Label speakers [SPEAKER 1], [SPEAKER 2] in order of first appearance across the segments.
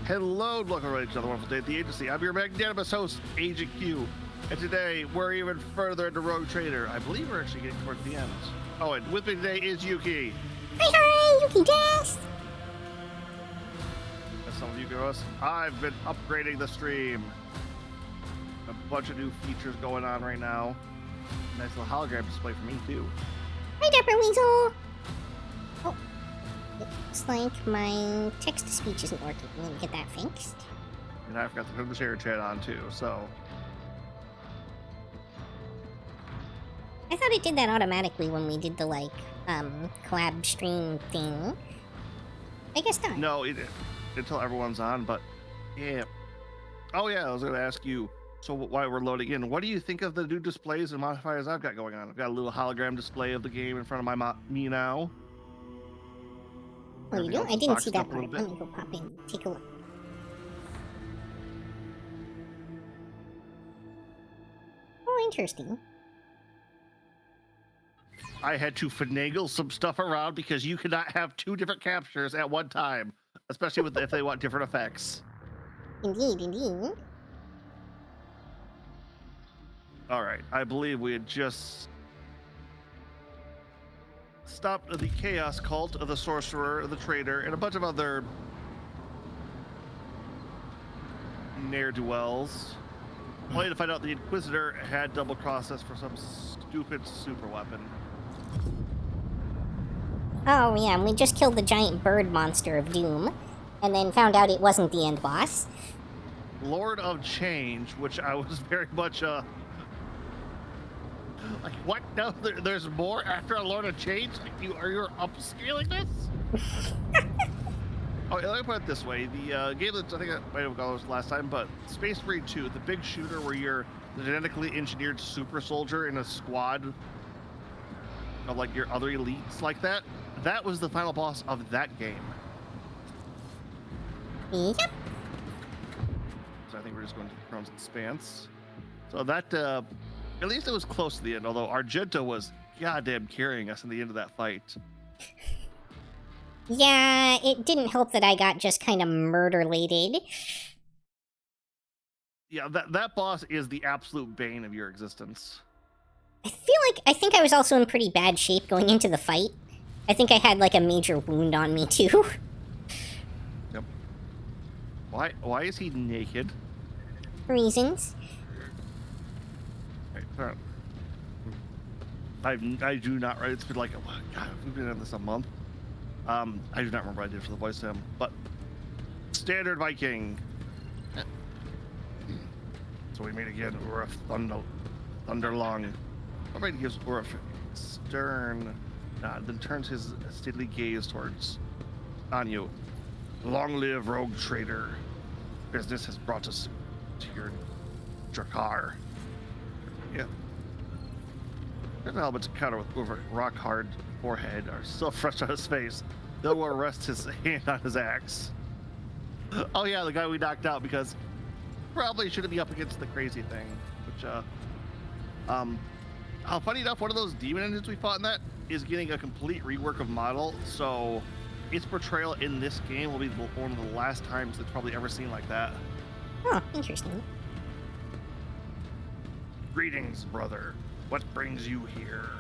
[SPEAKER 1] Hello, welcome to another wonderful day at the agency. I'm your magnanimous host, Agent Q. And today, we're even further into Rogue Trader. I believe we're actually getting towards the end. Oh, and with me today is Yuki.
[SPEAKER 2] Hi, Yukikaze!
[SPEAKER 1] As some of you know us, I've been upgrading the stream. A bunch of new features going on right now. Nice little hologram display for me, too.
[SPEAKER 2] Hi, Dapper Weasel! Oh, looks like my text-to-speech isn't working. Let me get that fixed.
[SPEAKER 1] And I forgot to put the share chat on, too, so...
[SPEAKER 2] I thought it did that automatically when we did the, collab stream thing. I guess not.
[SPEAKER 1] No, it didn't. Until everyone's on, but... Yeah. Oh, yeah, I was going to ask you, so while we're loading in, what do you think of the new displays and modifiers I've got going on? I've got a little hologram display of the game in front of me now.
[SPEAKER 2] Oh, you do? I didn't see that part. Let me go pop in, take a look. Oh, interesting.
[SPEAKER 1] I had to finagle some stuff around because you cannot have two different captures at one time, especially if they want different effects.
[SPEAKER 2] Indeed, indeed.
[SPEAKER 1] All right, I believe we had just stopped the Chaos Cult of the Sorcerer, the Trader, and a bunch of other ne'er-do-wells. Only to find out the Inquisitor had double-crossed us for some stupid super weapon.
[SPEAKER 2] Oh, yeah, and we just killed the giant bird monster of Doom, and then found out it wasn't the end boss.
[SPEAKER 1] Lord of Change, which I was very much, like, what? No, there's more after a Lord of Change? Like, you upscaling this? Oh, let me put it this way. The game that I think I might have gone last time, but Space Marine 2, the big shooter where you're the genetically engineered super soldier in a squad of, like, your other elites like that, that was the final boss of that game.
[SPEAKER 2] Yep.
[SPEAKER 1] So I think we're just going to the Crown's Expanse. So that, at least it was close to the end, although Argento was goddamn carrying us in the end of that fight.
[SPEAKER 2] Yeah, it didn't help that I got just kind of murder-lated.
[SPEAKER 1] Yeah, that boss is the absolute bane of your existence.
[SPEAKER 2] I think I was also in pretty bad shape going into the fight. I think I had, like, a major wound on me, too.
[SPEAKER 1] Yep. Why is he naked?
[SPEAKER 2] Reasons.
[SPEAKER 1] Right, I do not, right? It's been like, oh, God, we've been at this a month. I do not remember what I did for the voice of him, but standard Viking. So we meet again, Urf Thunderlong. Already gives Urf stern nod, then turns his steadily gaze towards on you. Long live Rogue Trader. Business has brought us to your Drakkar. Yeah. There's an element to counter with Urf rock hard forehead are still fresh on his face. Though will rest his hand on his axe. Oh yeah, the guy we knocked out because probably shouldn't be up against the crazy thing. Which funny enough, one of those demon engines we fought in that is getting a complete rework of model, so its portrayal in this game will be one of the last times it's probably ever seen like that.
[SPEAKER 2] Oh, interesting.
[SPEAKER 1] Greetings, brother. What brings you here?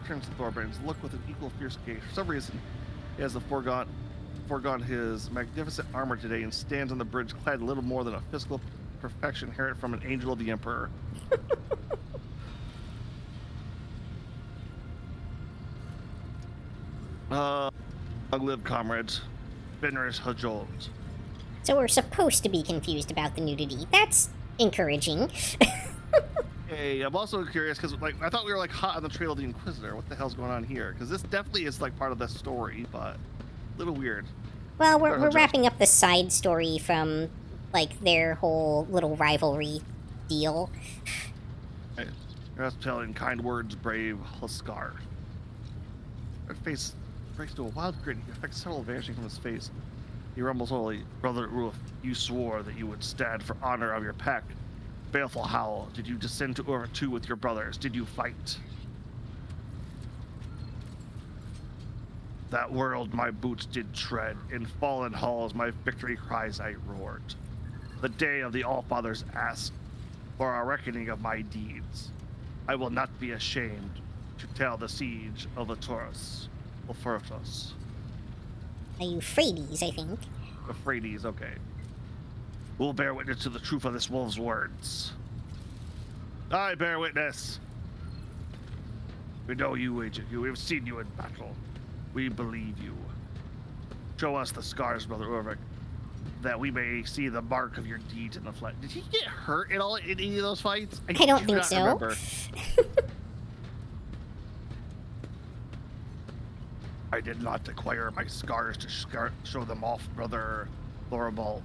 [SPEAKER 1] Turns to Thorbrand's look with an equal fierce gaze. For some reason, he has foregone his magnificent armor today and stands on the bridge clad in little more than a physical perfection inherent from an angel of the Emperor. Long live, comrades. Fenris Hajold.
[SPEAKER 2] So we're supposed to be confused about the nudity. That's encouraging.
[SPEAKER 1] Hey, I'm also curious because, like, I thought we were like hot on the trail of the Inquisitor. What the hell's going on here? Because this definitely is like part of the story, but a little weird.
[SPEAKER 2] Well, we're wrapping up the side story from, like, their whole little rivalry deal.
[SPEAKER 1] Hey, you're just telling kind words, brave Huskar. Her face breaks to a wild grin. He affects several vanishing from his face. He rumbles slowly. Brother Ulf, you swore that you would stand for honor of your pack. Baleful howl. Did you descend to Urf 2 with your brothers? Did you fight? That world my boots did tread, in fallen halls my victory cries I roared. The day of the Allfathers asked for a reckoning of my deeds. I will not be ashamed to tell the siege of the Taurus. Euphrates.
[SPEAKER 2] A Euphrates, I think.
[SPEAKER 1] Euphrates, okay. We'll bear witness to the truth of this wolf's words. I bear witness. We know you, Agent. We have seen you in battle. We believe you. Show us the scars, Brother Ulrich, that we may see the mark of your deeds in the flesh. Did he get hurt in any of those fights?
[SPEAKER 2] I don't think so.
[SPEAKER 1] Remember. I did not acquire my scars to show them off, Brother Thorvald.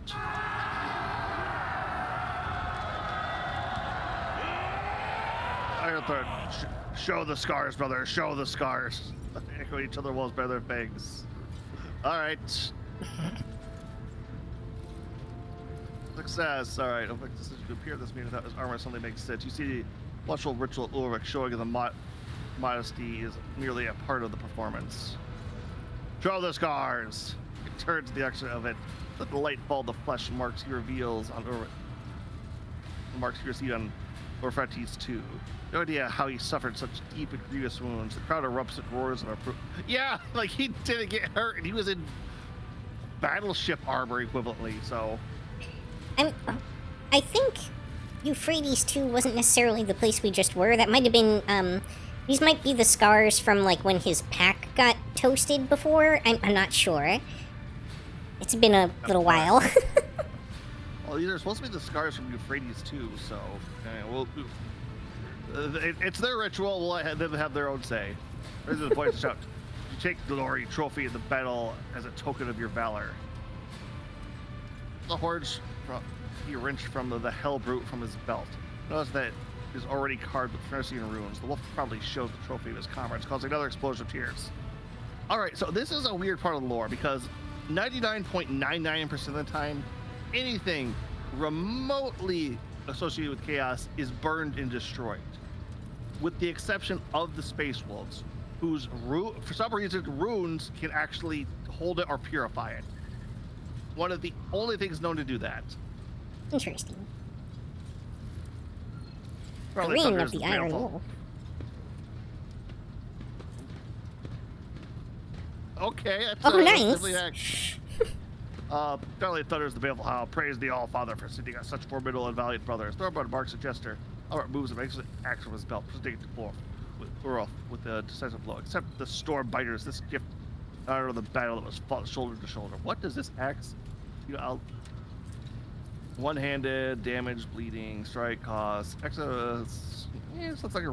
[SPEAKER 1] I thought, show the scars, brother. Show the scars. Echo each other walls by their fangs. All right. Success. All right. Ulrich decision to appear at this meeting without his armor suddenly makes sense. You see the watchful ritual Ulrich showing the modesty is merely a part of the performance. Show the scars. It turns the extra of it. Let the light fall. The flesh marks he reveals on Ulrich. The marks he received on Euphrates too. No idea how he suffered such deep and grievous wounds. The crowd erupts and roars and yeah, like he didn't get hurt and he was in battleship armor equivalently, so.
[SPEAKER 2] I think Euphrates 2 wasn't necessarily the place we just were. That might have been, these might be the scars from, like, when his pack got toasted before. I'm not sure. It's been a little while.
[SPEAKER 1] Well, these are supposed to be the scars from Euphrates too, so it's their ritual. We'll let them have their own say. There's the point to shout. You take glory trophy in the battle as a token of your valor. The horns he wrenched from the hell brute from his belt. Notice that it is already carved with Phoenician runes. The wolf probably shows the trophy of his comrades, causing another explosion of tears. All right, so this is a weird part of the lore because 99.99% of the time, anything remotely associated with chaos is burned and destroyed, with the exception of the space wolves, whose for some reason runes can actually hold it or purify it. One of the only things known to do that.
[SPEAKER 2] Interesting.
[SPEAKER 1] The
[SPEAKER 2] ring of the Iron Wolf.
[SPEAKER 1] Okay, that's
[SPEAKER 2] nice.
[SPEAKER 1] Apparently thunders the baleful howl. Praise the All-Father for sending us such formidable and valiant brothers. Thorvald marks a gesture. Albert moves and makes an axe from his belt, presenting it to Ulrich with a decisive blow. Except the storm biters, this gift out of the battle that was fought shoulder to shoulder. What does this axe? One-handed, damage, bleeding, strike, cause. Axe, it looks like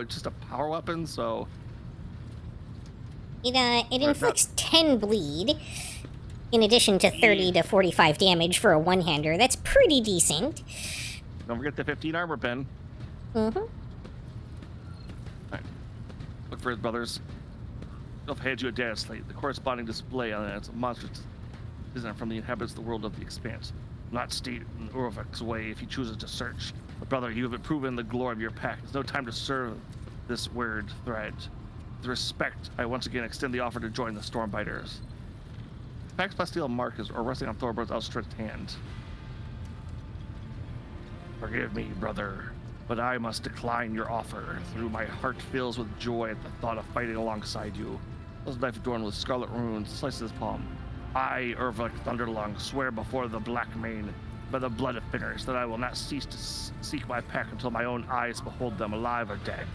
[SPEAKER 1] it's just a power weapon. So
[SPEAKER 2] it inflicts 10 bleed. In addition to 30 to 45 damage for a one-hander. That's pretty decent.
[SPEAKER 1] Don't forget the 15 armor pen.
[SPEAKER 2] Mm-hmm.
[SPEAKER 1] Right. Look for his brothers. They'll hand you a data slate. The corresponding display on it is a monstrous design from the inhabitants of the world of the expanse. Not state in Ulrich's way if he chooses to search. But brother, you have proven the glory of your pack. There's no time to serve this weird thread. With respect, I once again extend the offer to join the Stormbiters. Pax Bastille markers are resting on Thorbert's outstretched hand. Forgive me, brother, but I must decline your offer. Through my heart fills with joy at the thought of fighting alongside you. His knife adorned with scarlet runes slices his palm. I, Ulrich Thunderlung, swear before the Black Mane, by the blood of Finners, that I will not cease to seek my pack until my own eyes behold them alive or dead.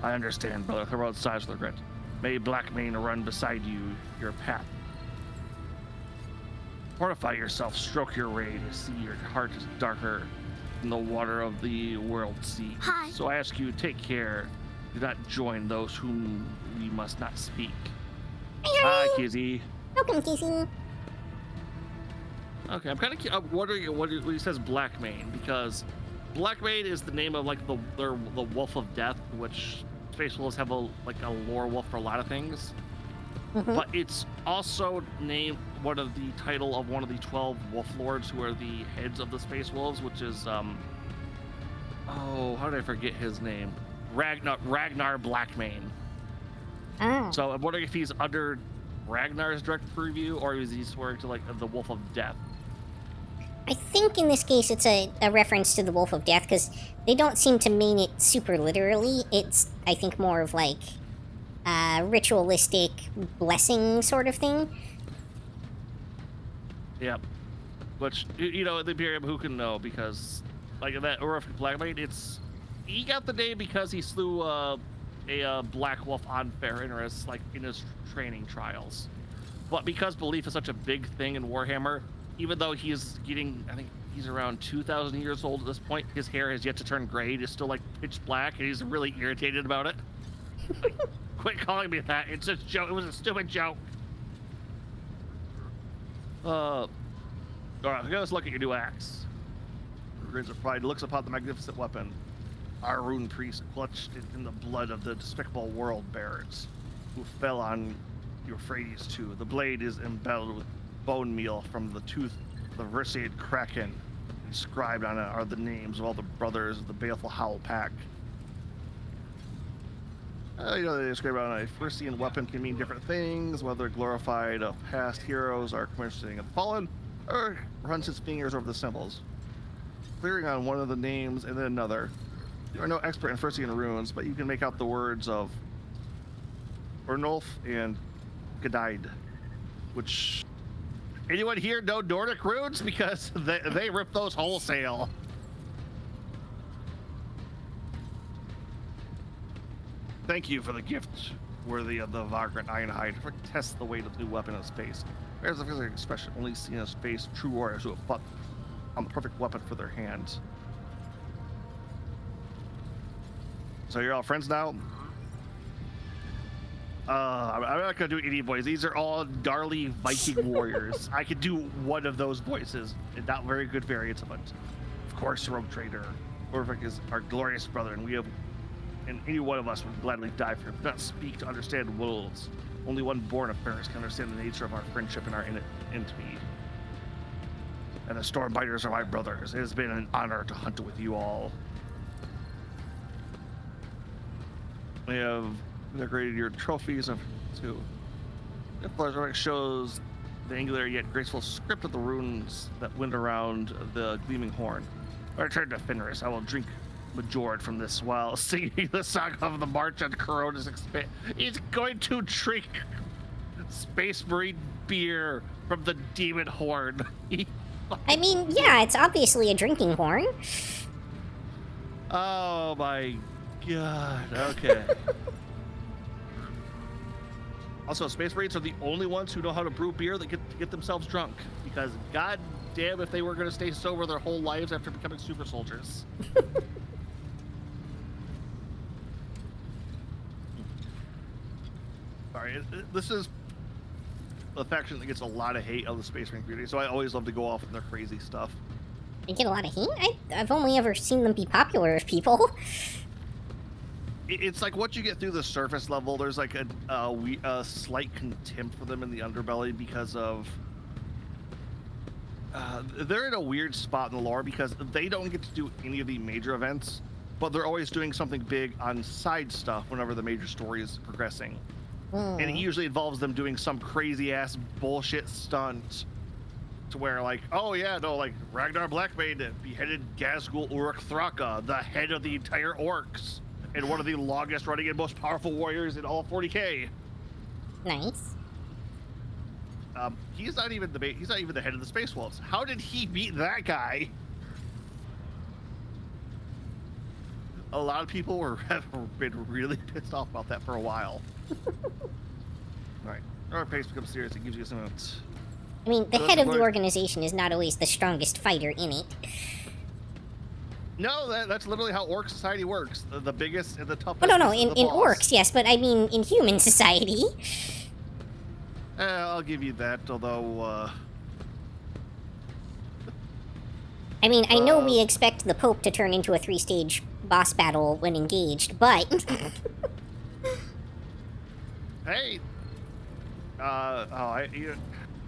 [SPEAKER 1] I understand, brother. Thorvald sighs with regret. May Blackmane run beside you, your path. Fortify yourself, stroke your raid, see your heart is darker than the water of the world sea.
[SPEAKER 3] Hi.
[SPEAKER 1] So I ask you, take care. Do not join those whom we must not speak.
[SPEAKER 2] Hi,
[SPEAKER 1] Kizzy.
[SPEAKER 2] Welcome, Kizzy.
[SPEAKER 1] Okay, I'm kind of wondering what he says Blackmane, because Blackmane is the name of like the Wolf of Death, which Space Wolves have a lore wolf for a lot of things.
[SPEAKER 2] Mm-hmm.
[SPEAKER 1] But it's also named one of the title of one of the 12 Wolf Lords who are the heads of the Space Wolves, which is how did I forget his name? Ragnar Blackmane.
[SPEAKER 2] Ah.
[SPEAKER 1] So I'm wondering if he's under Ragnar's direct purview, or is he swearing to like the Wolf of Death?
[SPEAKER 2] I think in this case it's a reference to the Wolf of Death, because they don't seem to mean it super literally. It's, I think, more of like a ritualistic blessing sort of thing.
[SPEAKER 1] Yep. Which, you know, the Imperium, who can know? Because, like, that Uruf Blackblade, he got the name because he slew a Black Wolf on Ferrinus, like, in his training trials. But because belief is such a big thing in Warhammer, even though he is getting, I think he's around 2,000 years old at this point, his hair has yet to turn gray. It is still, like, pitch black, and he's really irritated about it. Like, quit calling me that. It's a joke. It was a stupid joke. All right, let's look at your new axe. Grins of pride looks upon the magnificent weapon. Our rune priest clutched it in the blood of the despicable world bearers who fell on Euphrates II. The blade is embellished with bone meal from the tooth of the Versailles Kraken. Inscribed on it are the names of all the brothers of the Baleful Howl Pack. You know, they describe on a Frisian weapon can mean different things, whether glorified of past heroes or commemorating of the fallen, or runs his fingers over the symbols, clearing on one of the names and then another. You are no expert in Frisian runes, but you can make out the words of Ernulf and Gadaid, which... Anyone here know Nordic runes? Because they rip those wholesale. Thank you for the gift, worthy of the Vagrant Ironhide. Test the weight of the new weapon in space. There's a physical expression only seen in space. True warriors who have fought on the perfect weapon for their hands. So you're all friends now? I'm not gonna do any voice. These are all gnarly Viking warriors. I could do one of those voices, and not very good variants of it. Of course, Rogue Trader. Orvik is our glorious brother, and and any one of us would gladly die for him. Do not speak to understand wolves. Only one born of Ferris can understand the nature of our friendship and our intimacy. And the Stormbiters are my brothers. It has been an honor to hunt with you all. We have integrated your trophies too. The Flash shows the angular yet graceful script of the runes that wind around the gleaming horn. I return to Fenris. I will drink Majord from this while singing the song of the March on Corona's expanse. He's going to drink Space Marine beer from the Demon Horn.
[SPEAKER 2] I mean, yeah, it's obviously a drinking horn.
[SPEAKER 1] Oh my god. Okay. Also, Space Marines are the only ones who know how to brew beer that get themselves drunk. Because god damn if they were going to stay sober their whole lives after becoming super soldiers. Sorry, this is a faction that gets a lot of hate of the Space Marine community, so I always love to go off on their crazy stuff.
[SPEAKER 2] They get a lot of hate? I've only ever seen them be popular with people.
[SPEAKER 1] It's like once you get through the surface level, there's like a slight contempt for them in the underbelly because of they're in a weird spot in the lore because they don't get to do any of the major events, but they're always doing something big on side stuff whenever the major story is progressing. And it usually involves them doing some crazy ass bullshit stunt to where like, oh yeah, no, like Ragnar Blackbane beheaded Gazgul Uruk Thraka, the head of the entire orcs, and one of the longest running and most powerful warriors in all of 40K.
[SPEAKER 2] Nice.
[SPEAKER 1] He's not even the head of the Space Wolves. How did he beat that guy? A lot of people have been really pissed off about that for a while. Alright, our pace becomes serious. It gives you some.
[SPEAKER 2] I mean, the head of the organization is not always the strongest fighter in it.
[SPEAKER 1] No, that's literally how orc society works. The biggest and the toughest.
[SPEAKER 2] Oh, no, in orcs, yes, but I mean in human society.
[SPEAKER 1] I'll give you that, although.
[SPEAKER 2] I mean, I know we expect the Pope to turn into a 3-stage boss battle when engaged, but.
[SPEAKER 1] Hey.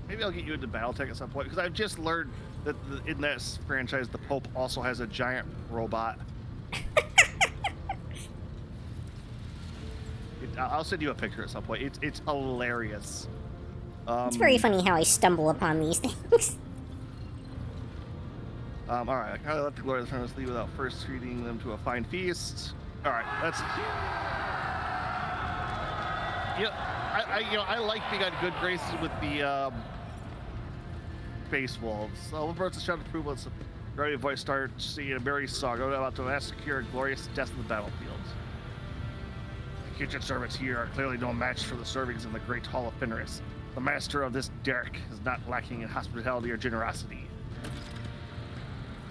[SPEAKER 1] Maybe I'll get you into BattleTech at some point because I've just learned that in that franchise the Pope also has a giant robot. I'll send you a picture at some point. It's hilarious.
[SPEAKER 2] It's very funny how I stumble upon these things.
[SPEAKER 1] All right. I kind of let the glory of the furnace leave without first treating them to a fine feast. All right. That's. I like being on good graces with the space wolves. Overburst the shout of approval. It's a very voice start singing a merry song about to massacre a glorious death in the battlefield. The kitchen servants here are clearly no match for the servings in the great hall of Fenris. The master of this derrick is not lacking in hospitality or generosity.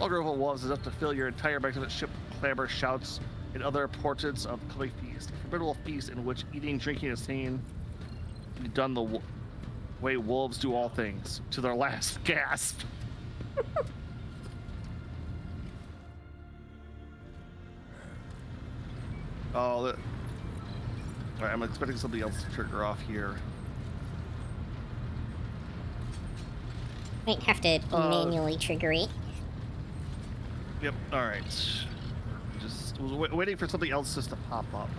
[SPEAKER 1] All grove of wolves is up to fill your entire magnificent ship with clamor, shouts, and other portents of coming feast. A formidable feast in which eating, drinking, and singing be done the way wolves do all things, to their last gasp. All right, I'm expecting something else to trigger off here.
[SPEAKER 2] Might have to manually trigger it.
[SPEAKER 1] Yep. All right. Just was waiting for something else just to pop up.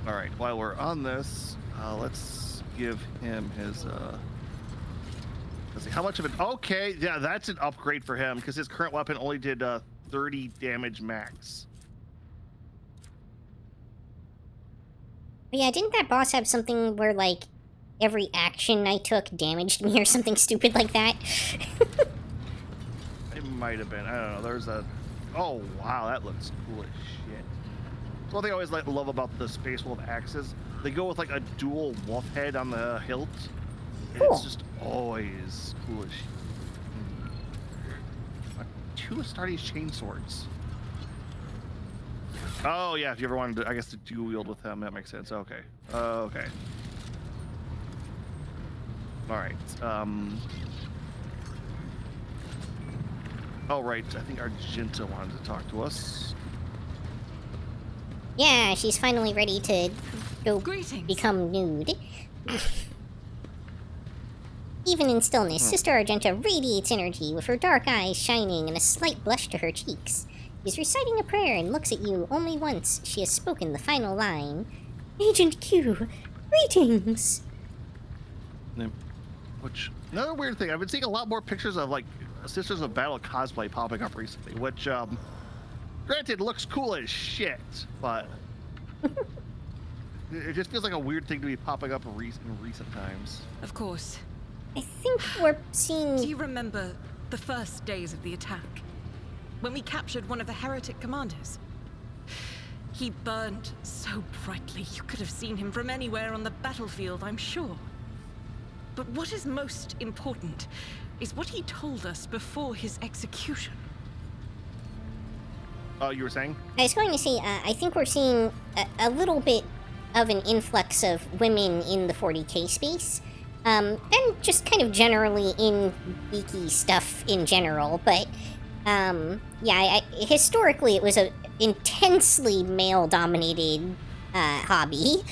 [SPEAKER 1] All right. While we're on this, let's give him his. Let's see how much of it. Okay, yeah, that's an upgrade for him because his current weapon only did 30 damage max.
[SPEAKER 2] Yeah, didn't that boss have something where, like, every action I took damaged me or something stupid like that?
[SPEAKER 1] It might have been. I don't know. There's a... Oh, wow. That looks cool as shit. That's one thing I always love about the Space Wolf axes. They go with, like, a dual wolf head on the hilt. And
[SPEAKER 2] cool.
[SPEAKER 1] It's just always cool as shit. 2 Astartes chainswords. Oh, yeah. If you ever wanted to, I guess, to dual wield with him, that makes sense. Okay. Okay. All right. Oh, right. I think Argenta wanted to talk to us.
[SPEAKER 2] Yeah, she's finally ready to go
[SPEAKER 3] Greetings.
[SPEAKER 2] Become nude. Even in stillness, Sister Argenta radiates energy with her dark eyes shining and a slight blush to her cheeks. She's reciting a prayer and looks at you only once she has spoken the final line. Agent Q, greetings!
[SPEAKER 1] Which, another weird thing, I've been seeing a lot more pictures of, like, Sisters of Battle cosplay popping up recently, which, granted, looks cool as shit, but it just feels like a weird thing to be popping up in recent times.
[SPEAKER 3] Of course.
[SPEAKER 2] I think we're seeing...
[SPEAKER 3] Do you remember the first days of the attack? When we captured one of the heretic commanders? He burned so brightly you could have seen him from anywhere on the battlefield, I'm sure. But what is most important is what he told us before his execution.
[SPEAKER 1] Oh, you were saying?
[SPEAKER 2] I was going to say, I think we're seeing a little bit of an influx of women in the 40K space. And just kind of generally in geeky stuff in general, but... yeah, historically it was a intensely male-dominated hobby,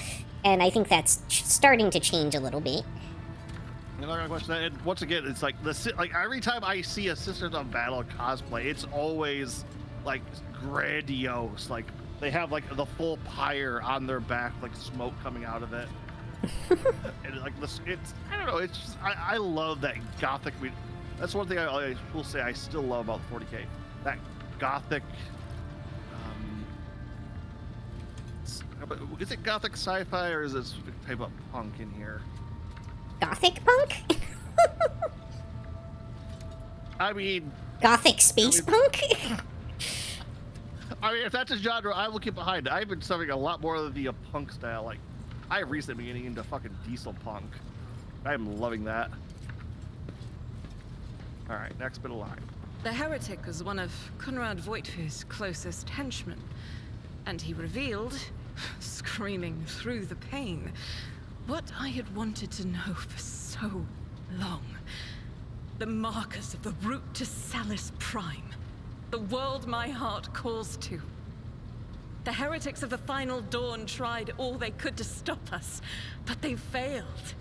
[SPEAKER 2] and I think that's starting to change a little bit.
[SPEAKER 1] I'm not gonna question that. And once again, it's like like every time I see a Sisters of Battle cosplay, it's always like grandiose. Like they have like the full pyre on their back, like smoke coming out of it. And like this, it's I don't know. It's just I love that gothic. That's one thing I will say I still love about 40K. That gothic. Is it gothic sci-fi or is it type of punk in here?
[SPEAKER 2] Gothic punk?
[SPEAKER 1] I mean...
[SPEAKER 2] Gothic space punk?
[SPEAKER 1] I mean, if that's a genre, I will get behind it. I've been suffering a lot more of the punk style. Like, I have recently been getting into fucking diesel punk. I'm loving that. Alright, next bit of line.
[SPEAKER 3] The heretic was one of Conrad Voigtfir's closest henchmen, and he revealed, screaming through the pain, what I had wanted to know for so long. The markers of the route to Salis Prime. The world my heart calls to. The heretics of the Final Dawn tried all they could to stop us, but they failed.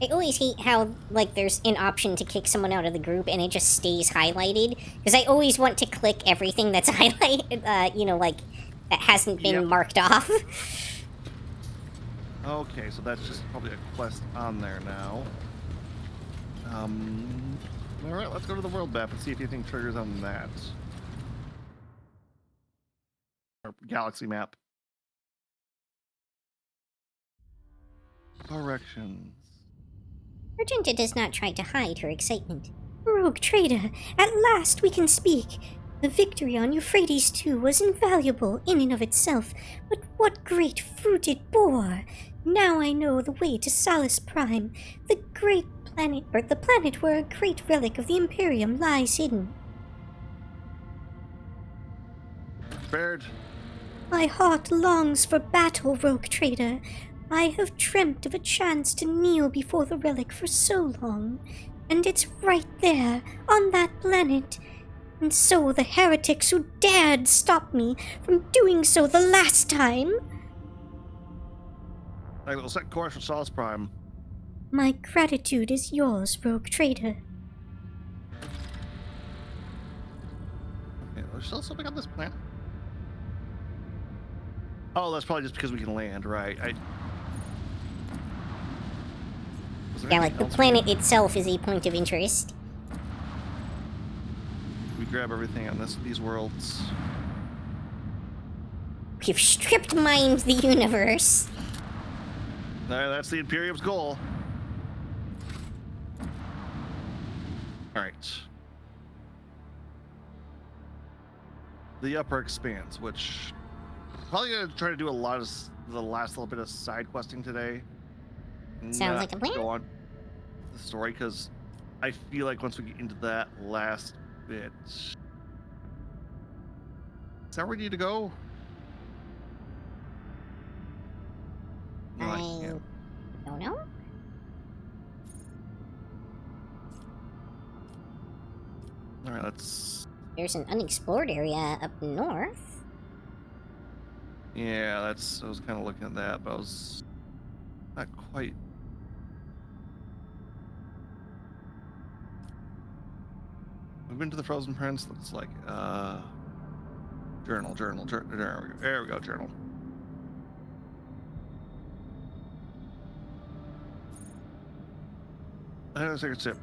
[SPEAKER 2] I always hate how, like, there's an option to kick someone out of the group and it just stays highlighted. Because I always want to click everything that's highlighted, you know, like, that hasn't been
[SPEAKER 1] Yep.
[SPEAKER 2] marked off.
[SPEAKER 1] Okay, so that's just probably a quest on there now. All right, let's go to the world map and see if anything triggers on that. Or galaxy map. Corrections.
[SPEAKER 2] Argenta does not try to hide her excitement. Rogue trader, at last we can speak. The victory on Euphrates II was invaluable in and of itself, but what great fruit it bore! Now I know the way to Salus Prime, the great planet, or the planet where a great relic of the Imperium lies hidden.
[SPEAKER 1] Baird.
[SPEAKER 2] My heart longs for battle, rogue trader. I have dreamt of a chance to kneel before the relic for so long, and it's right there, on that planet. And so the heretics who dared stop me from doing so the last time.
[SPEAKER 1] I will set course for Solus Prime.
[SPEAKER 2] My gratitude is yours, rogue trader.
[SPEAKER 1] Okay, there's still something on this planet. Oh, that's probably just because we can land, right?
[SPEAKER 2] Yeah, like the planet itself is a point of interest.
[SPEAKER 1] We grab everything on these worlds.
[SPEAKER 2] We've stripped mined the universe.
[SPEAKER 1] That's the Imperium's goal. All right. The upper expanse, which probably gonna try to do a lot of the last little bit of side questing today.
[SPEAKER 2] Sounds like a plan.
[SPEAKER 1] Go on the story, because I feel like once we get into that last bit, is that where we need to go?
[SPEAKER 2] I don't know.
[SPEAKER 1] All right, let's.
[SPEAKER 2] There's an unexplored area up north.
[SPEAKER 1] Yeah, I was kind of looking at that, but I was not quite. We've been to the Frozen Prince. Looks like journal. There we go. Journal. I have a second sip.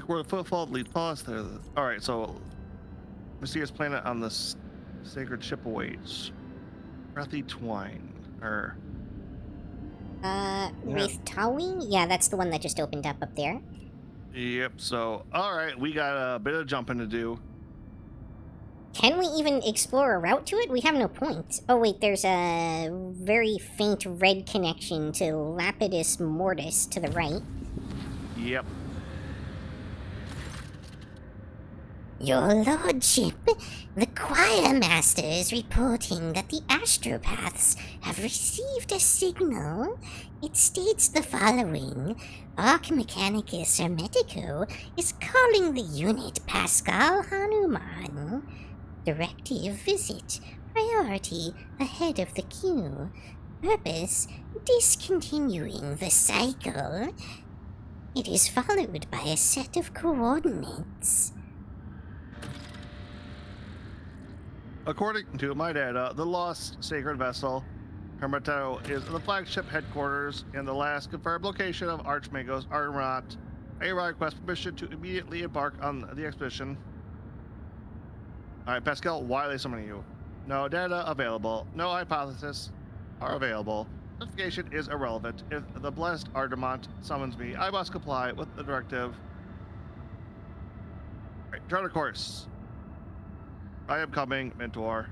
[SPEAKER 1] Where the footfall lead past there. All right, so mysterious planet on this sacred ship awaits. Breathy Twine, or
[SPEAKER 2] Wraithtawi? Yeah, that's the one that just opened up there.
[SPEAKER 1] Yep. So, all right, we got a bit of jumping to do.
[SPEAKER 2] Can we even explore a route to it? We have no point. Oh wait, there's a very faint red connection to Lapidus Mortis to the right.
[SPEAKER 1] Yep.
[SPEAKER 4] Your Lordship, the choir master is reporting that the astropaths have received a signal. It states the following. Archmechanicus Hermetico is calling the unit Pascal Hanuman. Directive visit. Priority ahead of the queue. Purpose discontinuing the cycle. It is followed by a set of coordinates.
[SPEAKER 1] According to my data, the lost sacred vessel, Hermeto, is the flagship headquarters and the last confirmed location of Archmagos Armat. I request permission to immediately embark on the expedition. All right, Pascal, why are they summoning you? No data available. No hypothesis are available. Notification is irrelevant. If the blessed Ardamont summons me, I must comply with the directive. All right, chart a course. I am coming, Mentor.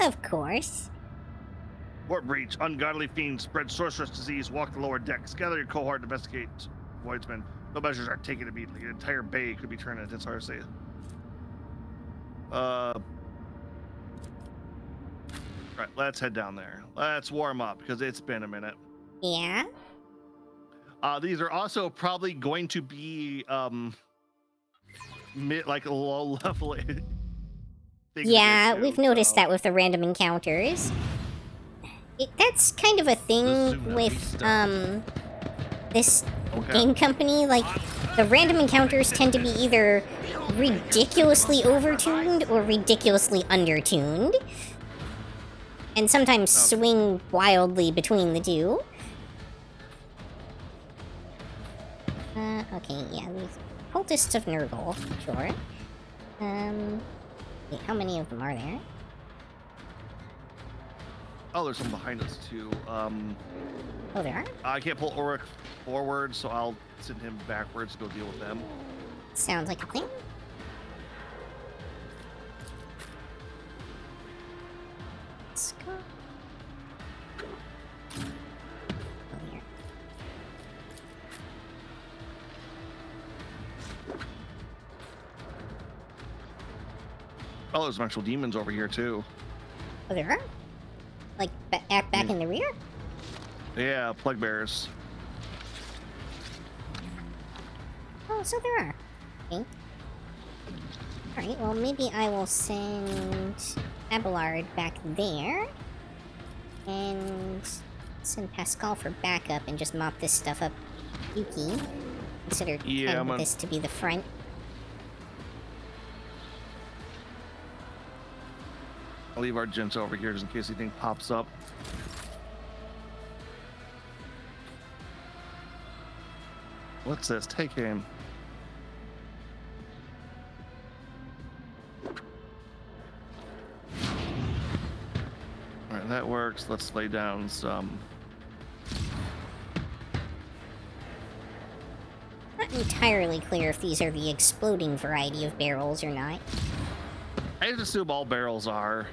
[SPEAKER 2] Of course.
[SPEAKER 1] Port breach. Ungodly fiends spread sorceress disease. Walk the lower decks. Gather your cohort. Investigate. Voidsmen. No measures are taken immediately. An entire bay could be turned into Sarsi. Right, let's head down there. Let's warm up because it's been a minute.
[SPEAKER 2] Yeah?
[SPEAKER 1] These are also probably going to be like low level.
[SPEAKER 2] Yeah, we've noticed that with the random encounters. That's kind of a thing with this game company. Like, the random encounters tend to be either ridiculously overtuned or ridiculously undertuned, and sometimes swing wildly between the two. Okay, yeah, the cultists of Nurgle, sure. Wait, how many of them are there?
[SPEAKER 1] Oh, there's some behind us too.
[SPEAKER 2] Oh, there are?
[SPEAKER 1] I can't pull Ulrich forward, so I'll send him backwards to go deal with them.
[SPEAKER 2] Sounds like a thing. Let's go. Oh, here.
[SPEAKER 1] Oh, there's some actual demons over here too.
[SPEAKER 2] Oh, there are? Like, back in the rear?
[SPEAKER 1] Yeah, plague bearers.
[SPEAKER 2] Oh, so there are. Okay. Alright, well, maybe I will send Abelard back there. And send Pascal for backup and just mop this stuff up. Yuki. Consider this to be the front.
[SPEAKER 1] I'll leave our gents over here just in case anything pops up. What's this? Take aim. Alright, that works. Let's lay down some.
[SPEAKER 2] Not entirely clear if these are the exploding variety of barrels or not.
[SPEAKER 1] I just assume all barrels are.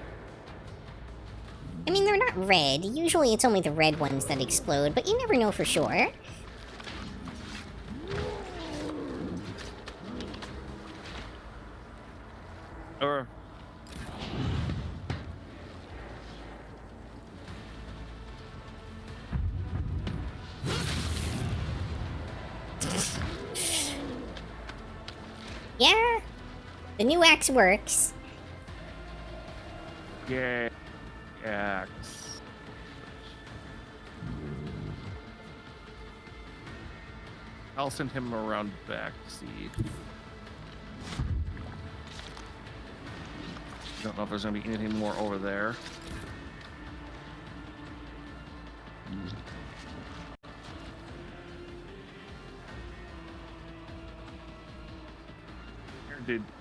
[SPEAKER 2] I mean, they're not red. Usually it's only the red ones that explode, but you never know for sure.
[SPEAKER 1] Or
[SPEAKER 2] Yeah, the new axe works.
[SPEAKER 1] yeah, axe. I'll send him around back to see. Don't know if there's gonna be anything more over there.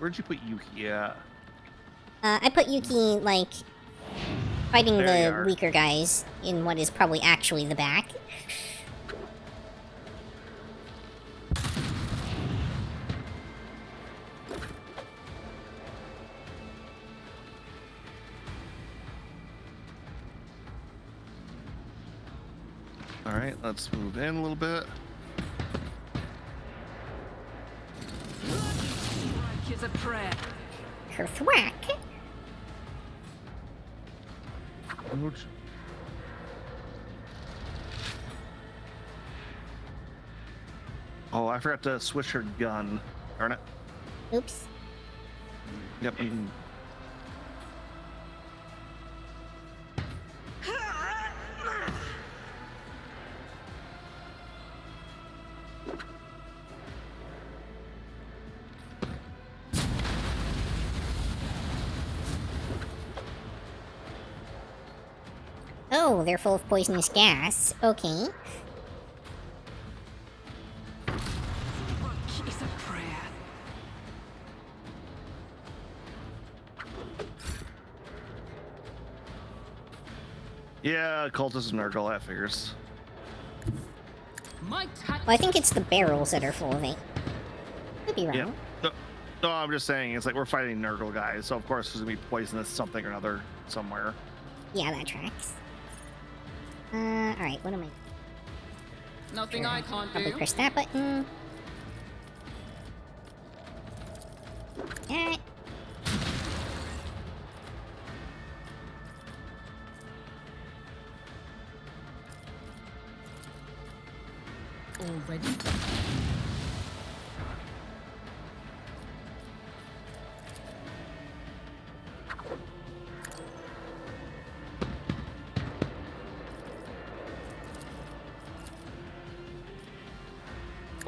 [SPEAKER 1] Where'd you put Yuki at?
[SPEAKER 2] I put Yuki, like, fighting
[SPEAKER 1] There you
[SPEAKER 2] the
[SPEAKER 1] are.
[SPEAKER 2] weaker guys in what is probably actually the back.
[SPEAKER 1] All right, let's move in a little bit.
[SPEAKER 3] Strike is a prayer.
[SPEAKER 2] Kerthwack.
[SPEAKER 1] Ouch. Oh, I forgot to switch her gun. Darn it.
[SPEAKER 2] Oops.
[SPEAKER 1] Yep.
[SPEAKER 2] Oh, they're full of poisonous gas. Okay.
[SPEAKER 3] Strike is a prayer.
[SPEAKER 1] Yeah, cultists and Nurgle, that figures.
[SPEAKER 3] My
[SPEAKER 2] Well, I think it's the barrels that are full of it. Could be wrong.
[SPEAKER 1] Yeah. No, I'm just saying, it's like we're fighting Nurgle guys, so of course there's gonna be poisonous something or another somewhere.
[SPEAKER 2] Yeah, that tracks. Alright, what am I...
[SPEAKER 3] Nothing I can't
[SPEAKER 2] Probably
[SPEAKER 3] do.
[SPEAKER 2] press that button. Alright.
[SPEAKER 3] Already?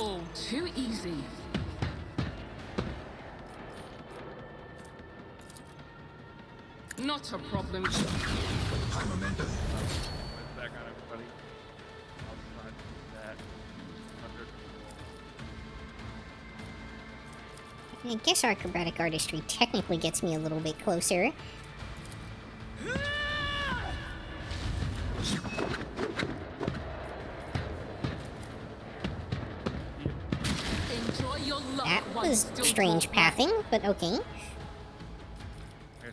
[SPEAKER 3] All too easy. Not a problem.
[SPEAKER 5] High momentum.
[SPEAKER 1] Back on everybody. Outside that.
[SPEAKER 2] I guess acrobatic artistry technically gets me a little bit closer.
[SPEAKER 3] Enjoy your luck.
[SPEAKER 2] That
[SPEAKER 3] while
[SPEAKER 2] was
[SPEAKER 3] you still
[SPEAKER 2] strange
[SPEAKER 3] hold back.
[SPEAKER 2] pathing, but okay.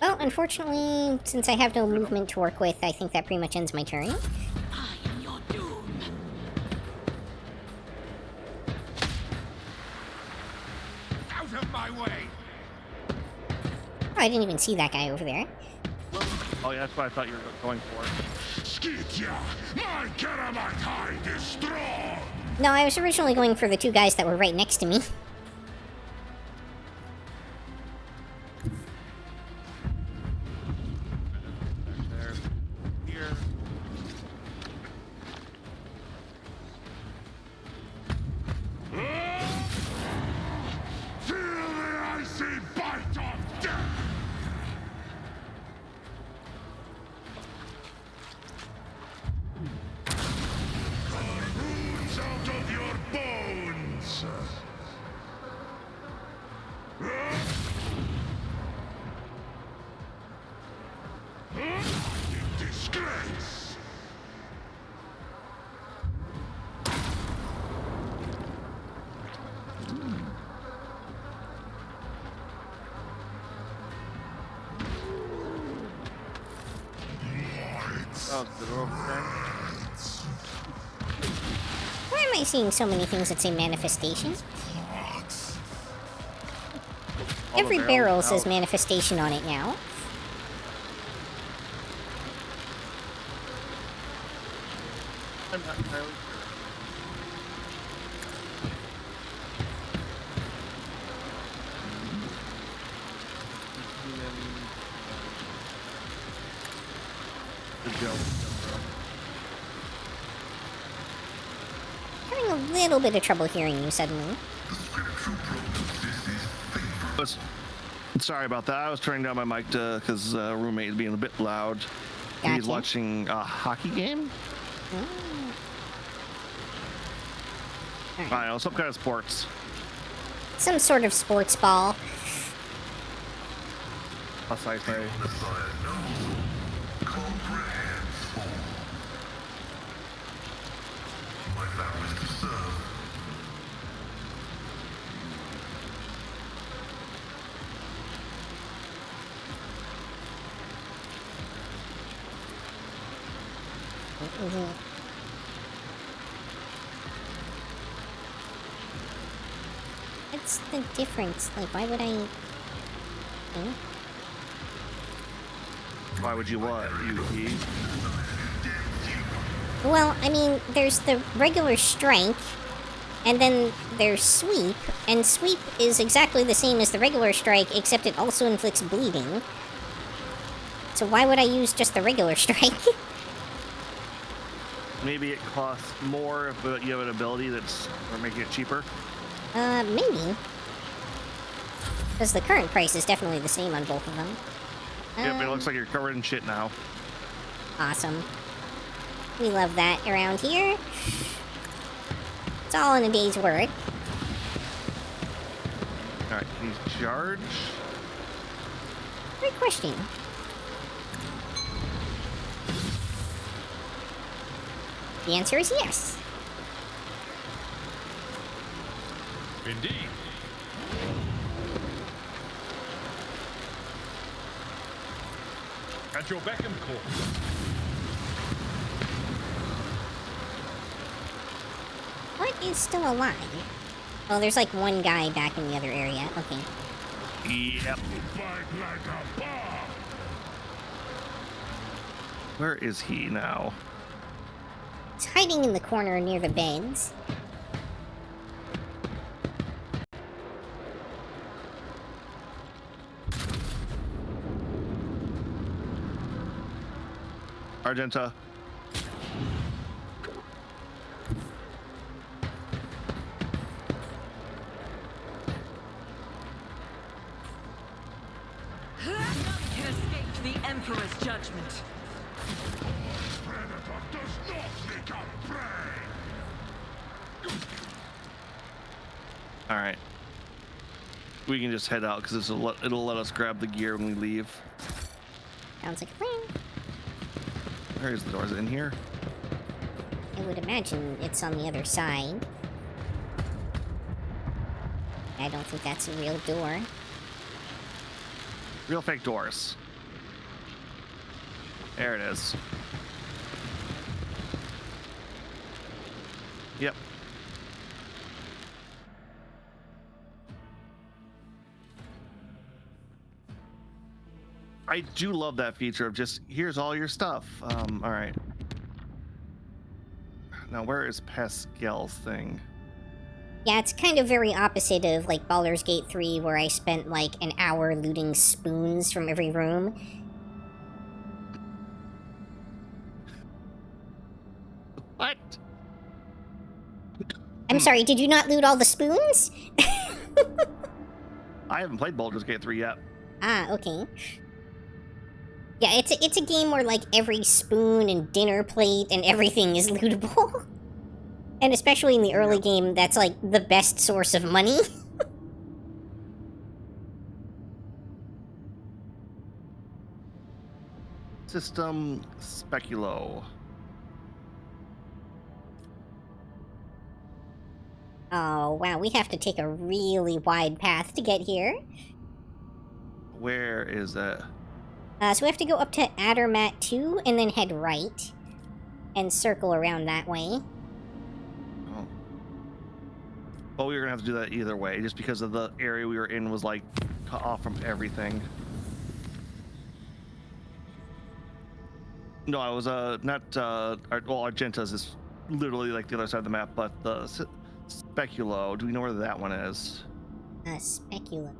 [SPEAKER 2] Well, unfortunately, since I have no movement to work with, I think that pretty much ends my turn.
[SPEAKER 3] I am your doom.
[SPEAKER 5] Out of my way!
[SPEAKER 2] Oh, I didn't even see that guy over there.
[SPEAKER 1] Oh, yeah, that's what I thought you were going for.
[SPEAKER 5] Skitya! My Karamite hide is strong!
[SPEAKER 2] No, I was originally going for the two guys that were right next to me.
[SPEAKER 1] There. Here.
[SPEAKER 5] Feel the icy bite of death! Runes out of your bones! Disgrace!
[SPEAKER 1] Oh, the door over there.
[SPEAKER 2] Why am I seeing so many things that say manifestation?
[SPEAKER 1] All the
[SPEAKER 2] Every barrel
[SPEAKER 1] barrels
[SPEAKER 2] says
[SPEAKER 1] out.
[SPEAKER 2] manifestation on it now.
[SPEAKER 1] I'm not entirely sure. The Joe.
[SPEAKER 2] Having a little bit of trouble hearing you suddenly.
[SPEAKER 1] Sorry about that. I was turning down my mic because roommate is being a bit loud. He's
[SPEAKER 2] Gotcha.
[SPEAKER 1] watching a hockey game. I don't know, some kind of sports.
[SPEAKER 2] Some sort of sports ball.
[SPEAKER 1] Plus I say.
[SPEAKER 2] What's the difference? Like, why would I... Hmm?
[SPEAKER 1] Why would you what? You
[SPEAKER 2] Well, I mean, there's the regular strike, and then there's sweep, and sweep is exactly the same as the regular strike, except it also inflicts bleeding. So why would I use just the regular strike?
[SPEAKER 1] Maybe it costs more, but you have an ability that's making it cheaper.
[SPEAKER 2] Maybe. Because the current price is definitely the same on both of them.
[SPEAKER 1] Yep, it looks like you're covered in shit now.
[SPEAKER 2] Awesome. We love that around here. It's all in a day's work.
[SPEAKER 1] Alright, can you charge?
[SPEAKER 2] Great question. The answer is yes.
[SPEAKER 5] Indeed. At your beck and call.
[SPEAKER 2] What is still alive? Oh, there's like one guy back in the other area. Okay.
[SPEAKER 1] Yep.
[SPEAKER 5] Fight like a bomb.
[SPEAKER 1] Where is he now?
[SPEAKER 2] It's hiding in the corner near the beds.
[SPEAKER 1] Argenta.
[SPEAKER 3] Emperor's judgment.
[SPEAKER 5] Predator does not become prey!
[SPEAKER 1] All right. We can just head out because it'll let us grab the gear when we leave.
[SPEAKER 2] Sounds like a plan.
[SPEAKER 1] Where's the door? Is it in here?
[SPEAKER 2] I would imagine it's on the other side. I don't think that's a real door.
[SPEAKER 1] Real fake doors. There it is. Yep. I do love that feature of just, here's all your stuff. All right. Now, where is Pascal's thing?
[SPEAKER 2] Yeah, it's kind of very opposite of, like, Baldur's Gate 3, where I spent, like, an hour looting spoons from every room.
[SPEAKER 1] What?
[SPEAKER 2] I'm sorry, did you not loot all the spoons?
[SPEAKER 1] I haven't played Baldur's Gate 3 yet.
[SPEAKER 2] Ah, okay. Yeah, it's a game where, like, every spoon and dinner plate and everything is lootable. And especially in the early game, that's, like, the best source of money.
[SPEAKER 1] System Speculo.
[SPEAKER 2] Oh, wow, we have to take a really wide path to get here.
[SPEAKER 1] Where is that?
[SPEAKER 2] So we have to go up to Addermat 2 and then head right. And circle around that way.
[SPEAKER 1] Oh. Well, we were gonna have to do that either way, just because of the area we were in was, like, cut off from everything. No, I was, not, Argenta's is literally, like, the other side of the map, but the Speculo, do we know where that one is?
[SPEAKER 2] Speculum.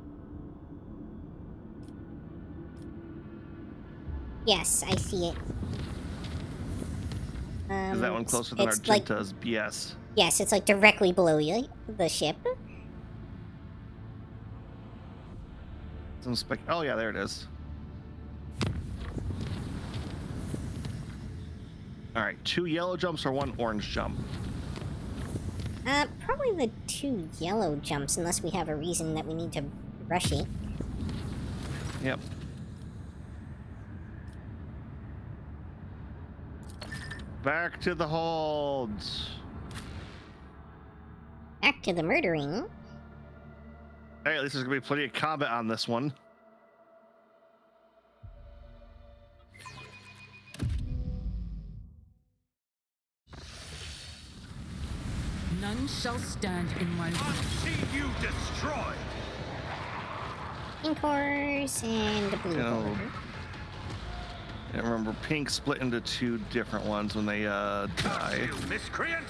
[SPEAKER 2] Yes, I see it.
[SPEAKER 1] Is that one closer than
[SPEAKER 2] it's
[SPEAKER 1] Argenta's BS?
[SPEAKER 2] Yes, it's like directly below you, the ship.
[SPEAKER 1] Some oh yeah, there it is. All right, 2 yellow jumps or 1 orange jump?
[SPEAKER 2] Probably the 2 yellow jumps, unless we have a reason that we need to rush it.
[SPEAKER 1] Yep. Back to the holds.
[SPEAKER 2] Back to the murdering.
[SPEAKER 1] Hey, at least there's gonna be plenty of combat on this one.
[SPEAKER 3] None shall stand in my way.
[SPEAKER 5] See you destroyed!
[SPEAKER 2] Pink horse and the blue horse.
[SPEAKER 1] I remember pink split into 2 different ones when they die.
[SPEAKER 5] You miscreant!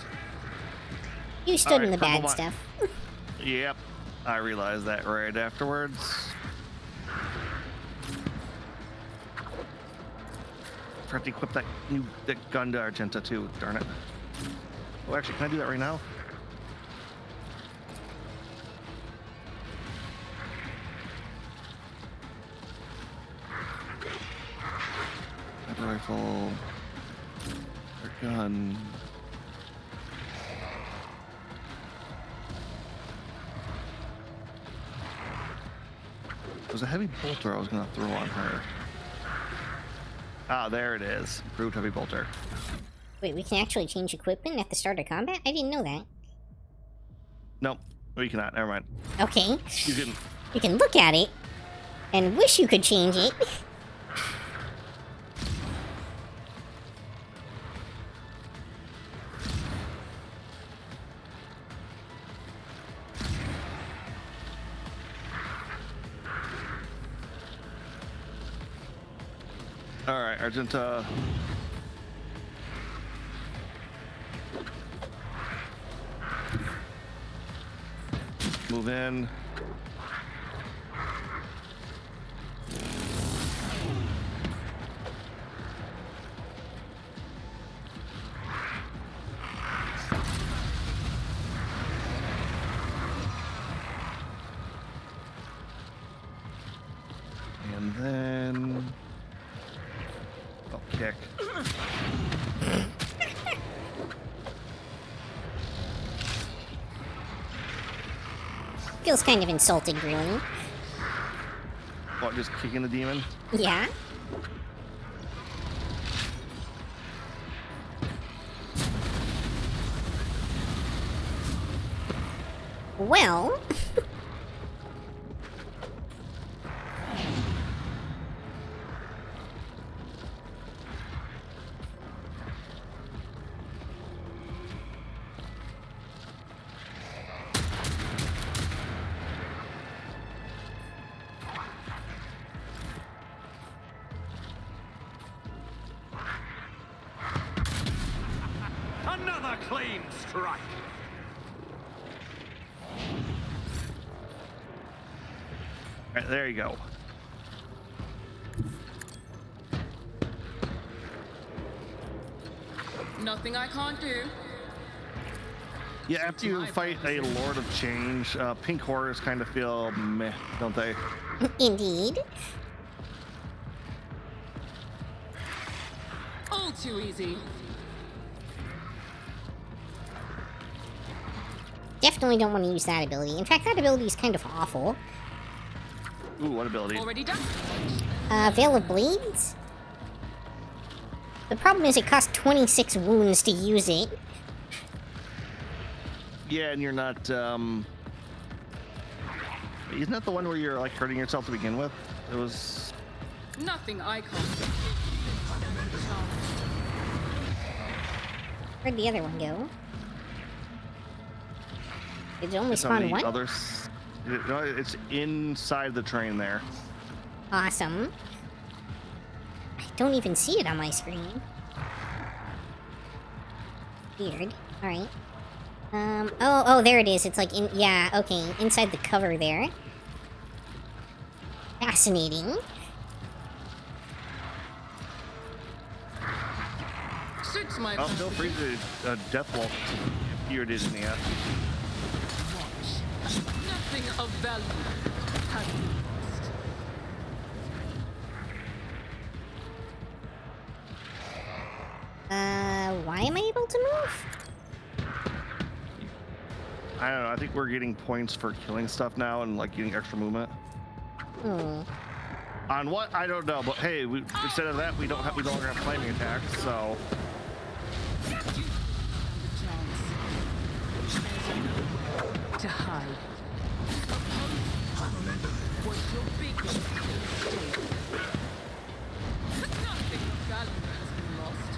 [SPEAKER 2] You stood
[SPEAKER 1] Alright,
[SPEAKER 2] in the bad
[SPEAKER 1] purple
[SPEAKER 2] stuff.
[SPEAKER 1] Yep, I realized that right afterwards. Forgot to equip that gun to Argenta too. Darn it. Oh, actually, can I do that right now? Rifle, or gun. There's a heavy bolter I was gonna throw on her. Ah, there it is. Improved heavy bolter.
[SPEAKER 2] Wait, we can actually change equipment at the start of combat? I didn't know that.
[SPEAKER 1] Nope, we cannot. Never mind.
[SPEAKER 2] Okay.
[SPEAKER 1] You can.
[SPEAKER 2] You can look at it and wish you could change it.
[SPEAKER 1] All right, Argenta. Move in. And then kick.
[SPEAKER 2] Feels kind of insulting, really.
[SPEAKER 1] What, just kicking the demon?
[SPEAKER 2] Yeah. Well...
[SPEAKER 5] Another clean strike.
[SPEAKER 1] Right, there you go.
[SPEAKER 3] Nothing I can't do.
[SPEAKER 1] Yeah, after you fight a Lord of Change, pink horrors kind of feel meh, don't they?
[SPEAKER 2] Indeed.
[SPEAKER 3] All too easy.
[SPEAKER 2] Definitely don't want to use that ability. In fact, that ability is kind of awful.
[SPEAKER 1] Ooh, what ability?
[SPEAKER 3] Already done.
[SPEAKER 2] Veil of Blades? The problem is it costs 26 wounds to use it.
[SPEAKER 1] Yeah, and you're not, isn't that the one where you're, like, hurting yourself to begin with? It was...
[SPEAKER 3] Nothing I can't do.
[SPEAKER 2] Where'd the other one go? Did it only
[SPEAKER 1] It's on
[SPEAKER 2] spawn
[SPEAKER 1] the
[SPEAKER 2] one?
[SPEAKER 1] other no, it's inside the train there.
[SPEAKER 2] Awesome. I don't even see it on my screen. Weird. Alright. Oh, there it is. It's like yeah, okay, inside the cover there. Fascinating.
[SPEAKER 3] Suits my
[SPEAKER 1] Oh, feel free to death walk if you're Disney.
[SPEAKER 3] Nothing of value has been lost.
[SPEAKER 2] Why am I able to move?
[SPEAKER 1] I don't know. I think we're getting points for killing stuff now and like getting extra movement.
[SPEAKER 2] Hmm.
[SPEAKER 1] On what? I don't know. But hey, instead of that, we no longer have flaming attacks. So
[SPEAKER 3] To hide. What's your biggest mistake? Nothing of value has been lost.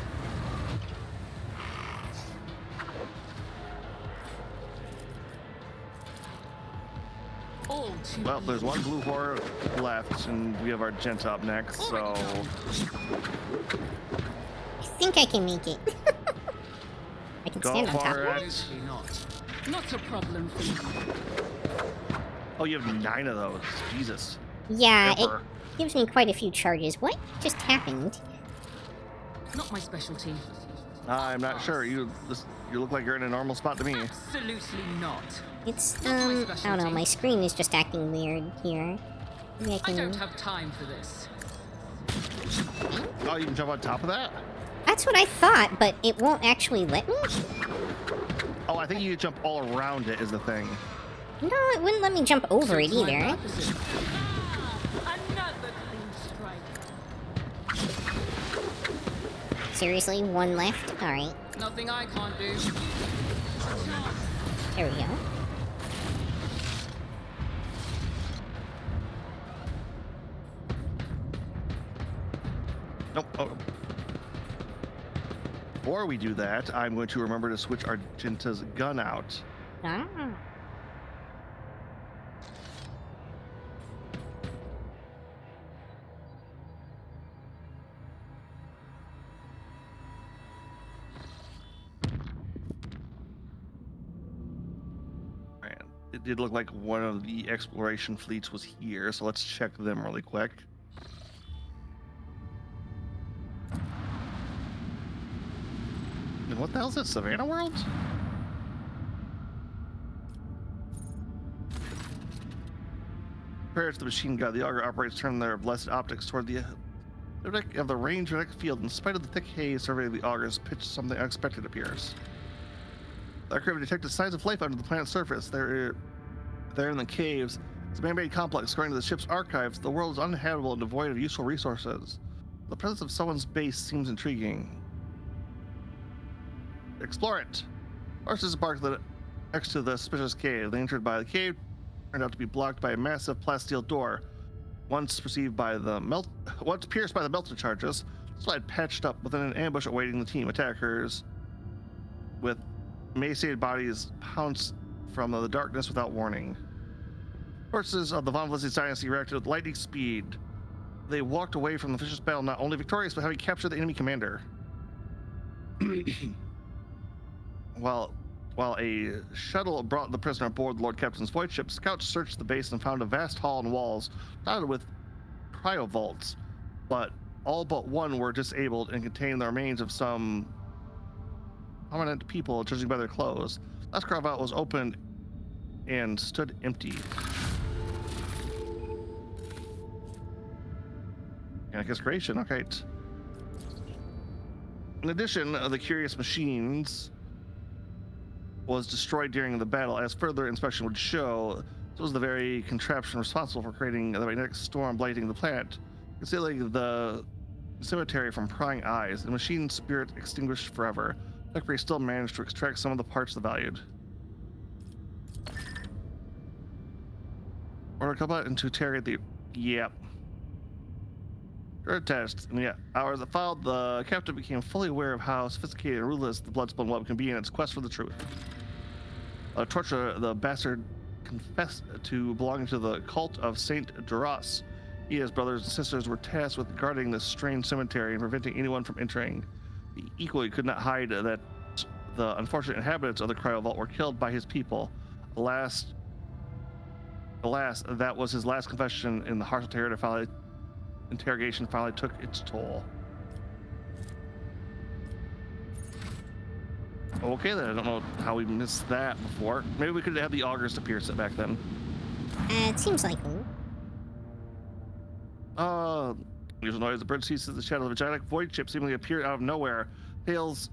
[SPEAKER 3] All too
[SPEAKER 1] well, there's one blue horror left, and we have our gent up next. So
[SPEAKER 2] I think I can make it. I can
[SPEAKER 1] go
[SPEAKER 2] stand on top
[SPEAKER 1] for
[SPEAKER 2] of it.
[SPEAKER 1] it.
[SPEAKER 3] Not a problem for you.
[SPEAKER 1] Oh, you have 9 of those. Jesus.
[SPEAKER 2] Yeah, it
[SPEAKER 1] Emperor.
[SPEAKER 2] gives me quite a few charges. What just happened?
[SPEAKER 3] Not my specialty.
[SPEAKER 1] I'm not sure. You look like you're in a normal spot to me.
[SPEAKER 3] Absolutely not.
[SPEAKER 2] It's,
[SPEAKER 3] Not my
[SPEAKER 2] I don't know,
[SPEAKER 3] specialty.
[SPEAKER 2] my screen is just acting weird here. Maybe I
[SPEAKER 3] I
[SPEAKER 2] can...
[SPEAKER 3] don't have time for this.
[SPEAKER 1] Oh, you can jump on top of that?
[SPEAKER 2] That's what I thought, but it won't actually let me?
[SPEAKER 1] Oh, I think you jump all around it is the thing.
[SPEAKER 2] No, it wouldn't let me jump over it
[SPEAKER 3] Suits my
[SPEAKER 2] either.
[SPEAKER 3] purposes. Another clean strike.
[SPEAKER 2] Seriously, one left? Alright,
[SPEAKER 3] Nothing I can't do.
[SPEAKER 2] there we go.
[SPEAKER 1] Nope. Oh. Before we do that, I'm going to remember to switch Argenta's gun out.
[SPEAKER 2] Ah.
[SPEAKER 1] Man, it did look like one of the exploration fleets was here, so let's check them really quick. And what the hell is it, Savannah World? Compared to the machine gun, the auger operates turn their blessed optics toward the The deck of the range of the field, in spite of the thick haze surveying the augurs, pitch something unexpected appears. The aircraft detected signs of life under the planet's surface. There in the caves, it's a man-made complex. According to the ship's archives, the world is uninhabitable and devoid of useful resources. The presence of someone's base seems intriguing. Explore it. Horses embarked next to the suspicious cave. They entered by the cave, turned out to be blocked by a massive plasteel door. Once pierced by the melted charges, slide patched up within an ambush awaiting the team. Attackers with emaciated bodies pounced from the darkness without warning. Forces of the Von Vlissi's dynasty reacted with lightning speed. They walked away from the vicious battle not only victorious, but having captured the enemy commander. While a shuttle brought the prisoner aboard the Lord Captain's void ship, scouts searched the base and found a vast hall and walls dotted with cryovaults, but all but one were disabled and contained the remains of some prominent people, judging by their clothes. Last cryovault was opened and stood empty. Anarchist creation, okay. In addition, the curious machines was destroyed during the battle. As further inspection would show, this was the very contraption responsible for creating the magnetic storm blighting the planet, concealing the cemetery from prying eyes. The machine spirit extinguished forever. Techray still managed to extract some of the parts that valued. Order combat and to interrogate the... Yep. Third test. In the hours that followed, the captain became fully aware of how sophisticated and ruthless the Bloodspun web can be in its quest for the truth. Torture, the bastard confessed to belonging to the cult of Saint Duras. He and his brothers and sisters were tasked with guarding this strange cemetery and preventing anyone from entering. He equally could not hide that the unfortunate inhabitants of the cryovault were killed by his people. Alas, that was his last confession, and the harsh interrogation finally took its toll. Okay then, I don't know how we missed that before. Maybe we could have the augurs to pierce it back then.
[SPEAKER 2] It seems likely.
[SPEAKER 1] There's a noise. The bird ceases. The shadow of a gigantic void ship seemingly appeared out of nowhere. Tails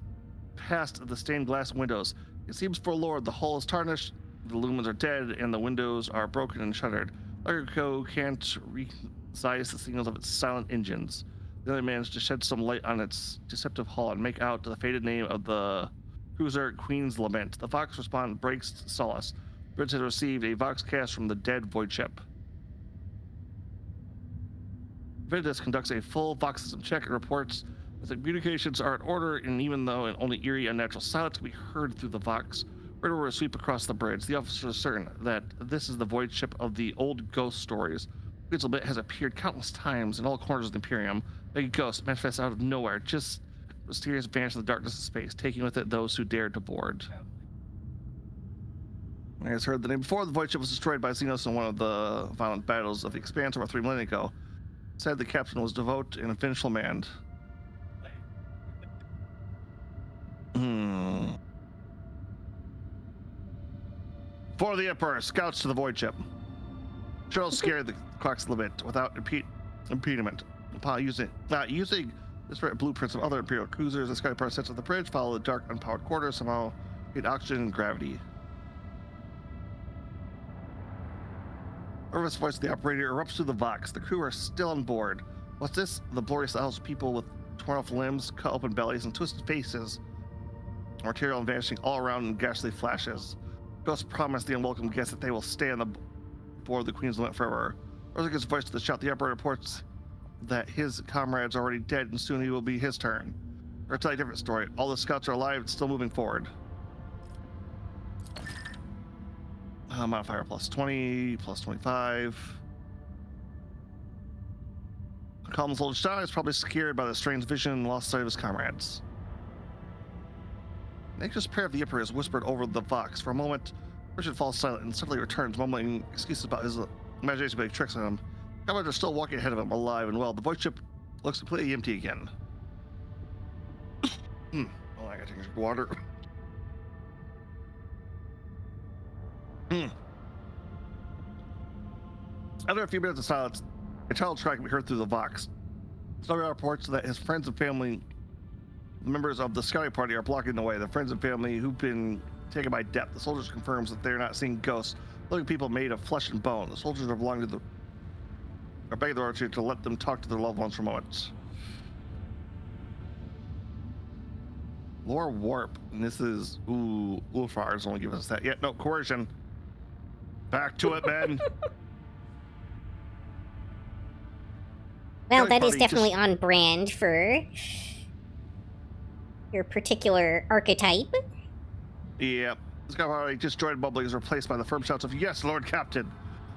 [SPEAKER 1] past the stained glass windows. It seems forlorn. The hull is tarnished, the lumens are dead, and the windows are broken and shuttered. Yukikaze can't recognize the signals of its silent engines. They only managed to shed some light on its deceptive hull and make out the faded name of the cruiser Queen's Lament. The Vox respond breaks solace. Birds had received a Vox cast from the dead void ship. Viridis conducts a full Voxism check and reports that the communications are in order, and even though an only eerie, unnatural silence can be heard through the Vox, word will sweep across the bridge. The officer is certain that this is the void ship of the old ghost stories. Queen's Lament has appeared countless times in all corners of the Imperium. A ghost manifests out of nowhere, just mysterious vanish in the darkness of space, taking with it those who dared to board. I just heard the name before. The void ship was destroyed by Xenos in one of the violent battles of the Expanse over 3 millennia ago. Said the captain was devout and a vengeful man. For the Emperor, scouts to the void ship. Cheryl scared the Crocs Levant without impediment. Upon using disparate blueprints of other Imperial cruisers, the sky part sets of the bridge follow the dark, unpowered quarters, somehow create oxygen and gravity. Nervous voice of the operator erupts through the Vox. The crew are still on board. What's this? The glorious isles of people with torn off limbs, cut open bellies, and twisted faces. Material vanishing all around in ghastly flashes. Ghosts promise the unwelcome guests that they will stay on board the Queen's Lament forever. Rosy gives voice to the shout. The operator reports that his comrade's already dead and soon he will be his turn. Or tell a different story. All the scouts are alive and still moving forward. Modifier plus 20, plus 25. Column's old Shah is probably scared by the strange vision and lost sight of his comrades. The anxious prayer of the Emperor is whispered over the Vox. For a moment, Richard falls silent and suddenly returns, mumbling excuses about his imagination playing tricks on him. Comrades are still walking ahead of him, alive and well. The void ship looks completely empty again. Oh, I gotta take a drink of water. After a few minutes of silence, a child cry can be heard through the Vox. Story reports that his friends and family, members of the scouting party, are blocking the way. The friends and family who've been taken by death. The soldiers confirms that they're not seeing ghosts, living people made of flesh and bone. The soldiers are belonging to the are begging the order to let them talk to their loved ones for a moment. Lore warp, and this is Ulfar's only give us that. Yeah, no coercion. Back to it, man.
[SPEAKER 2] Well, that is definitely on brand for your particular archetype.
[SPEAKER 1] Yep. This guy already just joined bubbling is replaced by the firm shouts of "Yes, Lord Captain."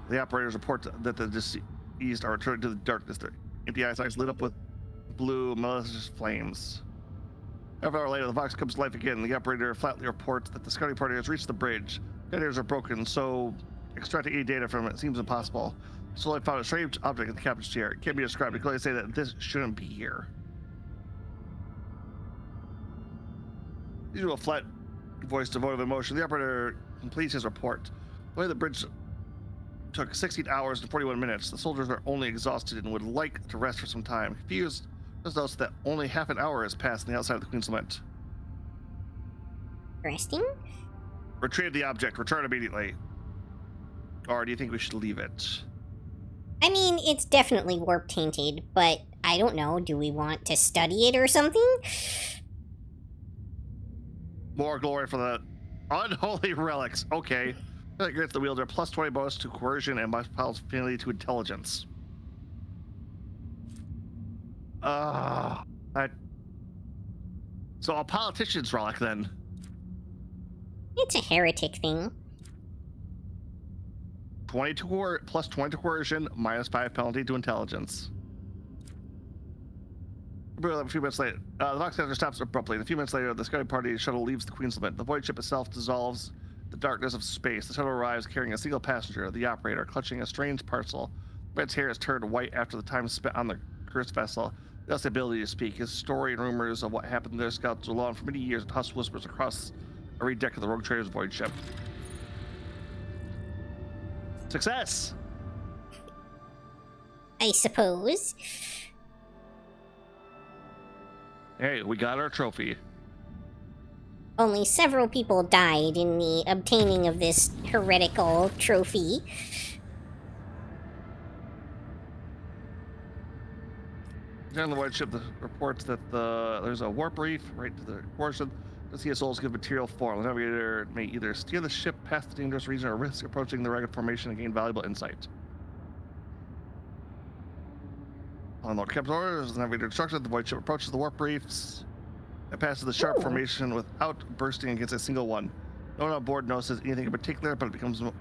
[SPEAKER 1] The operators report that the deceased are returning to the darkness. Their empty eyes lit up with blue malicious flames. Half an hour later, the Vox comes to life again. The operator flatly reports that the scouting party has reached the bridge. Guiders are broken, so extracting any data from it seems impossible. So I found a strange object in the captain's chair. It can't be described. Because they say that this shouldn't be here. Due to a flat voice devoid of emotion, the operator completes his report. The way the bridge took 16 hours and 41 minutes. The soldiers are only exhausted and would like to rest for some time. Confused, just notice that only half an hour has passed on the outside of the Queen's Lament.
[SPEAKER 2] Resting?
[SPEAKER 1] Retrieve the object. Return immediately. Or do you think we should leave it?
[SPEAKER 2] I mean, it's definitely warp tainted, but I don't know. Do we want to study it or something?
[SPEAKER 1] More glory for the unholy relics. Okay. That grants the wielder plus 20 bonus to coercion and plus affinity to intelligence. So a politician's relic then.
[SPEAKER 2] It's a heretic thing.
[SPEAKER 1] 22 plus 20 to coercion, minus 5 penalty to intelligence. A few minutes later, the Vox Center stops abruptly. And a few minutes later, the scouting party shuttle leaves the Queen's Lament. The void ship itself dissolves the darkness of space. The shuttle arrives carrying a single passenger, the operator, clutching a strange parcel. Red's hair is turned white after the time spent on the cursed vessel. Thus the ability to speak. His story and rumors of what happened to their scouts go on for many years, and hushed whispers across every deck of the rogue trader's void ship. Success!
[SPEAKER 2] I suppose.
[SPEAKER 1] Hey, we got our trophy.
[SPEAKER 2] Only several people died in the obtaining of this heretical trophy.
[SPEAKER 1] On the white ship, the reports that there's a warp reef right to the portion. The CSOs give material form. The navigator may either steer the ship past the dangerous region or risk approaching the rugged formation and gain valuable insight. On Lord Captain's orders, the navigator instructed the void ship approaches the warp reefs and passes the sharp formation without bursting against a single one. No one on board notices anything in particular, but it becomes a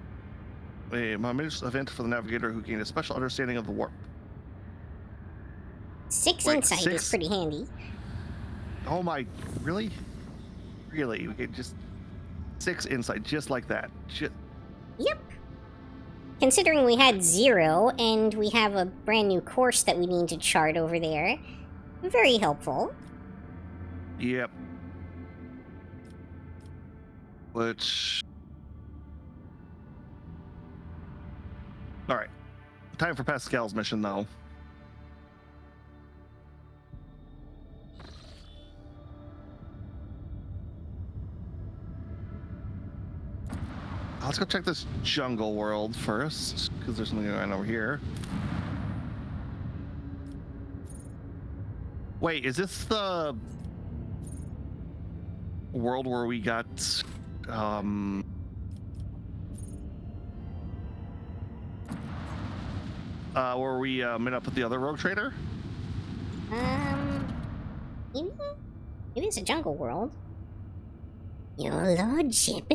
[SPEAKER 1] momentous event for the navigator who gained a special understanding of the warp.
[SPEAKER 2] 6
[SPEAKER 1] Wait,
[SPEAKER 2] insight
[SPEAKER 1] 6?
[SPEAKER 2] is pretty handy.
[SPEAKER 1] Oh my, really? Really? We get just 6 insight, just like that.
[SPEAKER 2] Yep. Considering we had 0, and we have a brand new course that we need to chart over there. Very helpful.
[SPEAKER 1] Yep. Which... Alright. Time for Pascal's mission, though. Let's go check this jungle world first, because there's something going on over here. Wait, is this the world where we got, where we met up with the other rogue trader?
[SPEAKER 2] Maybe? Maybe it's a jungle world.
[SPEAKER 4] Your lordship,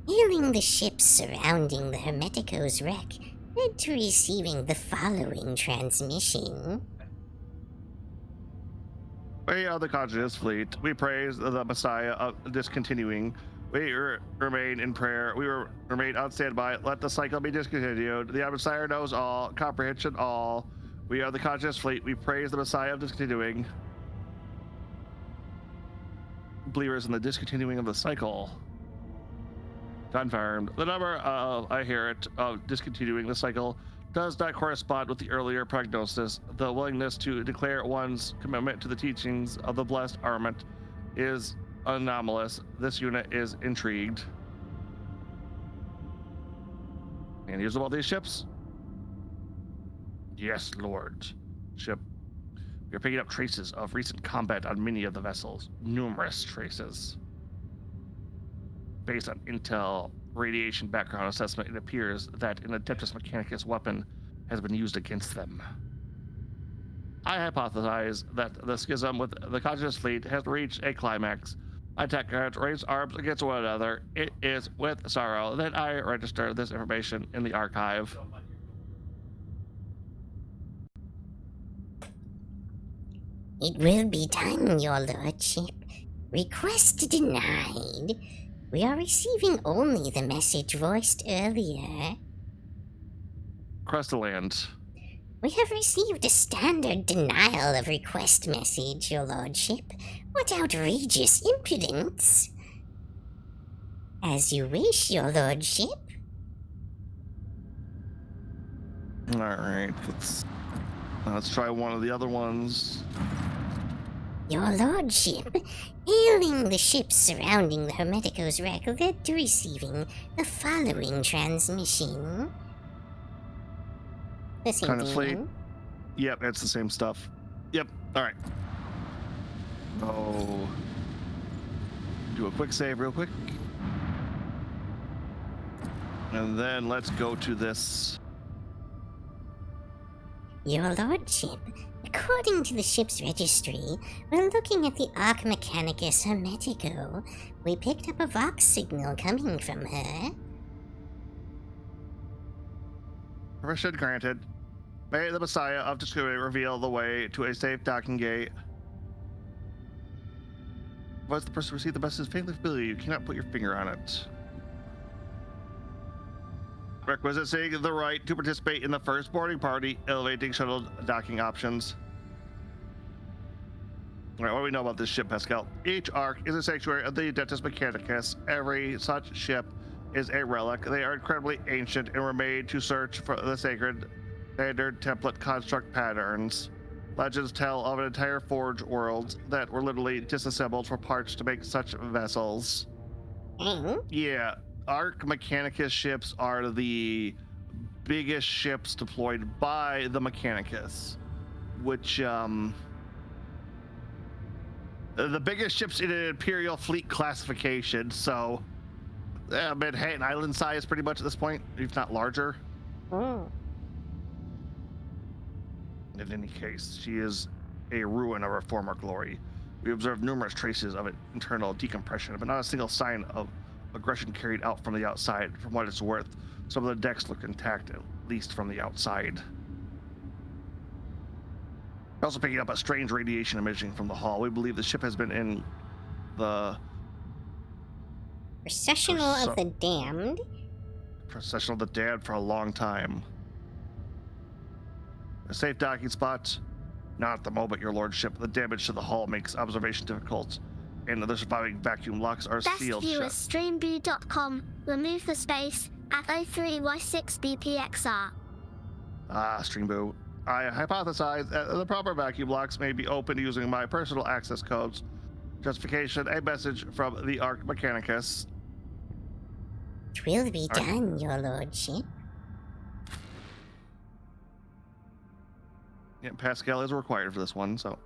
[SPEAKER 4] hailing the ships surrounding the Hermetico's wreck, led to receiving the following transmission.
[SPEAKER 1] We are the conscious fleet. We praise the Messiah of discontinuing. We remain in prayer. We remain on standby. Let the cycle be discontinued. The Messiah knows all. Comprehension all. We are the conscious fleet. We praise the Messiah of discontinuing. Believers in the discontinuing of the cycle. Confirmed. The number of, I hear it, of discontinuing the cycle does not correspond with the earlier prognosis. The willingness to declare one's commitment to the teachings of the blessed armament is anomalous. This unit is intrigued. And use all these ships? Yes, Lord. Ship. We are picking up traces of recent combat on many of the vessels. Numerous traces. Based on intel radiation background assessment, it appears that an Adeptus Mechanicus weapon has been used against them. I hypothesize that the schism with the Conscious Fleet has reached a climax. Attack guards raise arms against one another. It is with sorrow that I register this information in the archive.
[SPEAKER 4] It will be done, your lordship. Request denied. We are receiving only the message voiced earlier.
[SPEAKER 1] Crestaland.
[SPEAKER 4] We have received a standard denial of request message, your lordship. What outrageous impudence! As you wish, your lordship.
[SPEAKER 1] All right, let's try one of the other ones.
[SPEAKER 4] Your lordship, hailing the ships surrounding the Hermetico's wreck led to receiving the following transmission.
[SPEAKER 2] The same
[SPEAKER 1] Kind of
[SPEAKER 2] thing
[SPEAKER 1] fleet.
[SPEAKER 2] again.
[SPEAKER 1] Yep, it's the same stuff. Yep. All right. Oh. Do a quick save real quick. And then let's go to this.
[SPEAKER 4] Your lordship, according to the ship's registry, when looking at the Arc Mechanicus Hermetico, we picked up a Vox signal coming from her.
[SPEAKER 1] Permission granted. May the Messiah of Discovery reveal the way to a safe docking gate. Once the person received the message faintly familiar, you cannot put your finger on it. Requisite saying the right to participate in the first boarding party, elevating shuttle docking options. All right, what do we know about this ship, Pascal? Each arc is a sanctuary of the Adeptus Mechanicus. Every such ship is a relic. They are incredibly ancient and were made to search for the sacred standard template construct patterns. Legends tell of an entire forge world that were literally disassembled for parts to make such vessels. Yeah, Arc Mechanicus ships are the biggest ships deployed by the Mechanicus, which, the biggest ships in an Imperial fleet classification, so Manhattan Island size pretty much at this point, if not larger.
[SPEAKER 2] Oh.
[SPEAKER 1] In any case, she is a ruin of her former glory. We observed numerous traces of internal decompression, but not a single sign of aggression carried out from the outside. For what it's worth, some of the decks look intact, at least from the outside. Also picking up a strange radiation emission from the hull. We believe the ship has been in the
[SPEAKER 2] Processional of the Damned.
[SPEAKER 1] Procession of the Damned for a long time. A safe docking spot? Not at the moment, your lordship. The damage to the hull makes observation difficult, and the surviving vacuum locks are
[SPEAKER 6] Best
[SPEAKER 1] sealed
[SPEAKER 6] view
[SPEAKER 1] shut.
[SPEAKER 6] is streamview.com. Remove the space at 03Y6BPXR.
[SPEAKER 1] Ah, Streamboo. I hypothesize that the proper vacuum locks may be opened using my personal access codes. Justification, a message from the Arc Mechanicus.
[SPEAKER 4] It will be done, your lordship.
[SPEAKER 1] Yeah, Pascal is required for this one, so.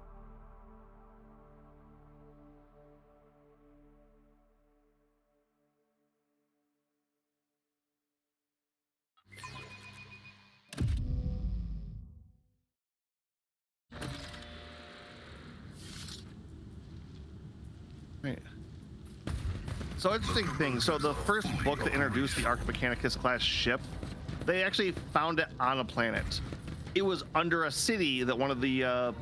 [SPEAKER 1] Right. So interesting thing. So the first book that introduced the Arc Mechanicus class ship, they actually found it on a planet. It was under a city that one of the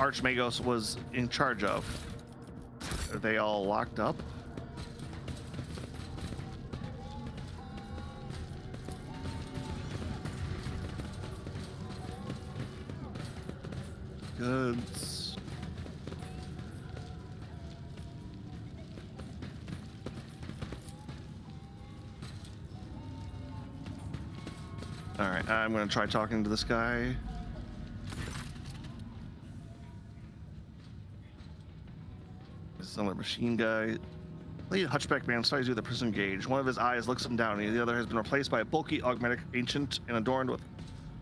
[SPEAKER 1] Archmagos was in charge of. Are they all locked up? Goods. All right, I'm gonna try talking to this guy. This is another machine guy. Lead hunchback man studies you the prison gauge. One of his eyes looks him down, and the other has been replaced by a bulky augmented ancient and adorned with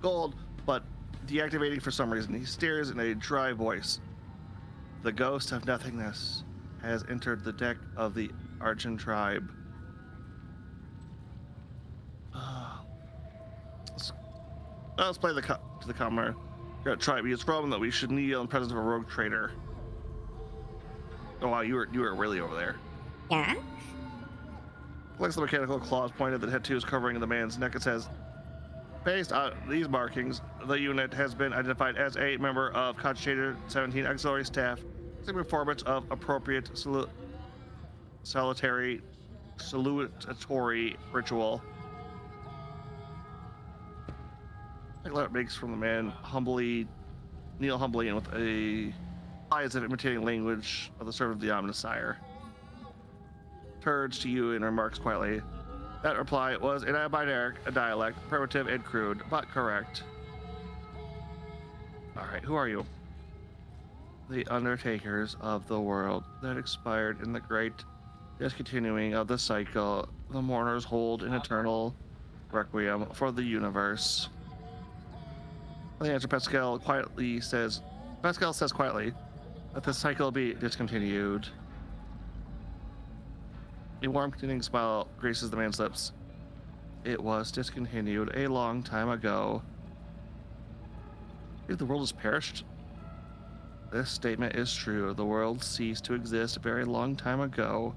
[SPEAKER 1] gold, but deactivating for some reason. He stares in a dry voice. The ghost of nothingness has entered the deck of the Argent tribe. Let's play to the commoner. Tribe. It's a problem that we should kneel in presence of a rogue traitor. Oh wow, you were really over there.
[SPEAKER 2] Yeah?
[SPEAKER 1] Flicks the mechanical claws pointed at the tattoos covering the man's neck. It says, based on these markings, the unit has been identified as a member of Cogitator 17 Auxiliary Staff, the performance of appropriate salutatory ritual. It makes from the man kneel humbly and with a eyes of imitating language of the servant of the ominous sire. Turns to you and remarks quietly. That reply was in a binary dialect, primitive and crude, but correct. Alright, who are you? The undertakers of the world that expired in the great discontinuing of the cycle. The mourners hold an eternal requiem for the universe. The answer Pascal says quietly that the cycle be discontinued. A warm, continuing smile graces the man's lips. It was discontinued a long time ago. If the world has perished, this statement is true. The world ceased to exist a very long time ago.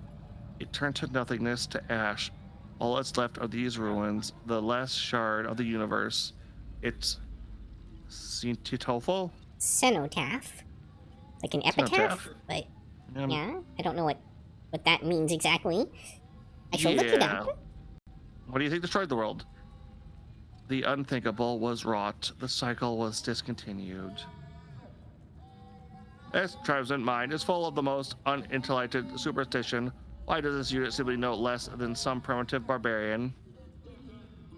[SPEAKER 1] It turned to nothingness, to ash. All that's left are these ruins, the last shard of the universe. It's Titofo?
[SPEAKER 2] Cenotaph. Like an epitaph? But yeah, I don't know what that means exactly. I shall look it up.
[SPEAKER 1] What do you think destroyed the world? The unthinkable was wrought. The cycle was discontinued. This tribesman mind is full of the most unintellected superstition. Why does this unit simply know less than some primitive barbarian?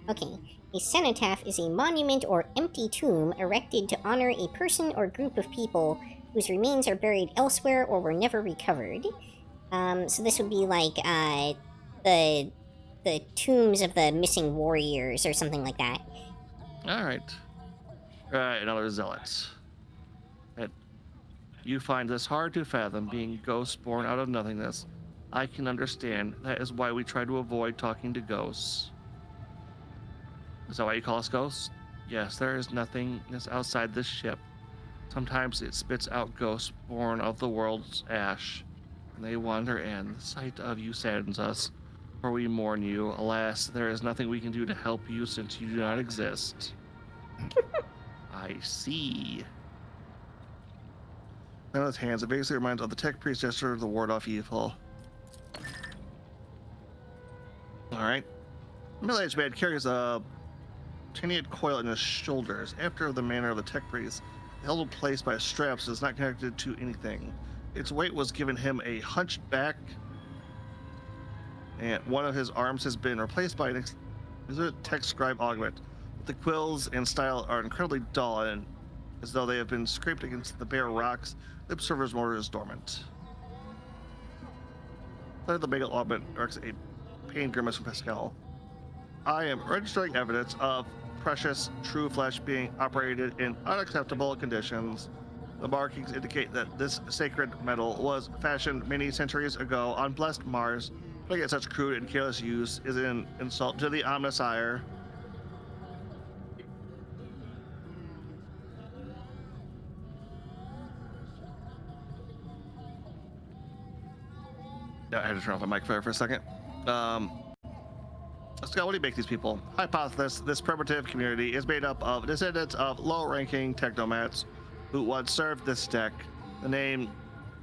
[SPEAKER 2] Okay, a cenotaph is a monument or empty tomb erected to honor a person or group of people whose remains are buried elsewhere or were never recovered. So this would be like the tombs of the missing warriors or something like that.
[SPEAKER 1] All right. Another zealot. You find this hard to fathom, being ghosts born out of nothingness. I can understand. That is why we try to avoid talking to ghosts. Is that why you call us ghosts? Yes, there is nothingness outside this ship. Sometimes it spits out ghosts born of the world's ash. And they wander in. The sight of you saddens us, for we mourn you. Alas, there is nothing we can do to help you since you do not exist. I see. In his hands, it vaguely reminds of the tech priest gesture to ward off evil. Alright. Middle-aged man carries a tenured coil in his shoulders. After the manner of the tech priest, held in place by straps, is not connected to anything. Its weight was given him a hunched back, and one of his arms has been replaced by an tech scribe augment. The quills and style are incredibly dull, and as though they have been scraped against the bare rocks. The observer's motor is dormant. The mega augment erects a pain grimace from Pascal. I am registering evidence of precious, true flesh being operated in unacceptable conditions. The markings indicate that this sacred metal was fashioned many centuries ago on blessed Mars. Putting it such crude and careless use is an insult to the Omnisire. I had to turn off my mic for a second. Scott, what do you make these people? Hypothesis: this primitive community is made up of descendants of low-ranking technomats who once served this deck. The name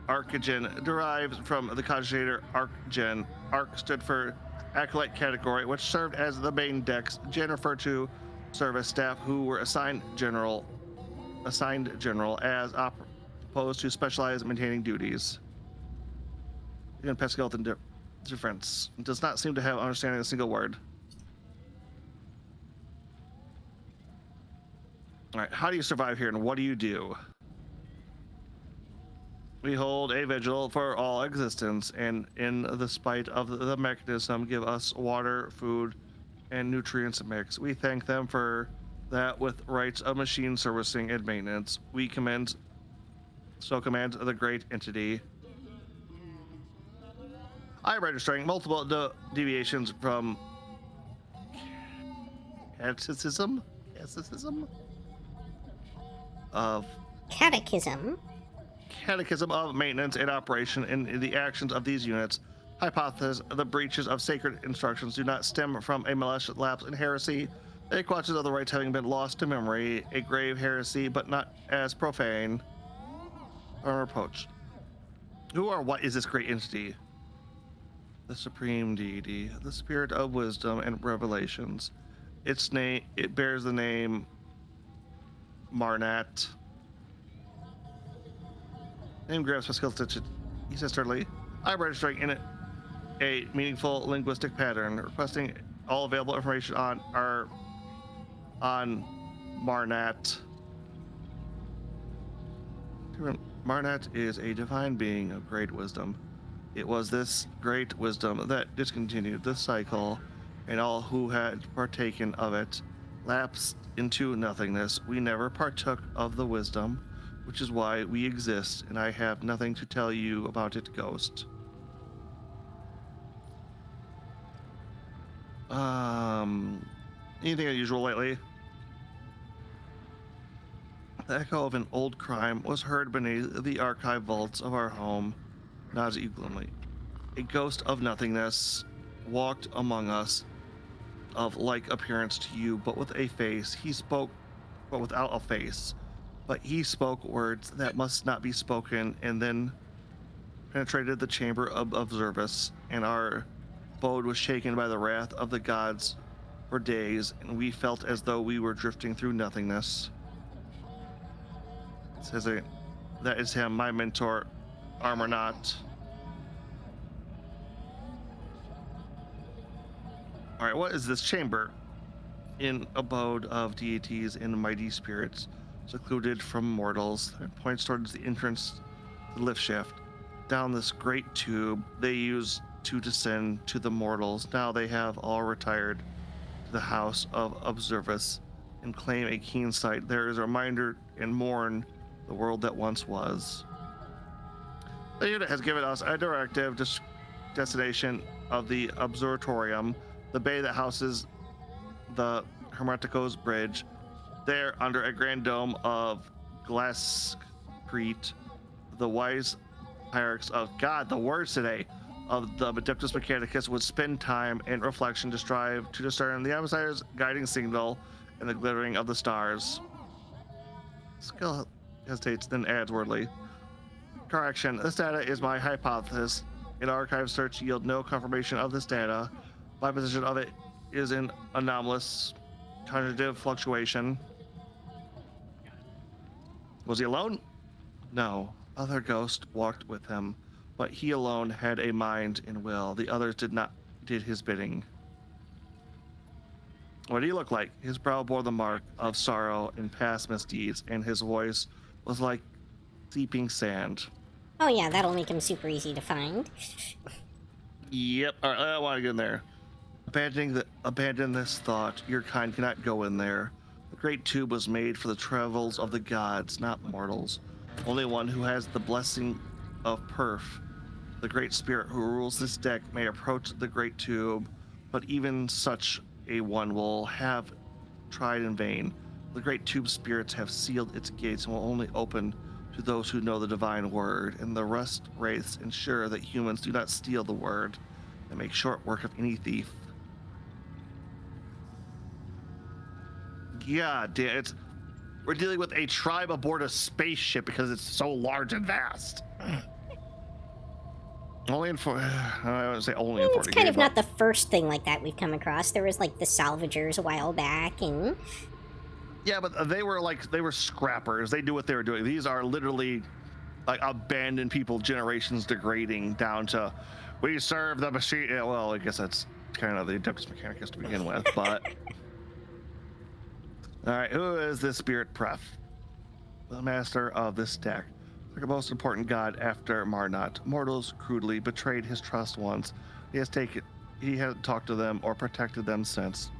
[SPEAKER 1] Archegen derives from the cogitator Archgen. Arch stood for acolyte category, which served as the main decks. Gen referred to service staff who were assigned general as opposed to specialized maintaining duties. Even Pascal the difference does not seem to have understanding a single word. All right, how do you survive here, and what do you do? We hold a vigil for all existence, and in the spite of the mechanism, give us water, food, and nutrients mix. We thank them for that with rights of machine servicing and maintenance. We command the great entity. I am registering multiple deviations from catechism of catechism of maintenance and operation in the actions of these units. Hypothesis: the breaches of sacred instructions do not stem from a malicious lapse in heresy. A question of the rights having been lost to memory, a grave heresy, but not as profane or reproach. Who or what is this great entity? The supreme deity, the spirit of wisdom and revelations. Its name, it bears the name Marnat. Name grabs my skill stitch. He says sturdily, I'm registering in a meaningful linguistic pattern, requesting all available information on Marnat. Marnat is a divine being of great wisdom. It was this great wisdom that discontinued the cycle, and all who had partaken of it lapsed into nothingness. We never partook of the wisdom, which is why we exist, and I have nothing to tell you about it, Ghost. Anything unusual lately? The echo of an old crime was heard beneath the archive vaults of our home. Nods at you gloomily. A ghost of nothingness walked among us, of like appearance to you, but with a face. He spoke, but without a face. But he spoke words that must not be spoken, and then penetrated the chamber of service, and our abode was shaken by the wrath of the gods for days, and we felt as though we were drifting through nothingness. It says that is him, my mentor, Armornaut. All right, what is this chamber? In abode of deities and mighty spirits, secluded from mortals. It points towards the entrance to the lift shaft. Down this great tube they use to descend to the mortals. Now they have all retired to the house of observance and claim a keen sight. There is a reminder and mourn the world that once was. The unit has given us a directive destination of the observatorium, the bay that houses the Hermeticos Bridge. There, under a grand dome of glasscrete, the wise hierarchs of God, the words today, of the Adeptus Mechanicus would spend time in reflection to strive to discern the outsider's guiding signal and the glittering of the stars. Skill hesitates, then adds wordly. Correction, this data is my hypothesis. An archive search yield no confirmation of this data. My position of it is an anomalous cognitive fluctuation. Was he alone? No. Other ghosts walked with him, but he alone had a mind and will. The others did his bidding. What did he look like? His brow bore the mark of sorrow and past misdeeds, and his voice was like seeping sand.
[SPEAKER 2] Oh yeah, that'll make him super easy to find.
[SPEAKER 1] Yep. All right, I want to get in there. Abandon this thought. Your kind cannot go in there. The great tube was made for the travels of the gods, not mortals. Only one who has the blessing of perf, the great spirit who rules this deck, may approach the great tube, but even such a one will have tried in vain. The great tube spirits have sealed its gates and will only open to those who know the divine word, and the rest wraiths ensure that humans do not steal the word and make short work of any thief. Yeah, we're dealing with a tribe aboard a spaceship because it's so large and vast. Only in I wouldn't say only in 40K.
[SPEAKER 2] It's kind of not the first thing like that we've come across. There was like the salvagers a while back, and
[SPEAKER 1] yeah, but they were scrappers. They knew what they were doing. These are literally like abandoned people, generations degrading down to we serve the machine. Yeah, well, I guess that's kind of the Adeptus Mechanicus to begin with, but All right, who is this spirit Pref? The master of this deck. The most important god after Marnot. Mortals crudely betrayed his trust once. He hasn't talked to them or protected them since.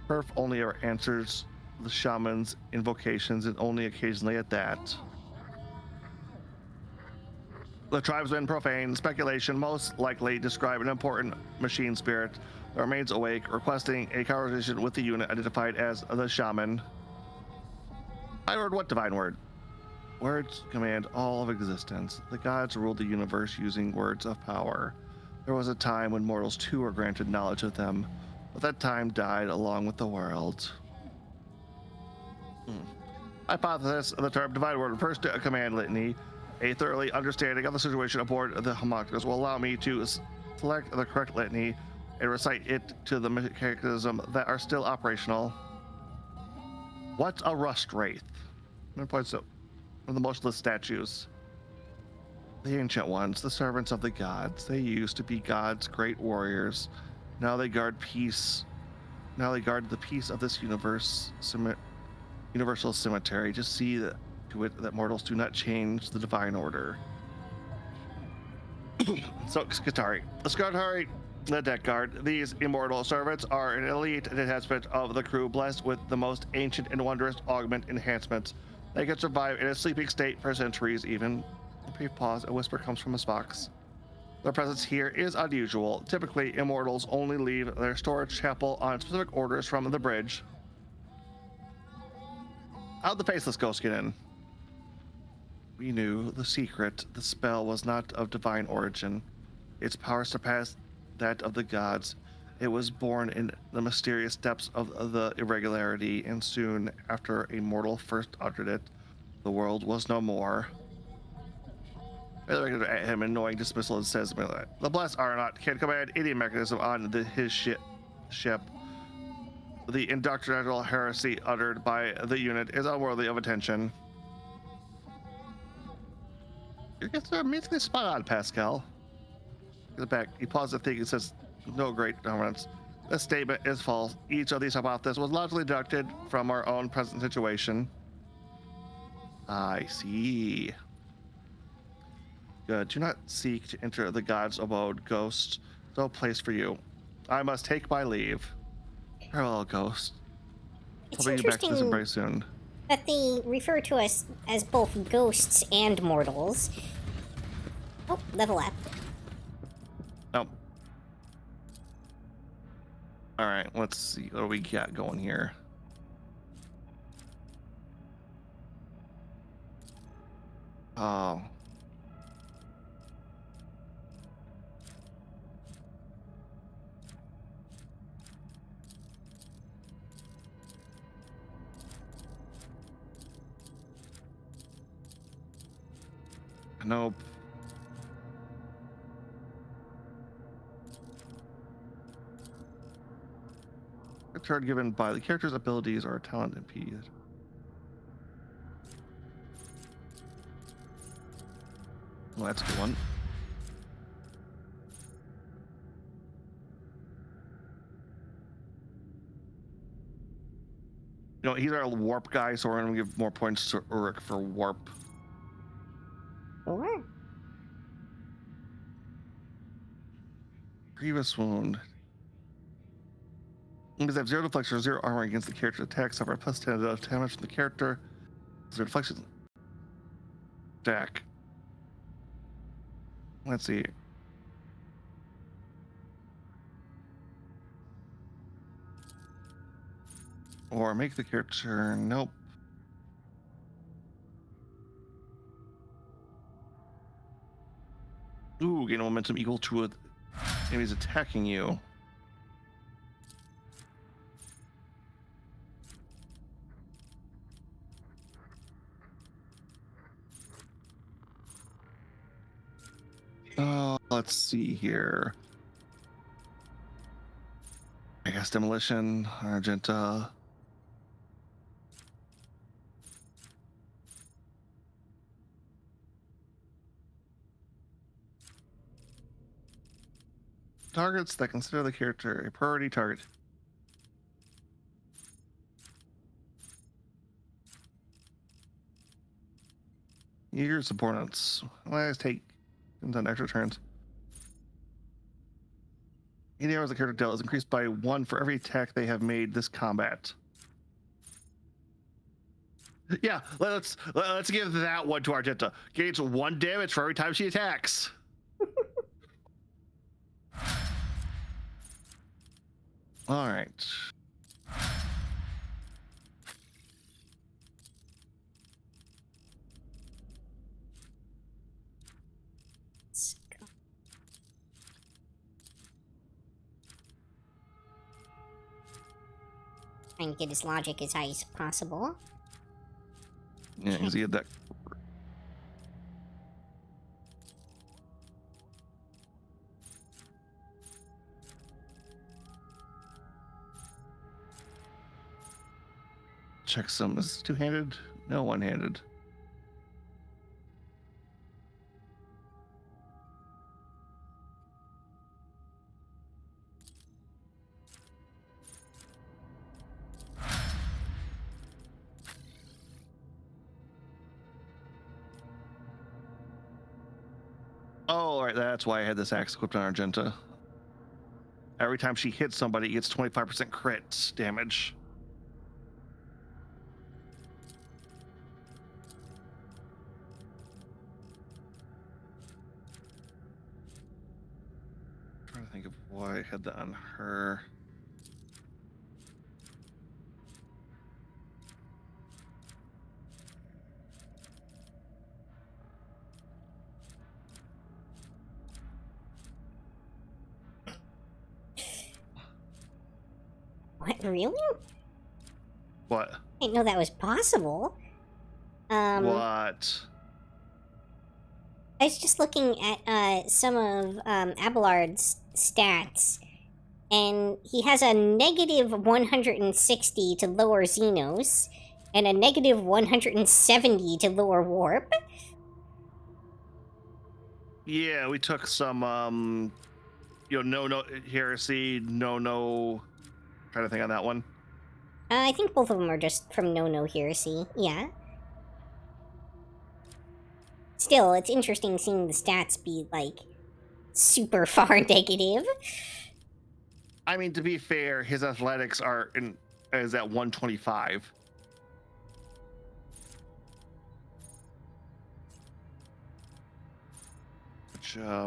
[SPEAKER 1] Perf only ever answers the shaman's invocations and only occasionally at that. The tribesmen profane speculation most likely describe an important machine spirit that remains awake, requesting a conversation with the unit identified as the shaman. I heard what divine word? Words command all of existence. The gods ruled the universe using words of power. There was a time when mortals too were granted knowledge of them, but that time died along with the world. Hypothesis of the term divine word refers to a command litany. A thoroughly understanding of the situation aboard the homunculus will allow me to select the correct litany and recite it to the mechanism that are still operational. What's a rust wraith? Points out one of the motionless statues. The ancient ones, the servants of the gods. They used to be gods, great warriors. Now they guard peace. Now they guard the peace of this universal cemetery. Just see to it that mortals do not change the divine order. So, Skatari. The Skatari, the deck guard. These immortal servants are an elite enhancement of the crew, blessed with the most ancient and wondrous augment enhancements. They can survive in a sleeping state for centuries even. A brief pause, a whisper comes from his box. Their presence here is unusual. Typically, immortals only leave their storage chapel on specific orders from the bridge. How'd the faceless ghost get in? We knew the secret. The spell was not of divine origin. Its power surpassed that of the gods. It was born in the mysterious depths of the irregularity, and soon after a mortal first uttered it, the world was no more. At him, annoying dismissal, and says, "The blessed Arnott can command any mechanism on his ship. The indoctrinal heresy uttered by the unit is unworthy of attention." You get amazingly spot on, Pascal. Get back. He pauses to think and says, "No great dominance. This statement is false. Each of these hypotheses was largely deducted from our own present situation." I see. Good. Do not seek to enter the god's abode, ghost. No place for you. I must take my leave. Farewell, ghost.
[SPEAKER 2] It's
[SPEAKER 1] I'll bring you back to this
[SPEAKER 2] interesting
[SPEAKER 1] very soon.
[SPEAKER 2] that they refer to us as both ghosts and mortals. Oh, level up.
[SPEAKER 1] Oh. All right, let's see what do we got going here. Oh. Nope. A turn given by the character's abilities or talent impeded. Well, that's a good one. You know, he's our warp guy, so we're gonna give more points to Uruk for warp.
[SPEAKER 2] Sure.
[SPEAKER 1] Grievous wound. Because they have 0 deflection or 0 armor against the character's attack, suffer plus 10 of damage from the character. 0 deflection. Deck. Let's see. Or make the character. Nope. Ooh, gain momentum equal to enemies attacking you. Let's see here. I guess demolition, Argenta. Targets that consider the character a priority target. Your opponents. Let's take on extra turns. 80 hours the character dealt is increased by 1 for every attack they have made this combat. Yeah, let's give that one to Argenta. Gains 1 damage for every time she attacks. All right.
[SPEAKER 2] Let's go. Trying to get as logic as high as possible.
[SPEAKER 1] Yeah, because he had that. Check some. Is this two-handed? No, one-handed. Oh, all right. That's why I had this axe equipped on Argenta. Every time she hits somebody, it gets 25% crit damage. I'm trying to think of why I had that on her.
[SPEAKER 2] What, really?
[SPEAKER 1] What?
[SPEAKER 2] I didn't know that was possible.
[SPEAKER 1] What?
[SPEAKER 2] I was just looking at some of Abelard's stats, and he has a negative 160 to lower Xenos, and a negative 170 to lower Warp.
[SPEAKER 1] Yeah, we took some, no heresy, no. Trying to think on that one.
[SPEAKER 2] I think both of them are just from No Heresy. Yeah. Still, it's interesting seeing the stats be, like, super far negative.
[SPEAKER 1] I mean, to be fair, his athletics is at 125. Which, okay,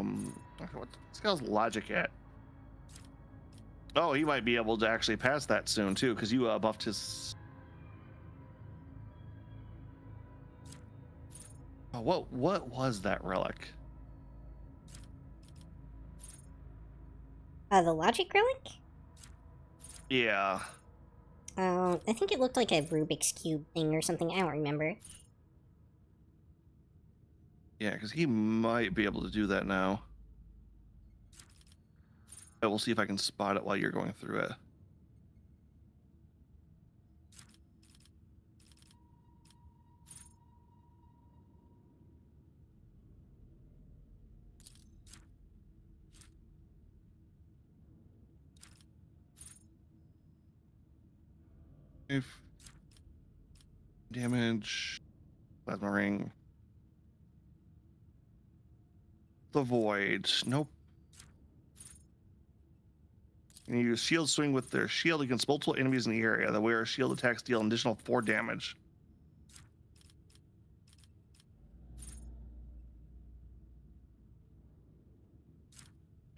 [SPEAKER 1] what this guy's logic at? Oh, he might be able to actually pass that soon too, because you buffed his. Oh, what was that relic?
[SPEAKER 2] The Logic Relic?
[SPEAKER 1] Yeah.
[SPEAKER 2] I think it looked like a Rubik's Cube thing or something. I don't remember.
[SPEAKER 1] Yeah, because he might be able to do that now. But we'll see if I can spot it while you're going through it. If damage, plasma ring, the void. Nope. And you use shield swing with their shield against multiple enemies in the area. The wearer shield attacks deal an additional 4 damage.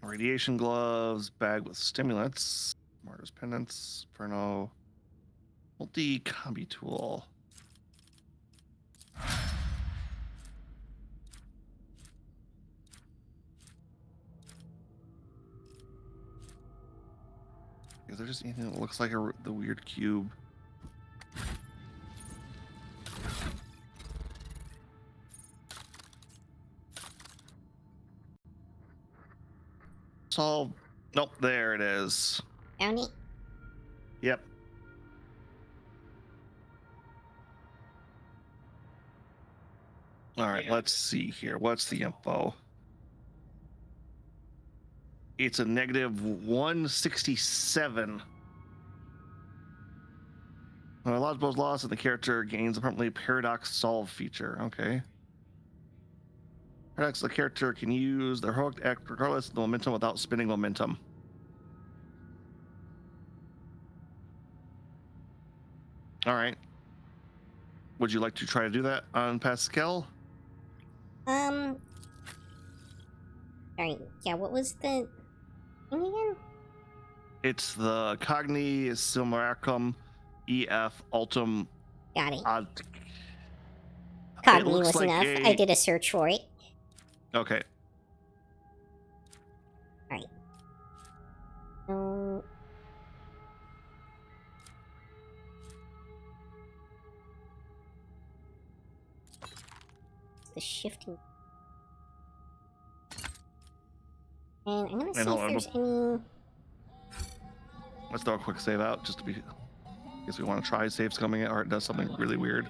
[SPEAKER 1] Radiation gloves, bag with stimulants, martyr's pendants, inferno, multi combi tool. Is there just anything that looks like the weird cube? Solve. Nope, there it is.
[SPEAKER 2] Found it?
[SPEAKER 1] Yep. All right, let's see here. What's the info? It's a negative 167. When a lot of blows lost and the character gains a permanently paradox solve feature. Okay. Paradox, the character can use their heroic act regardless of the momentum without spending momentum. All right. Would you like to try to do that on Pascal?
[SPEAKER 2] All right. Yeah. What was the thing again?
[SPEAKER 1] It's the Cogni Simulacrum EF Ultim.
[SPEAKER 2] Got it.
[SPEAKER 1] It
[SPEAKER 2] Cogni
[SPEAKER 1] looks
[SPEAKER 2] was
[SPEAKER 1] like
[SPEAKER 2] enough. I did a search for it.
[SPEAKER 1] Okay.
[SPEAKER 2] All right. So. The shifting. And I'm gonna see if
[SPEAKER 1] hold on,
[SPEAKER 2] there's any.
[SPEAKER 1] Let's throw a quick save out just to be. Guess we want to try saves coming in, or it does something really weird.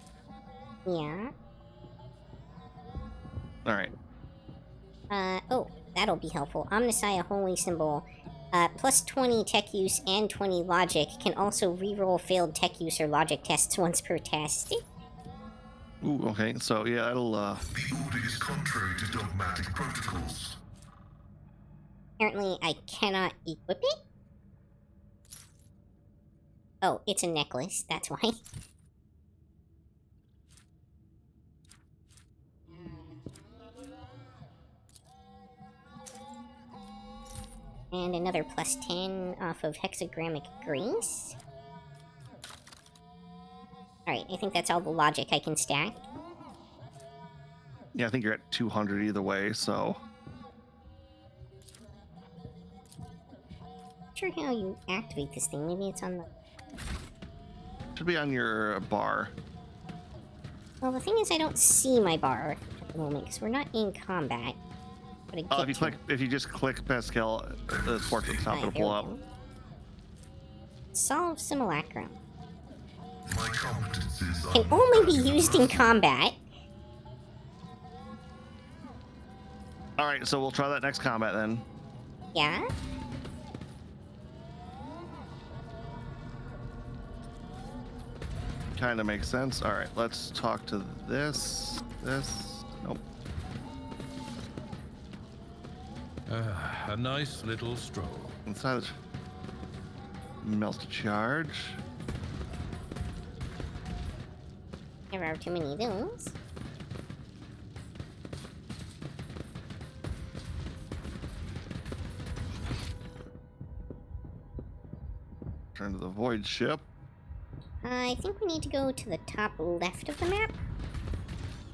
[SPEAKER 2] Yeah.
[SPEAKER 1] All right.
[SPEAKER 2] Oh, that'll be helpful. Omnissiah Holy Symbol. Plus 20 tech use and 20 logic. Can also reroll failed tech use or logic tests once per test.
[SPEAKER 1] Ooh, okay. So yeah, that'll.
[SPEAKER 5] The order is contrary to dogmatic protocols.
[SPEAKER 2] Apparently, I cannot equip it. Oh, it's a necklace. That's why. And another plus 10 off of hexagrammic grace. Alright, I think that's all the logic I can stack.
[SPEAKER 1] Yeah, I think you're at 200 either way. So.
[SPEAKER 2] Not sure how you activate this thing. Maybe it's on the.
[SPEAKER 1] Should be on your bar.
[SPEAKER 2] Well, the thing is, I don't see my bar at the moment because we're not in combat. But
[SPEAKER 1] If you just click Pascal, the port at the top, it'll pull up.
[SPEAKER 2] Solve simulacrum.
[SPEAKER 5] My competencies
[SPEAKER 2] Can only be used in combat.
[SPEAKER 1] All right, so we'll try that next combat then.
[SPEAKER 2] Yeah.
[SPEAKER 1] Kind of makes sense. All right, let's talk to this. Nope.
[SPEAKER 7] A nice little stroll.
[SPEAKER 1] Inside. Melt charge.
[SPEAKER 2] Never have too many of those.
[SPEAKER 1] Turn to the void ship.
[SPEAKER 2] I think we need to go to the top left of the map.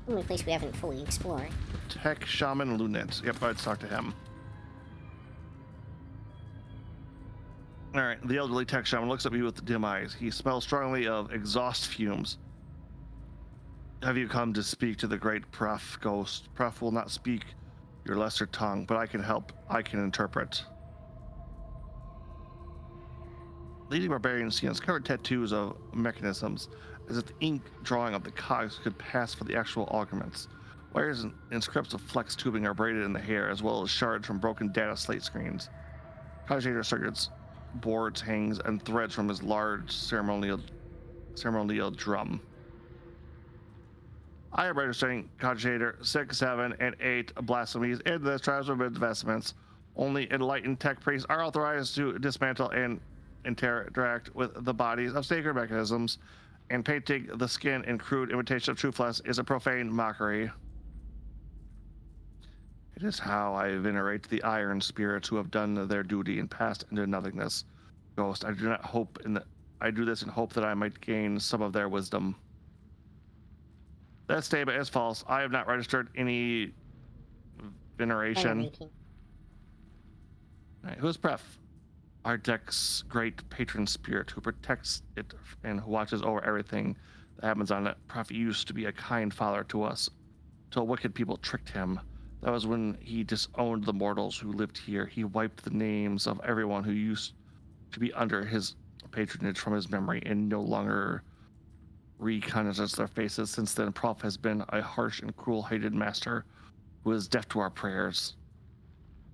[SPEAKER 2] Only place we haven't fully explored.
[SPEAKER 1] Tech Shaman Lunet. Yep, let's talk to him. All right, the elderly tech shaman looks at me with dim eyes. He smells strongly of exhaust fumes. Have you come to speak to the great Prof, Ghost? Prof will not speak your lesser tongue, but I can help. I can interpret. Leading barbarian see uncovered tattoos of mechanisms, as if the ink drawing of the cogs could pass for the actual augments. Wires and scripts of flex tubing are braided in the hair, as well as shards from broken data slate screens. Cogitator circuits, boards, hangs, and threads from his large ceremonial drum. I am registering Cogitator 6, 7, and 8 blasphemies in the tribes of investments. Only enlightened tech priests are authorized to dismantle and interact with the bodies of sacred mechanisms, and painting the skin in crude imitation of true flesh is a profane mockery. It is how I venerate the iron spirits who have done their duty and passed into nothingness. Ghost, I do this in hope that I might gain some of their wisdom. That statement is false. I have not registered any veneration. Right, who's Pref? Our deck's great patron spirit who protects it and who watches over everything that happens on it. Pref used to be a kind father to us, till wicked people tricked him. That was when he disowned the mortals who lived here. He wiped the names of everyone who used to be under his patronage from his memory and no longer recognizes their faces. Since then, Prof has been a harsh and cruel, hated master who is deaf to our prayers.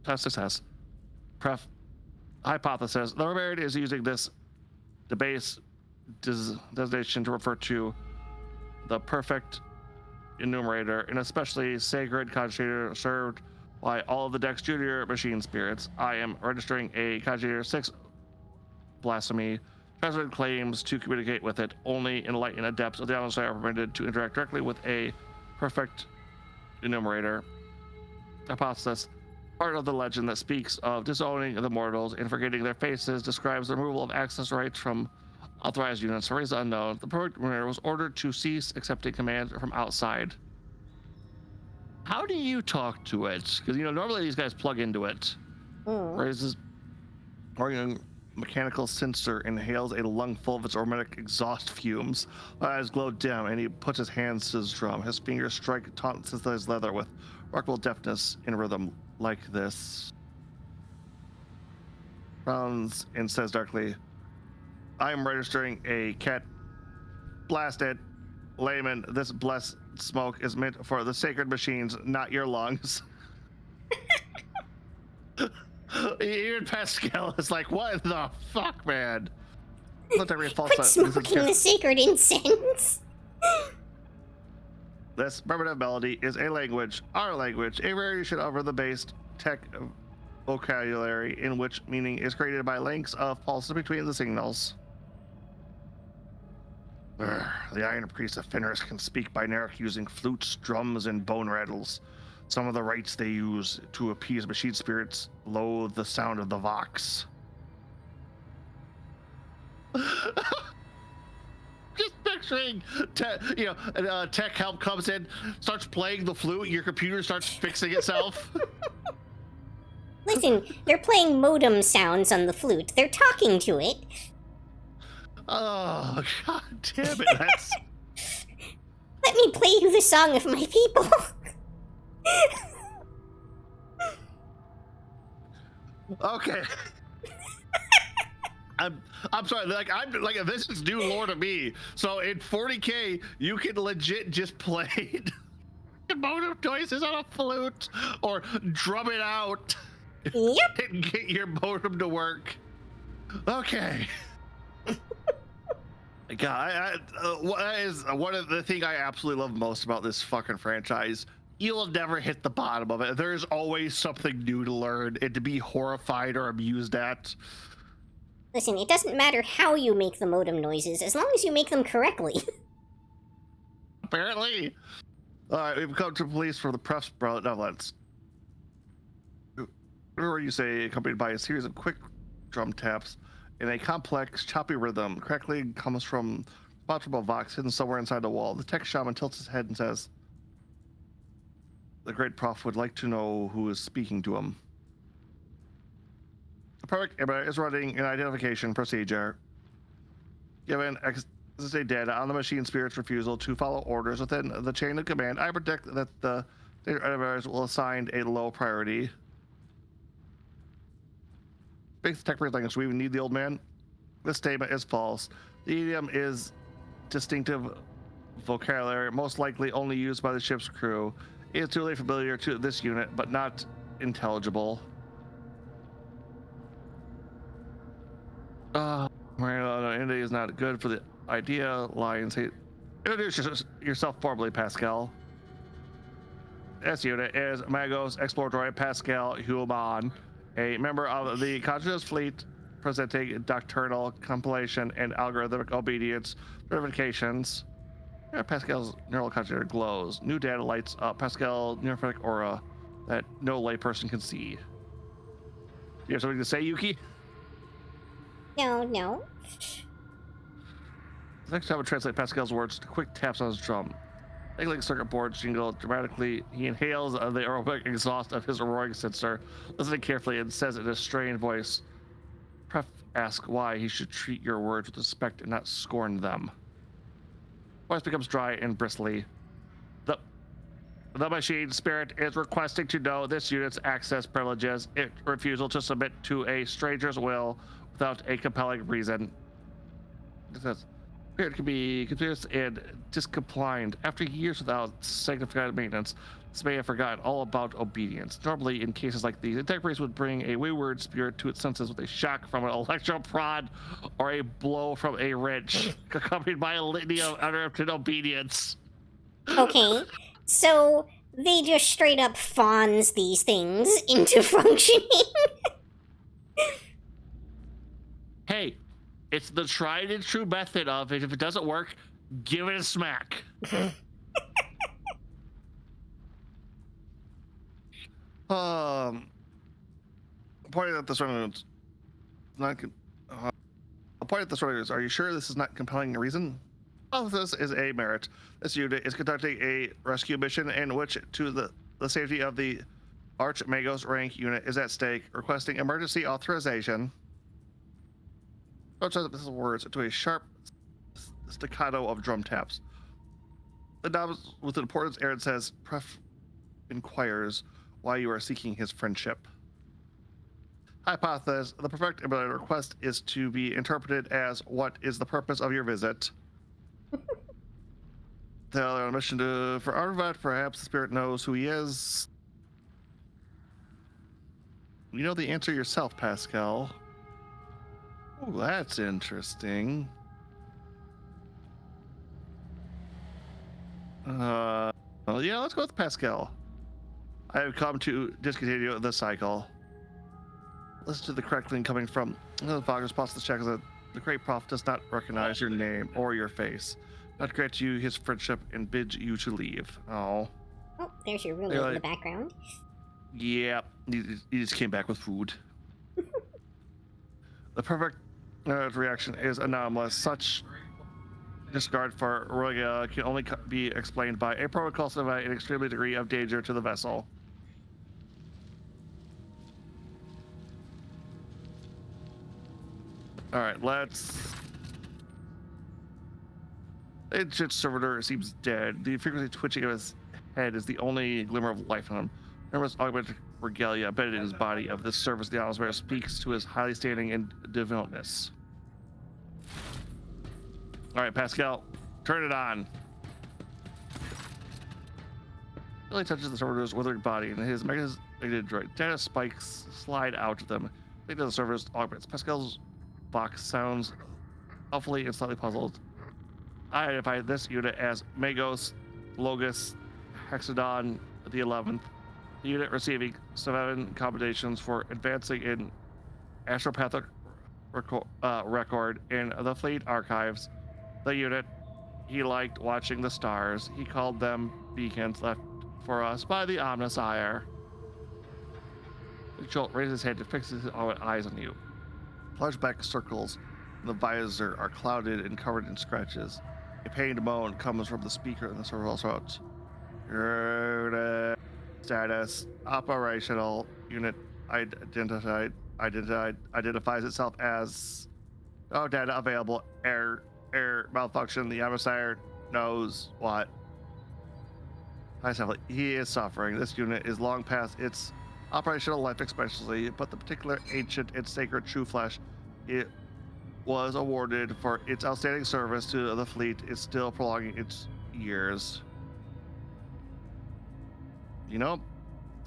[SPEAKER 1] Test success. Prof hypothesis. The barbarian is using this debased designation to refer to the perfect enumerator, an especially sacred conjugator served by all of the Dex Junior machine spirits. I am registering a conjugator 6 blasphemy. President claims to communicate with it. Only enlightened adepts of the Island are permitted to interact directly with a perfect enumerator. Hypothesis. Part of the legend that speaks of disowning the mortals and forgetting their faces describes the removal of access rights from authorized units. For reasons unknown, the perfect enumerator was ordered to cease accepting commands from outside. How do you talk to it? Because, normally these guys plug into it. Whereas this mechanical sensor inhales a lung full of its aromatic exhaust fumes. My eyes glow dim, and he puts his hands to his drum. His fingers strike taut synthesized leather with remarkable deftness in rhythm like this. Frowns and says darkly, I am registering a cat. Blast it. Layman, this blessed smoke is meant for the sacred machines, not your lungs. Even Pascal is like, what the fuck, man?
[SPEAKER 2] Quit smoking the sacred incense.
[SPEAKER 1] This primitive melody is a language, our language, a variation of the based tech vocabulary in which meaning is created by links of pulses between the signals. The Iron Priest of Fenris can speak binaric using flutes, drums, and bone rattles. Some of the rites they use to appease machine spirits loathe the sound of the vox. Just picturing, tech help comes in, starts playing the flute, your computer starts fixing itself.
[SPEAKER 2] Listen, they're playing modem sounds on the flute. They're talking to it.
[SPEAKER 1] Oh, god damn it, that's...
[SPEAKER 2] Let me play you the song of my people.
[SPEAKER 1] Okay. I'm sorry, this is new lore to me. So in 40K, you can legit just play modem noises on a flute or drum it out.
[SPEAKER 2] Yep.
[SPEAKER 1] And get your modem to work. Okay. God, that is one of the things I absolutely love most about this fucking franchise. You'll never hit the bottom of it. There's always something new to learn and to be horrified or amused at.
[SPEAKER 2] Listen, it doesn't matter how you make the modem noises, as long as you make them correctly.
[SPEAKER 1] Apparently. Alright, we've come to police for the press bro. Now let's. Whatever you say, accompanied by a series of quick drum taps in a complex, choppy rhythm. Crackling comes from possible vox hidden somewhere inside the wall. The tech shaman tilts his head and says, the great prof would like to know who is speaking to him. The perfect image is running an identification procedure. Given existing data on the machine spirit's refusal to follow orders within the chain of command, I predict that the data editors will assign a low priority. Speaks the tech language. We even need the old man. This statement is false. The idiom is distinctive vocabulary, most likely only used by the ship's crew. It is truly familiar to this unit, but not intelligible. India is not good for the idea. Lions hate. Introduce yourself formally, Pascal. This unit is Magos Exploratory Pascal Human, a member of the Conscious Fleet, presenting doctrinal compilation and algorithmic obedience verifications. Pascal's neural conjugator glows. New data lights up Pascal's neurophotic aura that no layperson can see. You have something to say, Yuki?
[SPEAKER 2] No.
[SPEAKER 1] Next time I translate Pascal's words to quick taps on his drum. Like circuit boards jingle dramatically. He inhales the aerobic exhaust of his roaring sensor, listening carefully, and says in a strained voice, Pref asks why he should treat your words with respect and not scorn them. Voice becomes dry and bristly. The machine spirit is requesting to know this unit's access privileges. Its refusal to submit to a stranger's will without a compelling reason. It says, spirit can be confused and discompliant. After years without significant maintenance, this may have forgotten all about obedience. Normally, in cases like these, a tech priest would bring a wayward spirit to its senses with a shock from an electroprod or a blow from a wrench, accompanied by a litany of uninterrupted obedience.
[SPEAKER 2] Okay, So they just straight up fawns these things into functioning.
[SPEAKER 1] Hey, it's the tried and true method of it. If it doesn't work, give it a smack. Pointing at the surroundings. Pointing at the surroundings. Are you sure this is not compelling a reason? All of this is a merit. This unit is conducting a rescue mission in which to the safety of the Archmago's rank unit is at stake, requesting emergency authorization. This is words to a sharp staccato of drum taps. The novice with an importance Aaron says, Pref inquires why you are seeking his friendship. Hypothesis, the perfect ability request is to be interpreted as what is the purpose of your visit. They're on a mission for Arvat, perhaps the spirit knows who he is. You know the answer yourself, Pascal. Oh, that's interesting. Well, yeah, let's go with Pascal. I have come to discontinue the cycle. Listen to the crackling coming from the Fogger's possible check that the great prof does not recognize your name or your face. Not grant you his friendship and bids you to leave. Oh.
[SPEAKER 2] Oh, there's your roommate in the background.
[SPEAKER 1] Yeah, he just came back with food. The perfect reaction is anomalous. Such discard for Roya can only be explained by a protocol so by an extreme degree of danger to the vessel. All right, let's. The ancient servitor seems dead. The frequently twitching of his head is the only glimmer of life on him. Nervous augmented regalia embedded in his body of this service, the atmosphere speaks to his highly standing and devoutness. All right, Pascal, turn it on. Billy touches the servitor's withered body, and his magnetic droid data spikes slide out of them. They do the server's augments. Pascal's box sounds awfully and slightly puzzled. I identify this unit as Magos Logos Hexadon the 11th. The unit receiving 7 commendations for advancing in astropathic record in the fleet archives. The unit, he liked watching the stars. He called them beacons left for us by the Omnisire. Jolt raises his head and fixes his eyes on you. Large black circles in the visor are clouded and covered in scratches. A pained moan comes from the speaker in the server's throat. Status operational. Unit identifies itself as data available. Error malfunction. The Omnisire knows what. He is suffering. This unit is long past its operational life expectancy, but the particular ancient and sacred true flesh it was awarded for its outstanding service to the fleet is still prolonging its years. You know,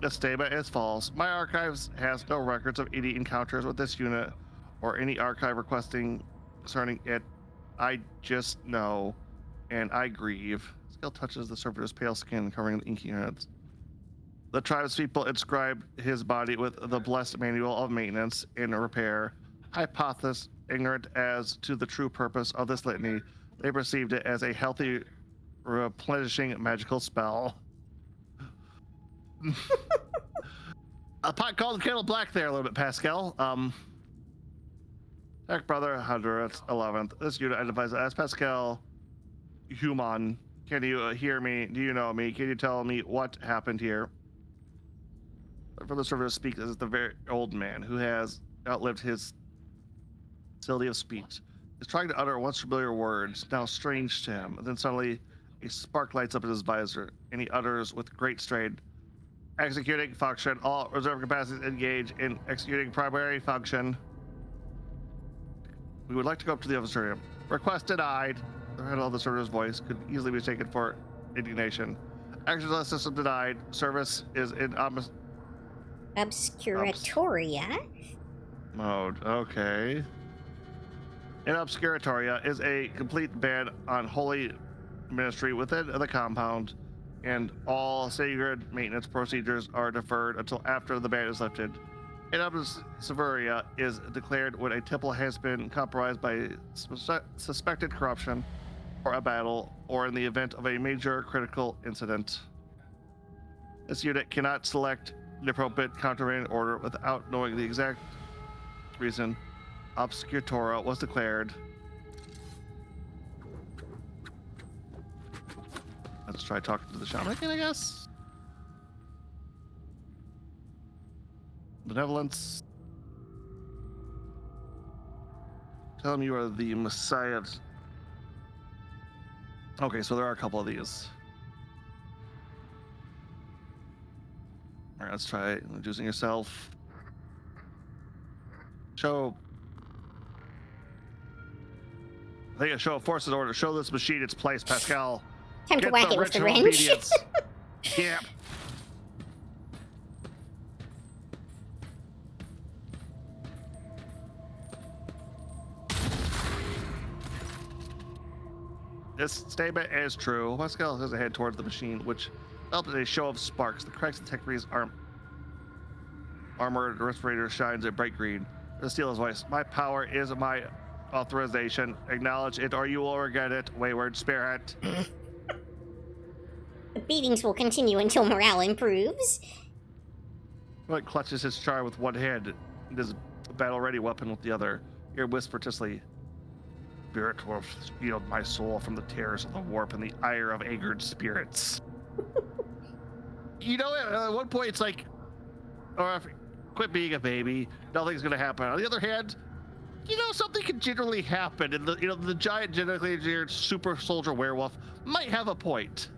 [SPEAKER 1] this statement is false. My archives has no records of any encounters with this unit or any archive requesting concerning it. I just know, and I grieve. Skill touches the servitor's pale skin covering the inky units. The tribe's people inscribed his body with the blessed manual of maintenance and repair. Hypothesis, ignorant as to the true purpose of this litany, they perceived it as a healthy, replenishing magical spell. A pot called kettle black there a little bit, Pascal. Heck, brother, 100th, 11th. This unit identifies as Pascal Human. Can you hear me? Do you know me? Can you tell me what happened here? For the server to speak, this is the very old man who has outlived his facility of speech. He's trying to utter once familiar words, now strange to him. And then suddenly, a spark lights up in his visor, and he utters with great strain, executing function. All reserve capacities engage in executing primary function. We would like to go up to the observatory. Request denied. The head of the server's voice could easily be taken for indignation. Access system denied. Service is in
[SPEAKER 2] Obscuratoria?
[SPEAKER 1] mode. Okay. In Obscuratoria is a complete ban on holy ministry within the compound. and all sacred maintenance procedures are deferred until after the ban is lifted. Severia is declared when a temple has been compromised by suspected corruption or a battle, or in the event of a major critical incident. This unit cannot select the appropriate countermeasure order without knowing the exact reason Obscuratora was declared. Let's try talking to the shaman again, I guess. Benevolence. Tell him you are the Messiah. Okay, so there are a couple of these. All right, let's try introducing yourself. Show. I think a show of force in order. Show this machine its place, Pascal.
[SPEAKER 2] Time to
[SPEAKER 1] Get
[SPEAKER 2] whack it with the wrench.
[SPEAKER 1] obedience. Yeah. This statement is true. Pascal has a head towards the machine, which helped in a show of sparks. The cracks in Techbri's armored respirator shines a bright green. The steel his voice. My power is my authorization. Acknowledge it or you will regret it, wayward spirit.
[SPEAKER 2] The beatings will continue until morale improves.
[SPEAKER 1] But clutches his char with one hand and his battle-ready weapon with the other. Here whisper Tisley. Spirit will shield my soul from the terrors of the warp and the ire of angered spirits. You know, at one point it's like, quit being a baby. Nothing's gonna happen. On the other hand, you know, something can generally happen, and the giant genetically engineered super soldier werewolf might have a point.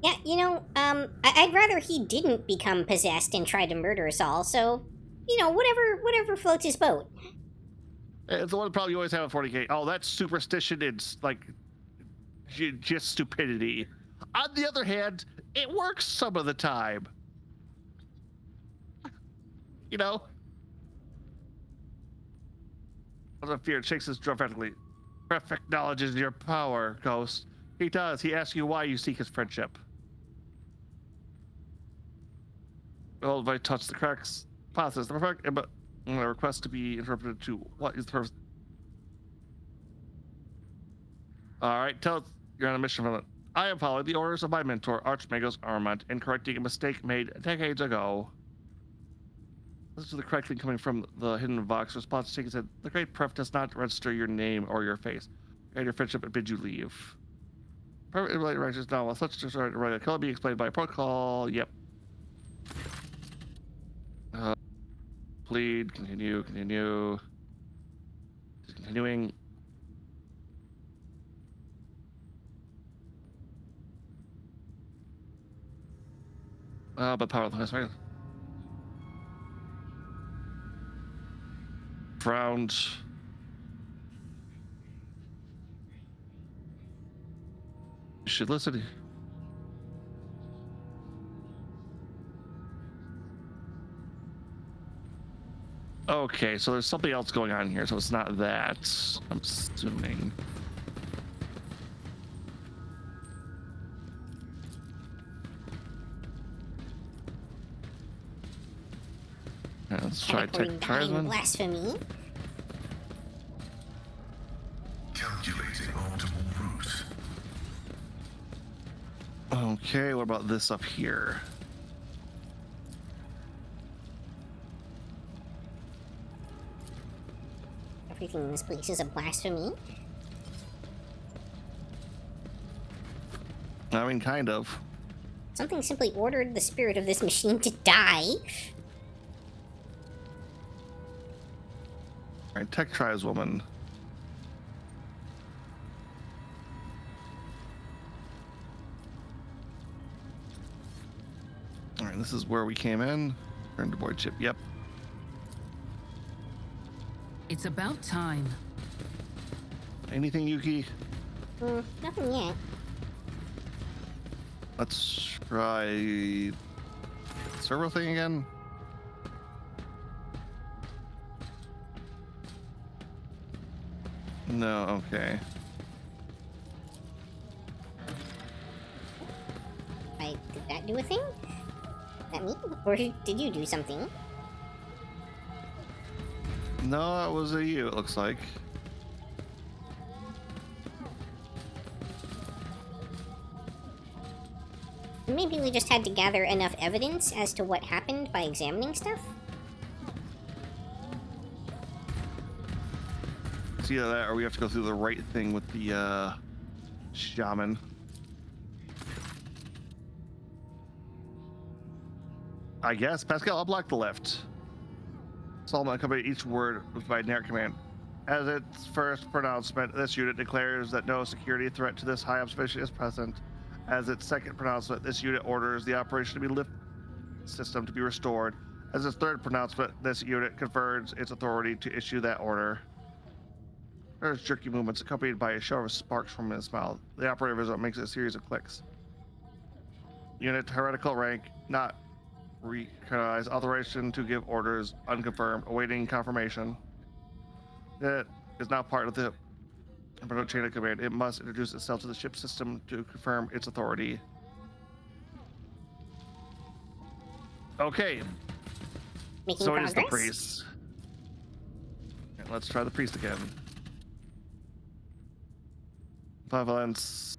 [SPEAKER 2] Yeah, you know, I'd rather he didn't become possessed and try to murder us all. So, you know, whatever floats his boat.
[SPEAKER 1] It's the one problem you always have in 40K. Oh, that's superstition. It's like just stupidity. On the other hand, it works some of the time. You know? Out fear, shakes his drum frantically. Pref acknowledges your power, Ghost. He does. He asks you why you seek his friendship. Well, if I touch the cracks, passes the perfect, but a request to be interpreted to what is the purpose. All right, tell us you're on a mission from it. I am following the orders of my mentor, Archmagos Armand, and correcting a mistake made decades ago. This is the correct thing coming from the hidden Vox response. Taking said, the great pref does not register your name or your face. And your friendship and bid you leave. Perfect related righteous now. Such a right can be explained by protocol. Yep. Plead, continue. Just continuing. But powerless, right? Frowned. You should listen. Okay, so there's something else going on here, so it's not that, I'm assuming. Yeah, let's try
[SPEAKER 2] Category blasphemy.
[SPEAKER 5] Calculating optimal route.
[SPEAKER 1] Okay, what about this up here?
[SPEAKER 2] Everything in this place is a blasphemy.
[SPEAKER 1] I mean, kind of.
[SPEAKER 2] Something simply ordered the spirit of this machine to die.
[SPEAKER 1] Alright, tech tribeswoman. Alright, this is where we came in. Turn to board chip, yep.
[SPEAKER 3] It's about time.
[SPEAKER 1] Anything, Yuki?
[SPEAKER 2] Nothing yet.
[SPEAKER 1] Let's try the servo thing again. No, okay.
[SPEAKER 2] I Did that do a thing? That me? Or did you do something?
[SPEAKER 1] No, it was a you, it looks like.
[SPEAKER 2] Maybe we just had to gather enough evidence as to what happened by examining stuff?
[SPEAKER 1] It's either that or we have to go through the right thing with the shaman. I guess. Pascal, I'll block the lift. Solomon accompanied each word by narrative command. As its first pronouncement, this unit declares that no security threat to this high observation is present. As its second pronouncement, this unit orders the operation to be lift system to be restored. As its third pronouncement, this unit confers its authority to issue that order. There's jerky movements accompanied by a shower of sparks from his mouth. The operator result makes a series of clicks. Unit heretical rank, not recognized. Authorization to give orders, unconfirmed. Awaiting confirmation. It is not part of the chain of command. It must introduce itself to the ship system to confirm its authority. Okay.
[SPEAKER 2] Making
[SPEAKER 1] So
[SPEAKER 2] progress?
[SPEAKER 1] it is the priest. And let's try the priest again. Benevolence.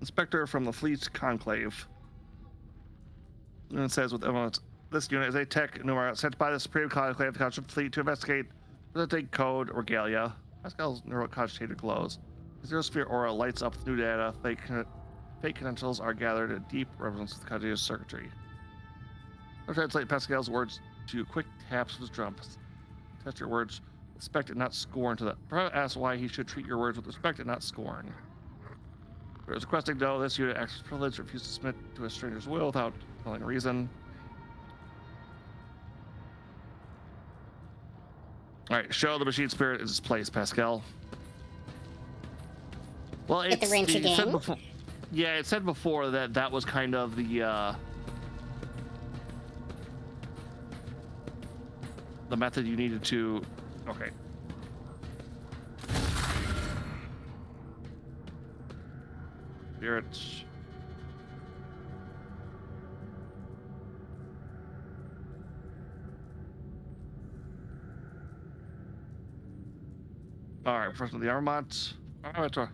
[SPEAKER 1] Inspector from the Fleet Conclave. And it says with evidence, this unit is a tech numerate sent by the Supreme Conclave of the Conscious Fleet to investigate presenting code regalia. Pascal's neurocogitator glows. His zero-sphere aura lights up with new data. Fake credentials are gathered in deep resonance with the continuous circuitry. I'll translate Pascal's words to quick taps of his drums. Test your words with respect and not scorn to that. Perhaps ask why he should treat your words with respect and not scorn. Whereas requesting no, this unit acts as privilege, refuses to submit to a stranger's will without telling a reason. Alright, show the machine spirit is its place, Pascal. Well,
[SPEAKER 2] Hit the wrench
[SPEAKER 1] it said
[SPEAKER 2] again?
[SPEAKER 1] before, yeah, it said before that that was kind of the method you needed to. Okay. Spirits. All right, first of the Armont. Armator.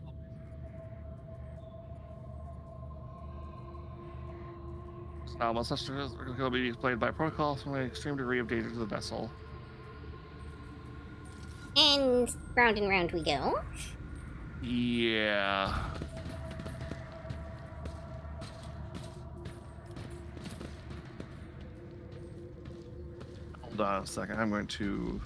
[SPEAKER 1] Now, most sisters are going to be displayed by protocol from an extreme degree of danger to the vessel.
[SPEAKER 2] And round we go.
[SPEAKER 1] Yeah. Hold on a second. I'm going to.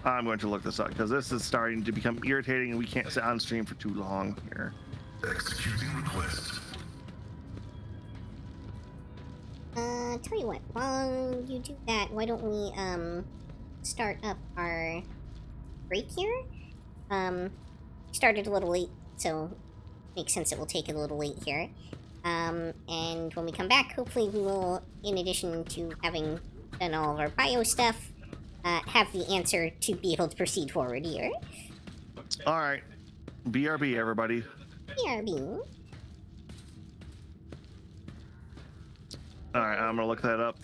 [SPEAKER 1] I'm going to look this up because this is starting to become irritating and we can't sit on stream for too long here.
[SPEAKER 5] Executing request.
[SPEAKER 2] Tell you what, while you do that, why don't we, start up our break here? Started a little late, so makes sense it will take a little late here. And when we come back, hopefully we will, in addition to having done all of our bio stuff, have the answer to be able to proceed forward here.
[SPEAKER 1] All right. BRB, everybody.
[SPEAKER 2] BRB.
[SPEAKER 1] All right, I'm going to look that up.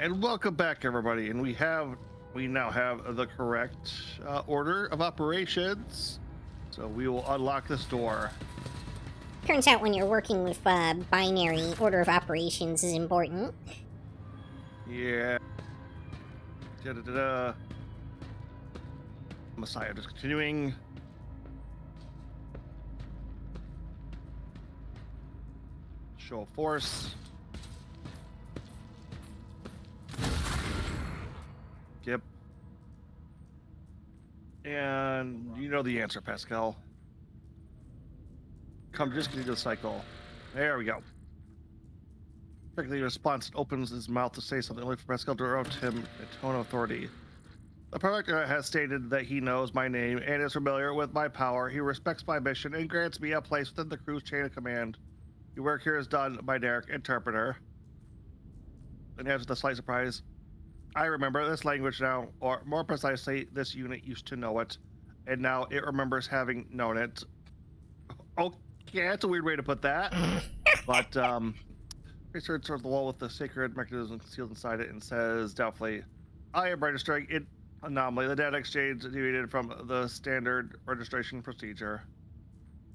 [SPEAKER 1] And welcome back, everybody. And we now have the correct order of operations. So we will unlock this door.
[SPEAKER 2] Turns out when you're working with binary, order of operations is important.
[SPEAKER 1] Yeah. Da-da-da-da. Messiah just continuing. Show of force. Yep. And you know the answer, Pascal. Come, just continue the cycle. There we go. Quickly response opens his mouth to say something only for Pascal to interrupt him a tone of authority. The Protector has stated that he knows my name and is familiar with my power. He respects my mission and grants me a place within the crew's chain of command. Your work here is done by Derek, interpreter. And after the slight surprise, I remember this language now, or more precisely, this unit used to know it, and now it remembers having known it. Okay, that's a weird way to put that. But, research towards the wall with the sacred mechanism concealed inside it and says doubtfully, I am registering an anomaly. The data exchange deviated from the standard registration procedure.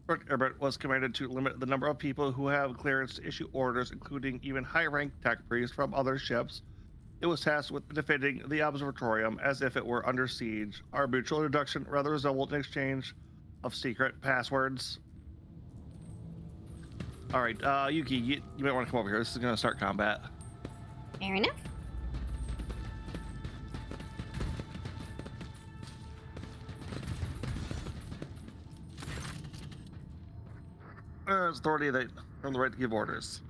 [SPEAKER 1] Herbert was commanded to limit the number of people who have clearance to issue orders, including even high-ranked tech priests from other ships. It was tasked with defending the observatorium as if it were under siege. Our mutual introduction rather resembled an exchange of secret passwords. All right, Yuki, you might want to come over here. This is going to start combat.
[SPEAKER 2] Fair enough.
[SPEAKER 1] There's authority that earn the right to give orders.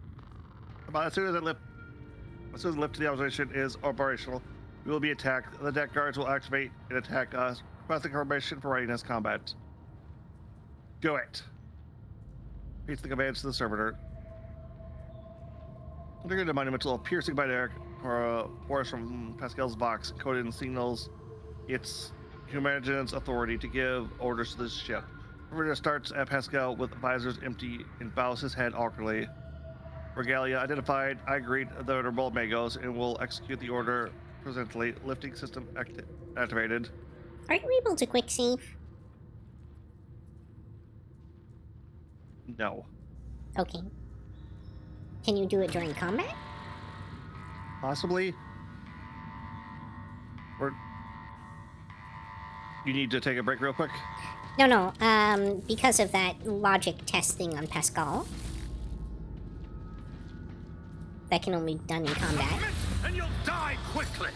[SPEAKER 1] About as soon as the lift to the observation is operational, we will be attacked. The deck guards will activate and attack us. Requesting information for readiness combat. Do it. Repeats the commands to the servitor. Trigger the monumental piercing by Derek or a force from Pascal's box, coded in signals its humanitarian's authority to give orders to this ship. Servitor starts at Pascal with visors empty and bows his head awkwardly. Regalia identified. I greet the Honorable Magos and will execute the order presently. Lifting system activated.
[SPEAKER 2] Are you able to quick save?
[SPEAKER 1] No.
[SPEAKER 2] Okay. Can you do it during combat?
[SPEAKER 1] Possibly. Or you need to take a break real quick?
[SPEAKER 2] No, because of that logic test thing on Pascal. That can only be done in combat.
[SPEAKER 5] And you'll die quickly.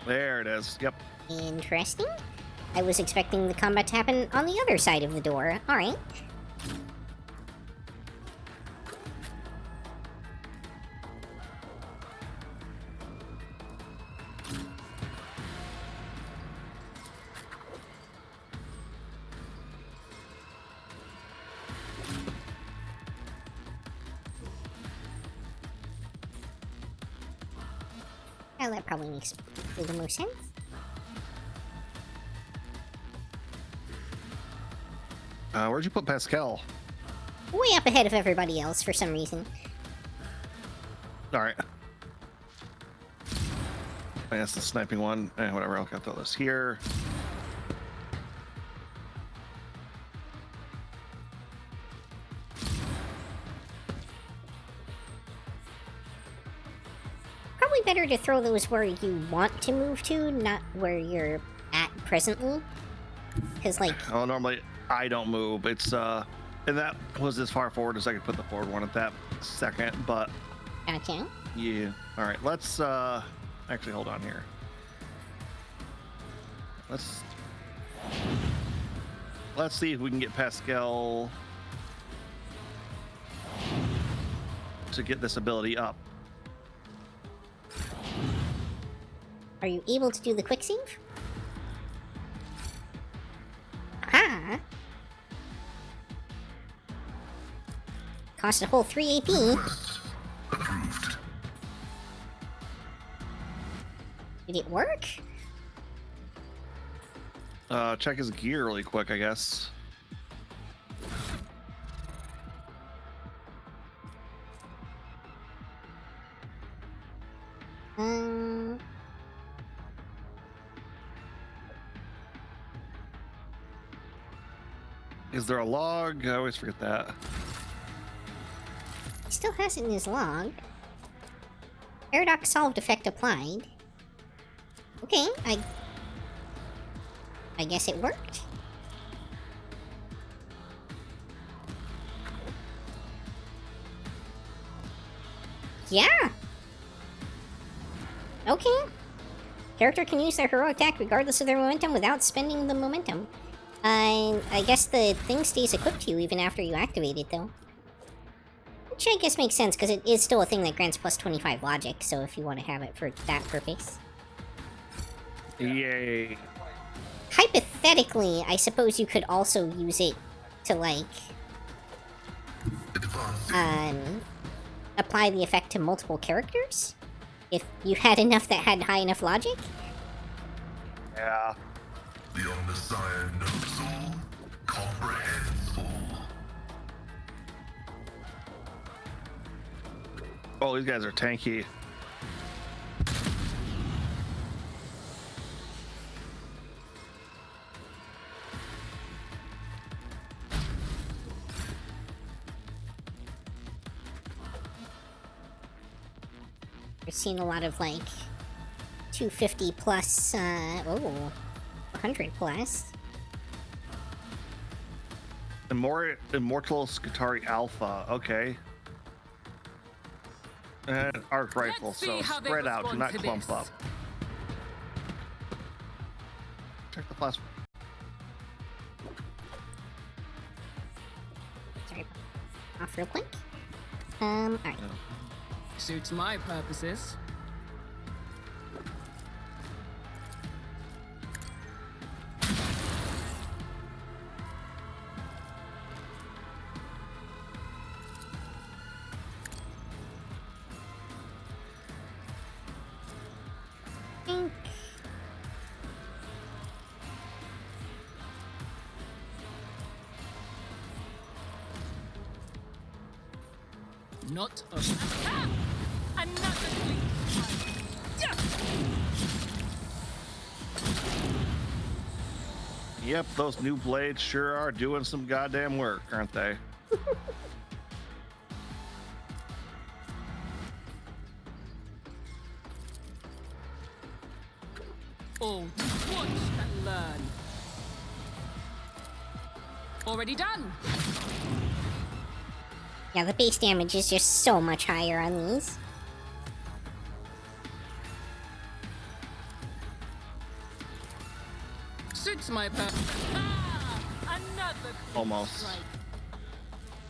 [SPEAKER 1] There it is. Yep.
[SPEAKER 2] Interesting. I was expecting the combat to happen on the other side of the door. Alright. Well, that probably makes the most sense.
[SPEAKER 1] Where'd you put Pascal?
[SPEAKER 2] Way up ahead of everybody else for some reason.
[SPEAKER 1] All right. That's the sniping one. Whatever. I'll throw this here.
[SPEAKER 2] Probably better to throw those where you want to move to, not where you're at presently. Because, like...
[SPEAKER 1] Oh, normally I don't move. It's, and that was as far forward as I could put the forward one at that second, but...
[SPEAKER 2] Gotcha.
[SPEAKER 1] Yeah. All right, let's, actually, hold on here. Let's see if we can get Pascal to get this ability up.
[SPEAKER 2] Are you able to do the quick save? Ah! Cost a whole 3 AP.
[SPEAKER 5] Approved.
[SPEAKER 2] Did it work?
[SPEAKER 1] Check his gear really quick, I guess. Is there a log? I always forget that.
[SPEAKER 2] He still has it in his log. Paradox solved, effect applied. Okay, I guess it worked. Yeah! Okay. Character can use their heroic attack regardless of their momentum without spending the momentum. I guess the thing stays equipped to you even after you activate it, though. Which I guess makes sense, because it is still a thing that grants plus 25 logic, so if you want to have it for that purpose.
[SPEAKER 1] Yay.
[SPEAKER 2] Hypothetically, I suppose you could also use it to, like, apply the effect to multiple characters? If you had enough that had high enough logic?
[SPEAKER 1] Yeah.
[SPEAKER 5] The omniscient knows all, comprehends all.
[SPEAKER 1] Oh, these guys are tanky.
[SPEAKER 2] We're seeing a lot of, like, 250 plus, 100 plus.
[SPEAKER 1] Immortal Skitari Alpha, okay. And arc rifle,
[SPEAKER 3] Let's see
[SPEAKER 1] so
[SPEAKER 3] how they
[SPEAKER 1] spread out, do
[SPEAKER 3] respond
[SPEAKER 1] not
[SPEAKER 3] to
[SPEAKER 1] clump
[SPEAKER 3] this.
[SPEAKER 1] up. Check the plasma.
[SPEAKER 2] Sorry, off real quick. Alright.
[SPEAKER 3] Suits my purposes. Not a... Another
[SPEAKER 1] Yep, those new blades sure are doing some goddamn work, aren't they?
[SPEAKER 3] Oh, watch and learn. Already done.
[SPEAKER 2] Yeah, the base damage is just so much higher on these.
[SPEAKER 3] Suits my purpose. Ah, another clean
[SPEAKER 1] Almost.
[SPEAKER 3] strike.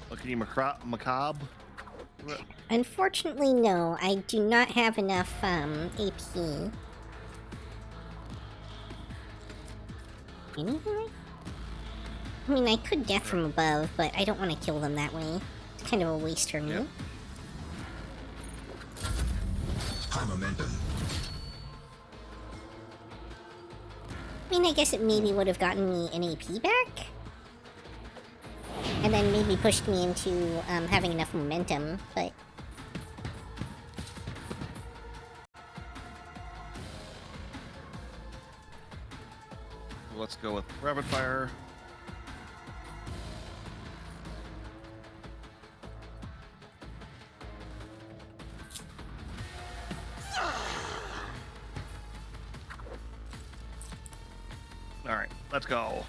[SPEAKER 1] Look at you, macabre.
[SPEAKER 2] Unfortunately, no. I do not have enough, AP. Anything? I mean, I could death from above, but I don't want to kill them that way. It's kind of a waste for me.
[SPEAKER 1] Yep.
[SPEAKER 5] High momentum.
[SPEAKER 2] I mean, I guess it maybe would have gotten me an AP back? And then maybe pushed me into, having enough momentum, but...
[SPEAKER 1] Let's go with rapid fire. All right, let's go.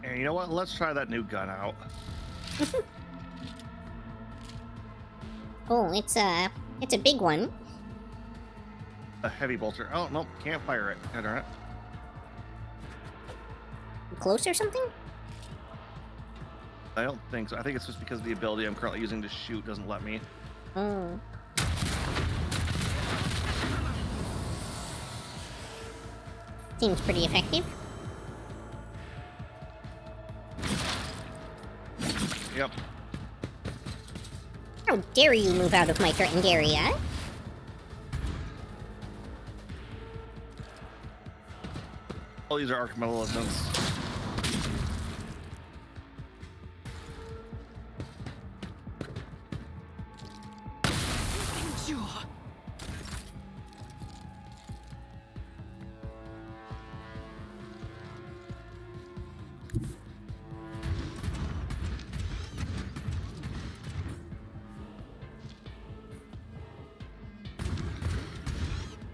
[SPEAKER 1] And you know what? Let's try that new gun out.
[SPEAKER 2] Oh, it's a big one.
[SPEAKER 1] A heavy bolter. Oh, nope, can't fire it. God darn it.
[SPEAKER 2] Close or something?
[SPEAKER 1] I don't think so. I think it's just because the ability I'm currently using to shoot doesn't let me.
[SPEAKER 2] Oh. Seems pretty effective.
[SPEAKER 1] Yep.
[SPEAKER 2] How dare you move out of my threatened area?
[SPEAKER 1] All these are arc maleficents.
[SPEAKER 3] Endure.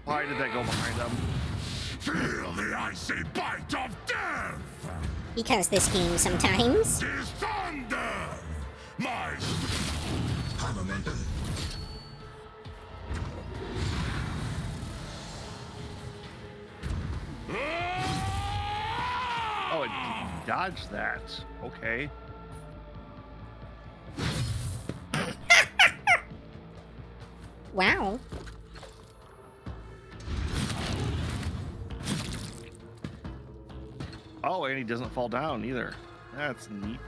[SPEAKER 1] Why did that go behind them?
[SPEAKER 5] Feel the icy bite of death!
[SPEAKER 2] Because this game sometimes.
[SPEAKER 5] Is thunder! My high momentum.
[SPEAKER 1] Oh, it dodged that. Okay.
[SPEAKER 2] Wow.
[SPEAKER 1] Oh, and he doesn't fall down either. That's neat.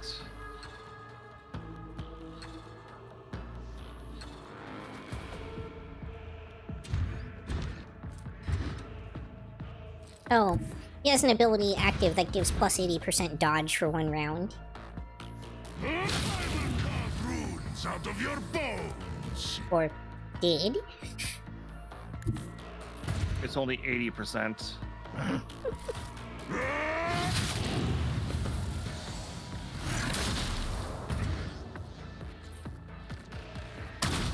[SPEAKER 2] Oh, he has an ability active that gives plus 80% dodge for 1 round.
[SPEAKER 5] I will carve runes out of your bones!
[SPEAKER 2] Or did.
[SPEAKER 1] It's only 80%.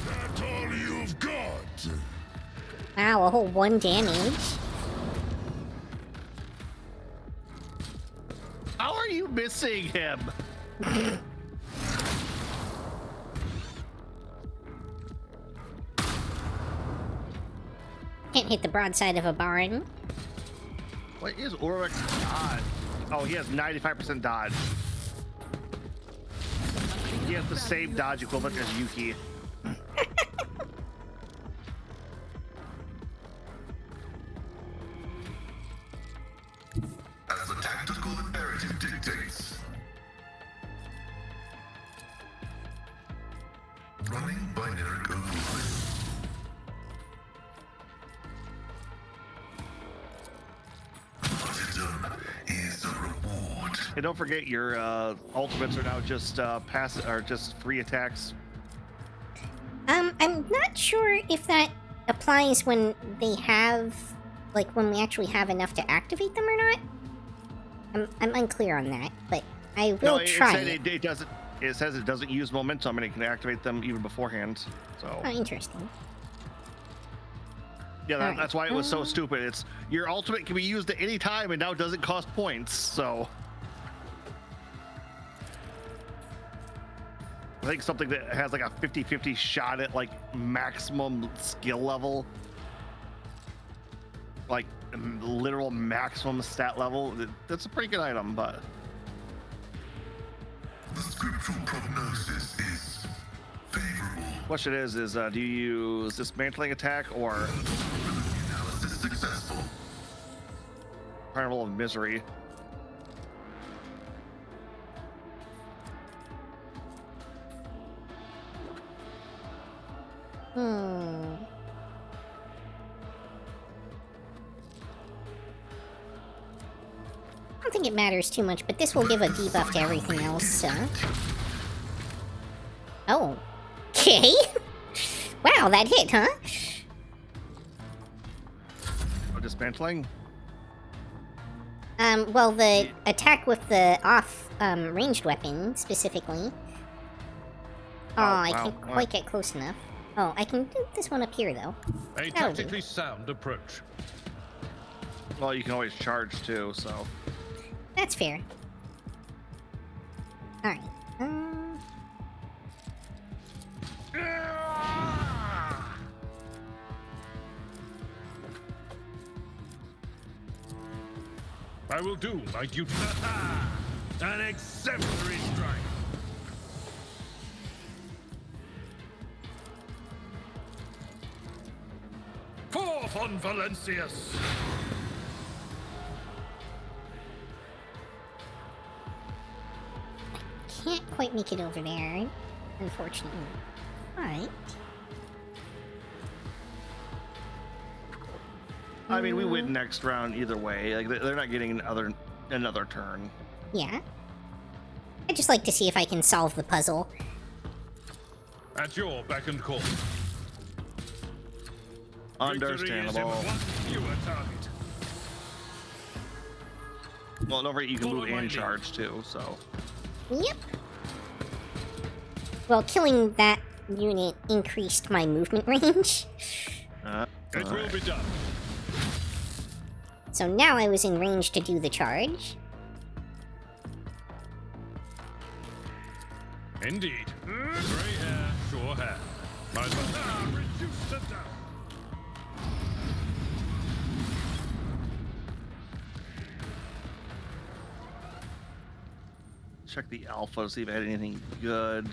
[SPEAKER 5] That's all you've got!
[SPEAKER 2] Wow, a whole 1 damage.
[SPEAKER 1] How are you missing him?
[SPEAKER 2] Can't hit the broadside of a barn.
[SPEAKER 1] What is Ulrich's dodge? Oh, he has 95% dodge. He has the same dodge equivalent as Yuki.
[SPEAKER 5] As the tactical imperative dictates. Running binary override. Martyrdom is a reward.
[SPEAKER 1] And don't forget your ultimates are now just just free attacks.
[SPEAKER 2] I'm not sure if that applies when they have, like, when we actually have enough to activate them or not. I'm unclear on that, but I will try.
[SPEAKER 1] It doesn't. It says it doesn't use momentum, and it can activate them even beforehand. So.
[SPEAKER 2] Oh, interesting.
[SPEAKER 1] Yeah,
[SPEAKER 2] Alright.
[SPEAKER 1] that's why it was so stupid. It's your ultimate can be used at any time, and now it doesn't cost points. So. I think something that has like a 50-50 shot at like maximum skill level, like literal maximum stat level. That's a pretty good item, but
[SPEAKER 5] The scriptural prognosis is favorable.
[SPEAKER 1] question is do you use dismantling attack or
[SPEAKER 5] Analysis successful.
[SPEAKER 1] Carnival of Misery?
[SPEAKER 2] I don't think it matters too much, but this will give a debuff to everything else, so. Oh. Okay. Wow, that hit, huh?
[SPEAKER 1] Oh, dismantling?
[SPEAKER 2] Well, the attack with the off, ranged weapon, specifically. Oh, I
[SPEAKER 1] wow.
[SPEAKER 2] can't quite get close enough. Oh, I can do this one up here, though.
[SPEAKER 7] A
[SPEAKER 2] That'll do.
[SPEAKER 7] tactically sound approach.
[SPEAKER 1] Well, you can always charge too, so.
[SPEAKER 2] That's fair. Alright.
[SPEAKER 7] I will do my duty. An exemplary strike.
[SPEAKER 5] off on Valencius!
[SPEAKER 2] Can't quite make it over there, unfortunately. Alright.
[SPEAKER 1] I mean, we win next round either way. Like they're not getting another turn.
[SPEAKER 2] Yeah. I'd just like to see if I can solve the puzzle.
[SPEAKER 7] At your beck and call.
[SPEAKER 1] Understandable.
[SPEAKER 5] You a target.
[SPEAKER 1] Well, don't forget you can
[SPEAKER 5] Follow
[SPEAKER 1] move
[SPEAKER 5] my
[SPEAKER 1] and
[SPEAKER 5] lead.
[SPEAKER 1] charge too. So
[SPEAKER 2] Yep. Well, killing that unit increased my movement range.
[SPEAKER 7] It will be done.
[SPEAKER 2] So now I was in range to do the charge.
[SPEAKER 7] Indeed. Grey hair, sure hair. My
[SPEAKER 5] Reduce to death.
[SPEAKER 1] check the alpha to see if I had anything good.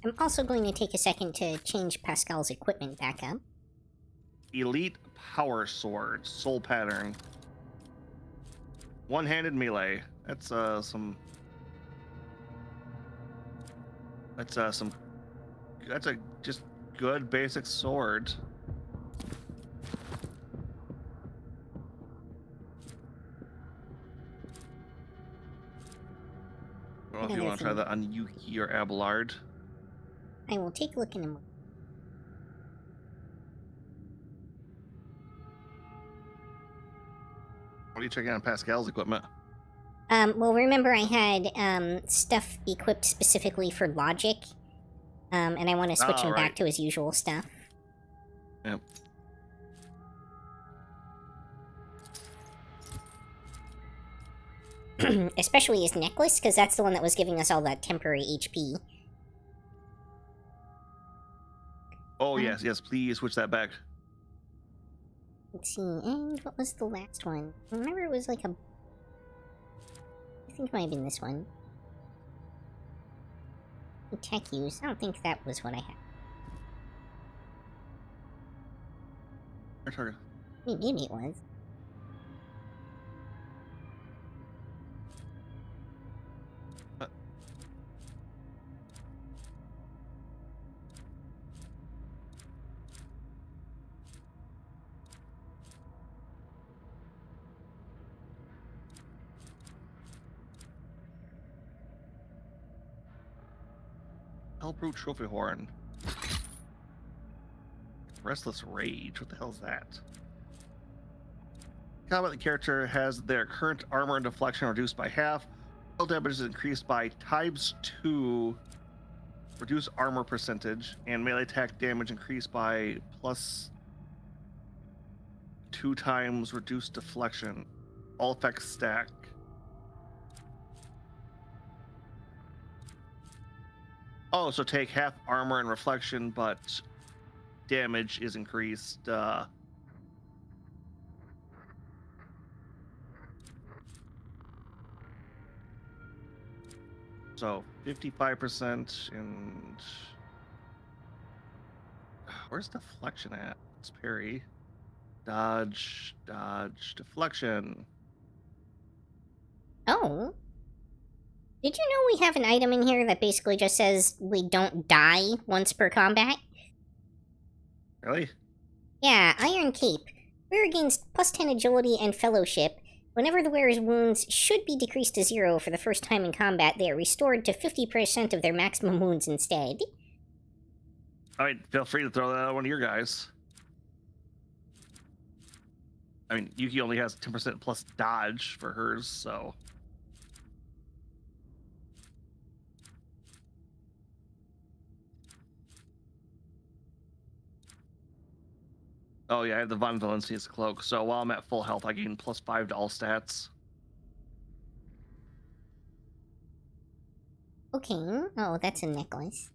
[SPEAKER 2] I'm also going to take a second to change Pascal's equipment back up.
[SPEAKER 1] Elite power sword, soul pattern, one-handed melee. That's some. That's some. That's a just good basic sword. I don't know if you
[SPEAKER 2] Another
[SPEAKER 1] want to try
[SPEAKER 2] thing.
[SPEAKER 1] that on Yuki or Abelard.
[SPEAKER 2] I will take a look in a moment.
[SPEAKER 1] What are you checking on Pascal's equipment?
[SPEAKER 2] Well, remember I had stuff equipped specifically for logic, and I want to switch him back
[SPEAKER 1] right.
[SPEAKER 2] to his usual stuff.
[SPEAKER 1] Yep.
[SPEAKER 2] Especially his necklace, because that's the one that was giving us all that temporary HP.
[SPEAKER 1] Oh yes, yes. Please switch that back.
[SPEAKER 2] Let's see, and what was the last one? I remember it was like a... I think it might have been this one. Tech use. I don't think that was what I had.
[SPEAKER 1] Your target.
[SPEAKER 2] Maybe it was.
[SPEAKER 1] Hellbrute Trophy Horn. Restless Rage. What the hell is that? Combat the character has their current armor and deflection reduced by half. All damage is increased by ×2. Reduce armor percentage. And melee attack damage increased by +2 times reduced deflection. All effects stack. Oh, so take half armor and reflection, but damage is increased. So 55% and where's deflection at? It's parry. Dodge, dodge, deflection.
[SPEAKER 2] Oh. Did you know we have an item in here that basically just says we don't die once per combat?
[SPEAKER 1] Really?
[SPEAKER 2] Yeah, Iron Cape. Wearer gains +10 agility and fellowship. Whenever the wearer's wounds should be decreased to 0 for the first time in combat, they are restored to 50% of their maximum wounds instead.
[SPEAKER 1] Alright, feel free to throw that at one of your guys. I mean, Yuki only has 10% plus dodge for hers, so... Oh yeah, I have the Von Valencia's cloak, so while I'm at full health, I gain +5 to all stats.
[SPEAKER 2] Okay, oh, that's a necklace.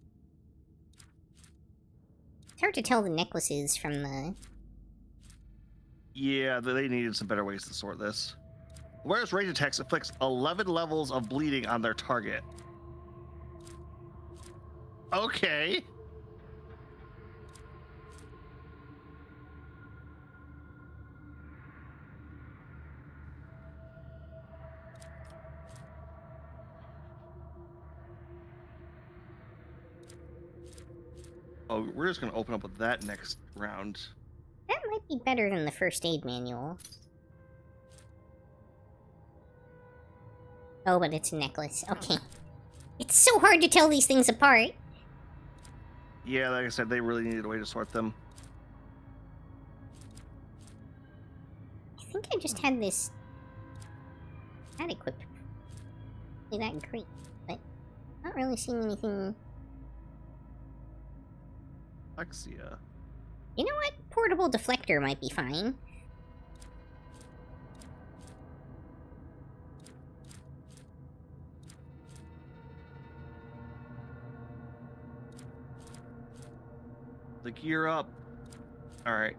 [SPEAKER 2] It's hard to tell the necklaces from the...
[SPEAKER 1] Yeah, they needed some better ways to sort this. Whereas range attacks inflicts 11 levels of bleeding on their target. Okay. Oh, we're just gonna open up with that next round.
[SPEAKER 2] That might be better than the first aid manual. Oh, but it's a necklace. Okay. It's so hard to tell these things apart.
[SPEAKER 1] Yeah, like I said, they really needed a way to sort them.
[SPEAKER 2] I think I just had this... that equipped. That great, but not really seeing anything...
[SPEAKER 1] Alexia.
[SPEAKER 2] You know what? Portable deflector might be fine.
[SPEAKER 1] The gear up. All right.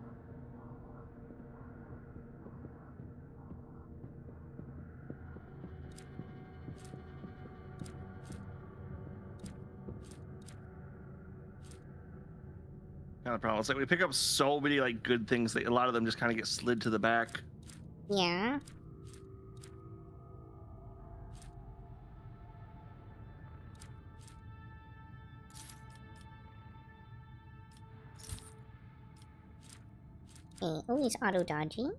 [SPEAKER 1] Kind of problem. It's like we pick up so many like good things that a lot of them just kind of get slid to the back.
[SPEAKER 2] Yeah. Okay, always auto dodging.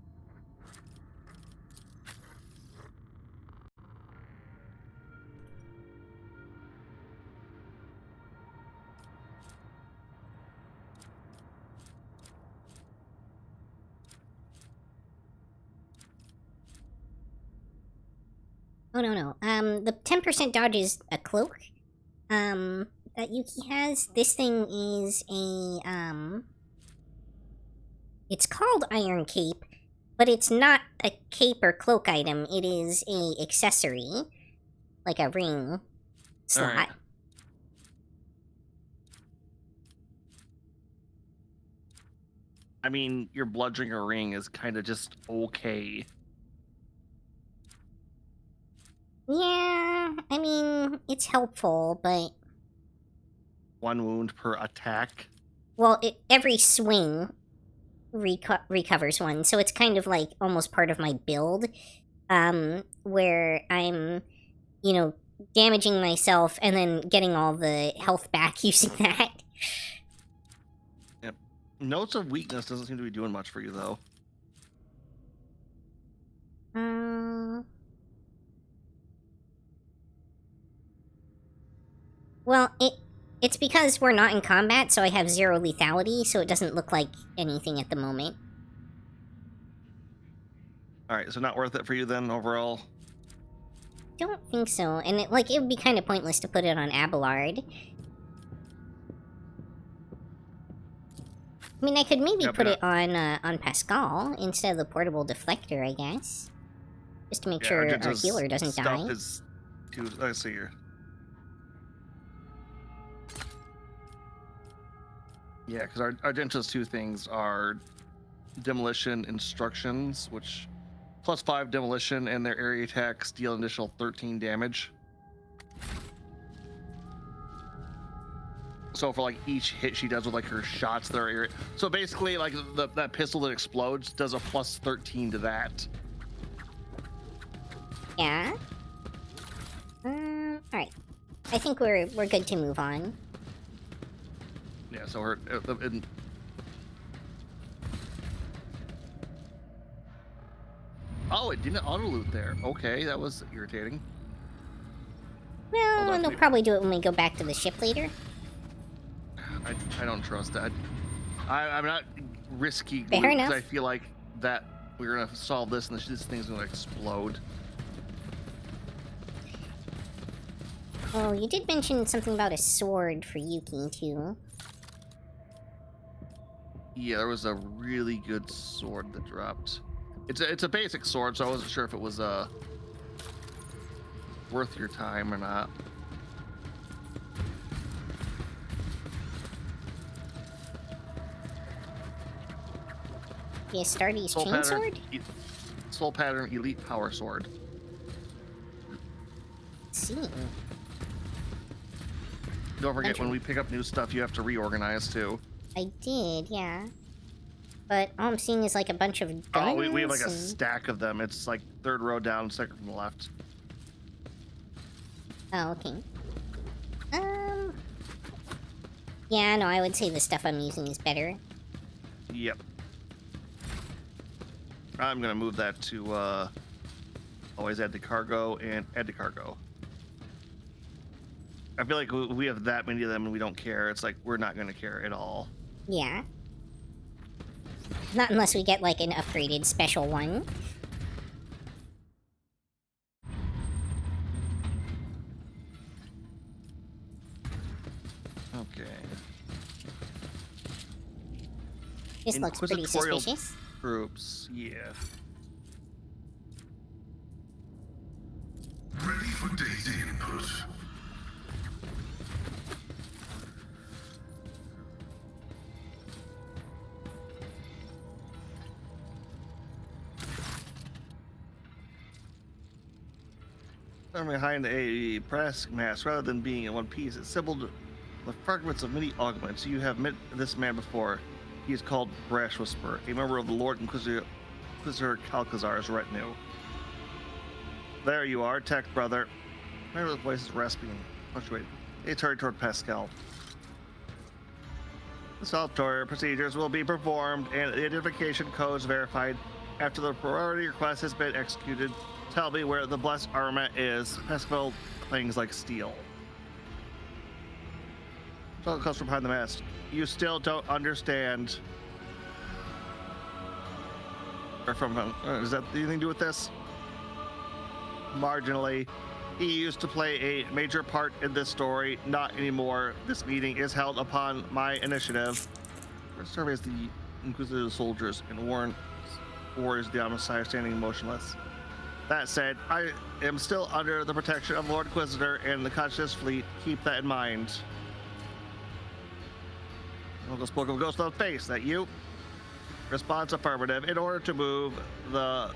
[SPEAKER 2] Oh, no. The 10% dodge is a cloak, that Yuki has. This thing is a, it's called Iron Cape, but it's not a cape or cloak item. It is a accessory, like a ring slot.
[SPEAKER 1] Alright. I mean, your Bloodringer ring is kind of just okay.
[SPEAKER 2] Yeah, I mean, it's helpful, but...
[SPEAKER 1] 1 wound per attack.
[SPEAKER 2] Well, every swing recovers 1, so it's kind of like almost part of my build, where I'm, you know, damaging myself and then getting all the health back using that.
[SPEAKER 1] Yep. Notes of weakness doesn't seem to be doing much for you, though.
[SPEAKER 2] Well, it's because we're not in combat, so I have 0 lethality, so it doesn't look like anything at the moment.
[SPEAKER 1] Alright, so not worth it for you then, overall?
[SPEAKER 2] Don't think so, and it would be kind of pointless to put it on Abelard. I mean, I could maybe
[SPEAKER 1] Yep,
[SPEAKER 2] put
[SPEAKER 1] yeah.
[SPEAKER 2] it on Pascal instead of the portable deflector, I guess. Just to make sure our
[SPEAKER 1] Argenta's
[SPEAKER 2] healer doesn't
[SPEAKER 1] stuff
[SPEAKER 2] die.
[SPEAKER 1] Is too, let's see here. Yeah, because Argenta's 2 things are demolition instructions, which +5 demolition, and their area attacks deal an additional 13 damage. So for like each hit she does with like her shots that are area, so basically like that pistol that explodes does a +13 to that.
[SPEAKER 2] Yeah. Alright. I think we're good to move on.
[SPEAKER 1] Yeah, so her oh, it didn't auto loot there. Okay, that was irritating.
[SPEAKER 2] Well,
[SPEAKER 1] Hold on,
[SPEAKER 2] they'll
[SPEAKER 1] wait.
[SPEAKER 2] probably do it when we go back to the ship later.
[SPEAKER 1] I don't trust that. I'm not risky
[SPEAKER 2] Fair
[SPEAKER 1] because
[SPEAKER 2] enough.
[SPEAKER 1] I feel like that we're gonna solve this and this thing's gonna explode.
[SPEAKER 2] Oh, you did mention something about a sword for Yuki, too.
[SPEAKER 1] Yeah, there was a really good sword that dropped. It's a basic sword, so I wasn't sure if it was worth your time or not.
[SPEAKER 2] The Astartes
[SPEAKER 1] Soul
[SPEAKER 2] chainsword?
[SPEAKER 1] Soul Pattern Elite Power Sword.
[SPEAKER 2] Let's see.
[SPEAKER 1] Don't forget, when we pick up new stuff, you have to reorganize too.
[SPEAKER 2] I did, yeah. But all I'm seeing is like a bunch of guns.
[SPEAKER 1] Oh, we have like a
[SPEAKER 2] and-
[SPEAKER 1] stack of them. It's like 3rd row down, 2nd from the left.
[SPEAKER 2] Oh, okay. Yeah, no, I would say the stuff I'm using is better.
[SPEAKER 1] Yep. I'm gonna move that to always add to cargo and add to cargo. I feel like we have that many of them and we don't care. It's like we're not gonna care at all.
[SPEAKER 2] Yeah. Not unless we get, like, an upgraded special one.
[SPEAKER 1] Okay.
[SPEAKER 2] This looks pretty
[SPEAKER 1] Inquisitorial
[SPEAKER 2] suspicious.
[SPEAKER 1] Groups, yeah.
[SPEAKER 5] Ready for data input.
[SPEAKER 1] Behind a brass mask, rather than being in one piece, it's assembled the fragments of many augments. You have met this man before. He is called Brash Whisper, a member of the Lord Inquisitor Calcazar's retinue. There you are, Tech Brother. Remember the voice is raspy and punctuated. They turn toward Pascal. The salvatory procedures will be performed and the identification codes verified after the priority request has been executed. Tell me where the blessed armament is. Pascal clings like steel. So comes from behind the mask. You still don't understand. Or from him. Does that have anything to do with this? Marginally. He used to play a major part in this story. Not anymore. This meeting is held upon my initiative. Serve as the Inquisitive soldiers and warriors of the Omnissiah standing motionless. That said, I am still under the protection of Lord Inquisitor and the Conscious Fleet. Keep that in mind. Uncle spoke of a ghost on the face. That you? Response affirmative. In order to move the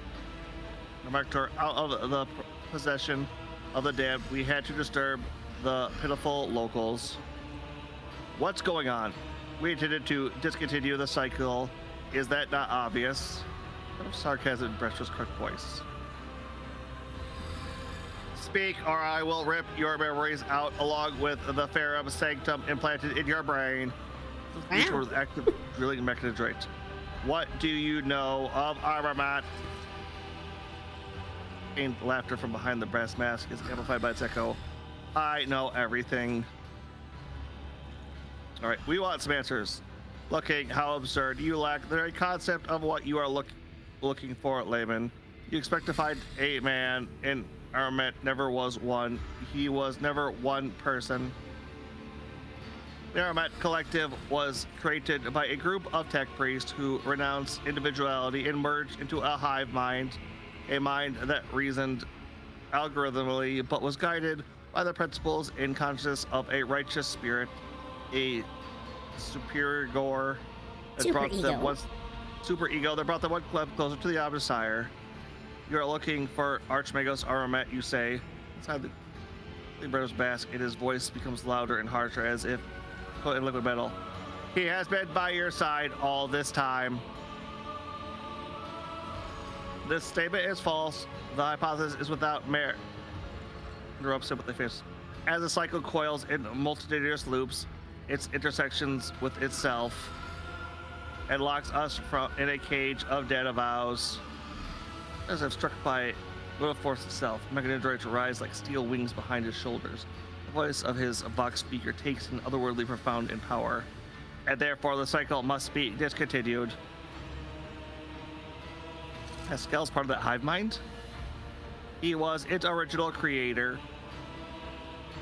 [SPEAKER 1] Nectar out of the possession of the damned, we had to disturb the pitiful locals. What's going on? We intended to discontinue the cycle. Is that not obvious? Sarcasm in Brestra's correct voice. Speak, or I will rip your memories out along with the Ferrum Sanctum implanted in your brain. Wow. With active drilling mechanism. What do you know of armament? And laughter from behind the brass mask is amplified by its echo. I know everything. All right, we want some answers. Looking how absurd. You lack the very concept of what you are looking for, layman. You expect to find a man in armament. Never was one. He was never one person. The Aramat Collective was created by a group of tech priests who renounced individuality and merged into a hive mind, a mind that reasoned algorithmically but was guided by the principles and consciousness of a righteous spirit, a superior gore that brought them one super ego that brought them one step closer to the Omnissiah. You are looking for Archmagos Aramat, you say. Inside the brother's mask, and his voice becomes louder and harsher as if in liquid metal. He has been by your side all this time. This statement is false. The hypothesis is without merit. Interrupts him with the face. As the cycle coils in multitudinous loops, its intersections with itself, and locks us in a cage of dead avows. As if struck by little force itself, Mechanidroids rise like steel wings behind his shoulders. The voice of his Vox speaker takes an otherworldly profound in power, and therefore the cycle must be discontinued. Pascal's part of that hive mind. He was its original creator.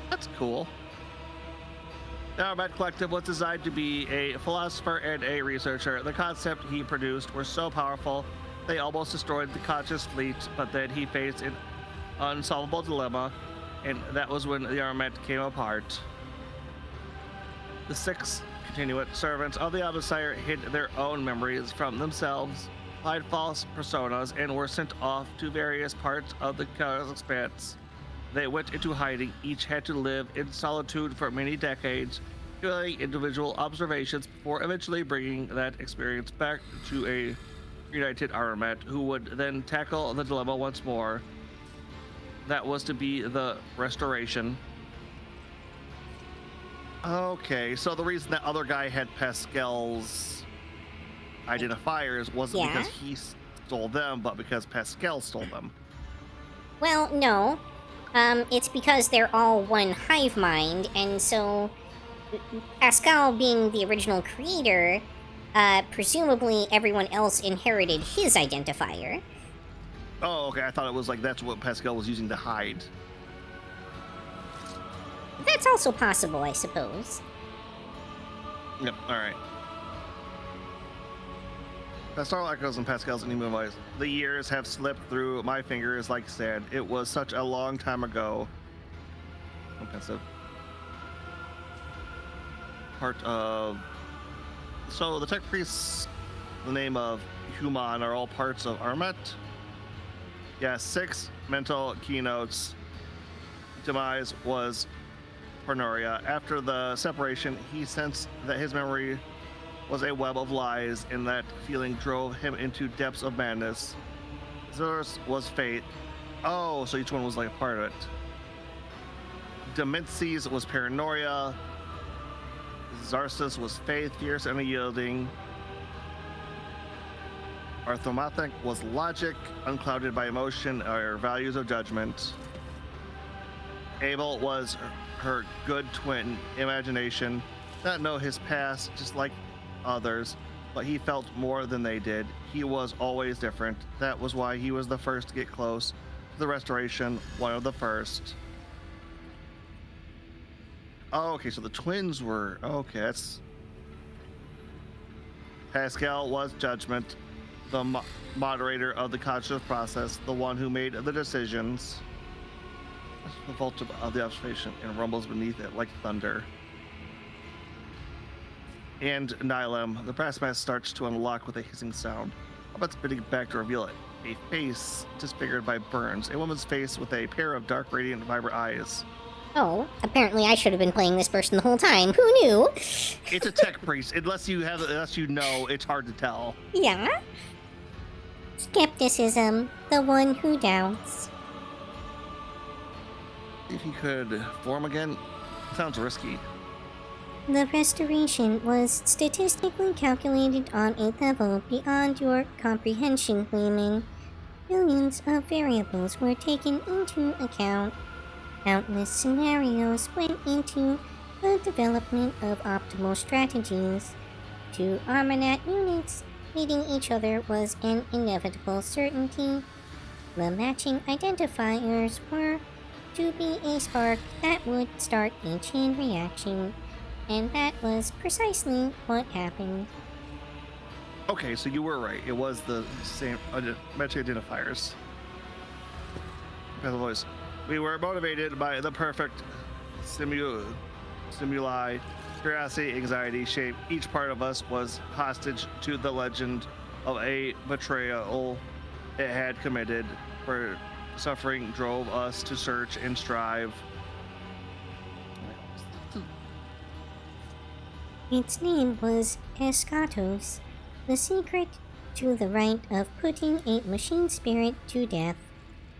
[SPEAKER 1] That's cool. The Aramat Collective was designed to be a philosopher and a researcher. The concepts he produced were so powerful they almost destroyed the Conscious Fleet, but then he faced an unsolvable dilemma, and that was when the Aramat came apart. The 6 continuate servants of the Omnissiah hid their own memories from themselves, applied false personas, and were sent off to various parts of the cosmic expanse. They went into hiding. Each had to live in solitude for many decades, doing individual observations before eventually bringing that experience back to a united Aramat, who would then tackle the dilemma once more. That was to be the restoration. Okay, so the reason that other guy had Pascal's identifiers wasn't
[SPEAKER 2] Yeah.
[SPEAKER 1] because he stole them, but because Pascal stole them.
[SPEAKER 2] Well, no. It's because they're all one hive mind, and so Pascal being the original creator, presumably everyone else inherited his identifier.
[SPEAKER 1] Oh, okay. I thought it was like that's what Pascal was using to hide.
[SPEAKER 2] That's also possible, I suppose.
[SPEAKER 1] Yep. All right. Pastoral Echoes and Pascal's Enigma Voice. The years have slipped through my fingers like sand. It was such a long time ago. Offensive. Part of. So the tech priests, the name of Human, are all parts of Armet. Yeah, 6 mental keynotes. Demise was Pornoria. After the separation, he sensed that his memory was a web of lies, and that feeling drove him into depths of madness. Zeus was fate. Oh, so each one was like a part of it. Demences was paranoia. Zarsus was faith, fierce and unyielding. Arthomathic was logic, unclouded by emotion or values of judgment. Abel was her good twin, imagination. Not know his past, just like others, but he felt more than they did. He was always different. That was why he was the first to get close to the restoration, one of the first. Oh, okay, so the twins were... Okay, that's... Pascal was judgment, the moderator of the conscious process, the one who made the decisions. The vault of the observation and rumbles beneath it like thunder. And Nylem, the brass mask starts to unlock with a hissing sound. About spinning back to reveal it. A face disfigured by burns. A woman's face with a pair of dark, radiant, vibrant eyes.
[SPEAKER 2] Oh, apparently I should have been playing this person the whole time. Who knew?
[SPEAKER 1] It's a tech priest. Unless you know, it's hard to tell.
[SPEAKER 2] Yeah? Skepticism, the one who doubts.
[SPEAKER 1] If he could form again, sounds risky.
[SPEAKER 2] The restoration was statistically calculated on a level beyond your comprehension, Gleaming. Billions of variables were taken into account. Countless scenarios went into the development of optimal strategies. 2 Armanat units meeting each other was an inevitable certainty. The matching identifiers were to be a spark that would start a chain reaction, and that was precisely what happened.
[SPEAKER 1] Okay, so you were right. It was the same matching identifiers. By the voice. We were motivated by the perfect stimuli, curiosity, anxiety, shape. Each part of us was hostage to the legend of a betrayal it had committed. For suffering drove us to search and strive.
[SPEAKER 2] Its name was Eschatos, the secret to the right of putting a machine spirit to death.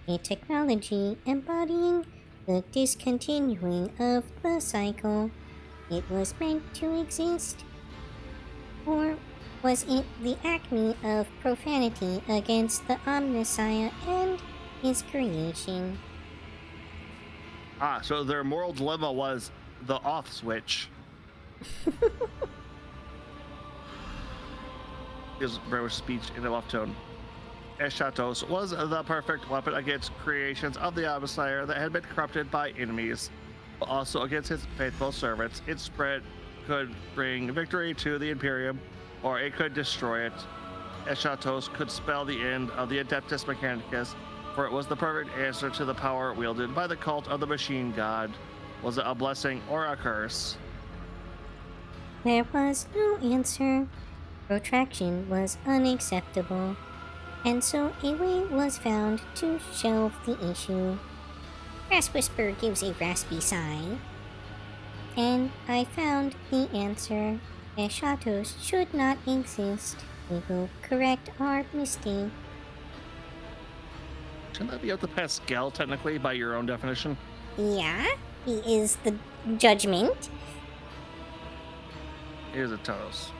[SPEAKER 2] A technology embodying the discontinuing of the cycle. It was meant to exist. Or was it the acme of profanity against the Omnissiah and his creation?
[SPEAKER 1] Ah, so their moral dilemma was the off switch. His brother's speech in a off tone. Eschatos was the perfect weapon against creations of the Omnissiah that had been corrupted by enemies, but also against his faithful servants. Its spread could bring victory to the Imperium, or it could destroy it. Eschatos could spell the end of the Adeptus Mechanicus, for it was the perfect answer to the power wielded by the cult of the Machine God. Was it a blessing or a curse?
[SPEAKER 2] There was no answer. Protraction was unacceptable, and so a way was found to shelve the issue. Brass Whisper gives a raspy sigh. And I found the answer. Eschatos should not exist. We will correct our mistake.
[SPEAKER 1] Shouldn't that be up to Pascal, technically, by your own definition?
[SPEAKER 2] Yeah, he is the judgment.
[SPEAKER 1] is a Tonos.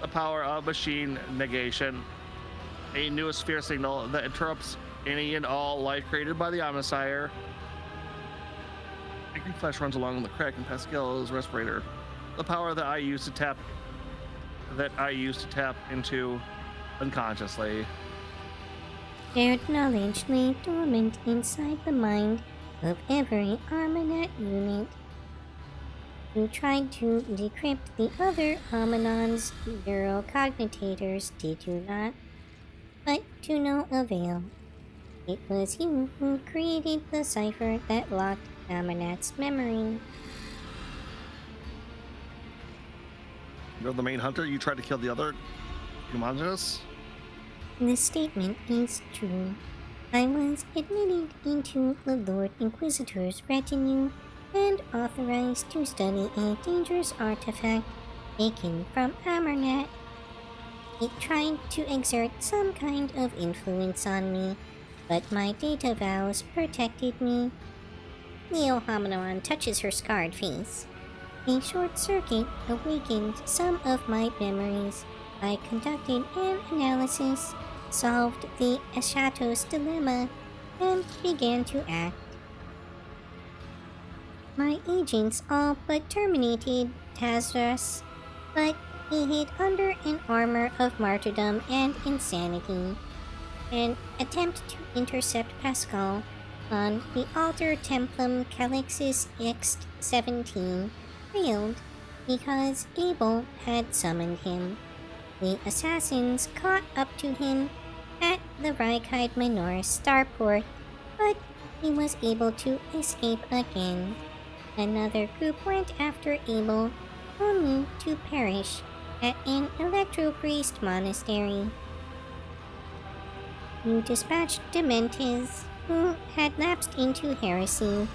[SPEAKER 1] The power of machine negation. A new sphere signal that interrupts any and all life created by the Omnisire. A green flash runs along the crack in Pascal's respirator. The power that I used to tap into unconsciously.
[SPEAKER 2] Shared knowledge lay dormant inside the mind of every Armanet unit. You tried to decrypt the other Hominon's neurocognitators, did you not? But to no avail. It was you who created the cipher that locked Amanat's memory.
[SPEAKER 1] You're the main hunter? You tried to kill the other humongous?
[SPEAKER 2] The statement is true. I was admitted into the Lord Inquisitor's retinue and authorized to study a dangerous artifact taken from Amarnat. It tried to exert some kind of influence on me, but my data vows protected me. Leo Hominon touches her scarred face. A short circuit awakened some of my memories. I conducted an analysis, solved the Ashatos dilemma, and began to act. My agents all but terminated Tazras, but he hid under an armor of martyrdom and insanity. An attempt to intercept Pascal on the Alter Templum Calixis X-17 failed because Abel had summoned him. The assassins caught up to him at the Rykide Minor starport, but he was able to escape again. Another group went after Abel, only to perish at an electro-priest monastery. You dispatched Dementes, who had lapsed into heresy.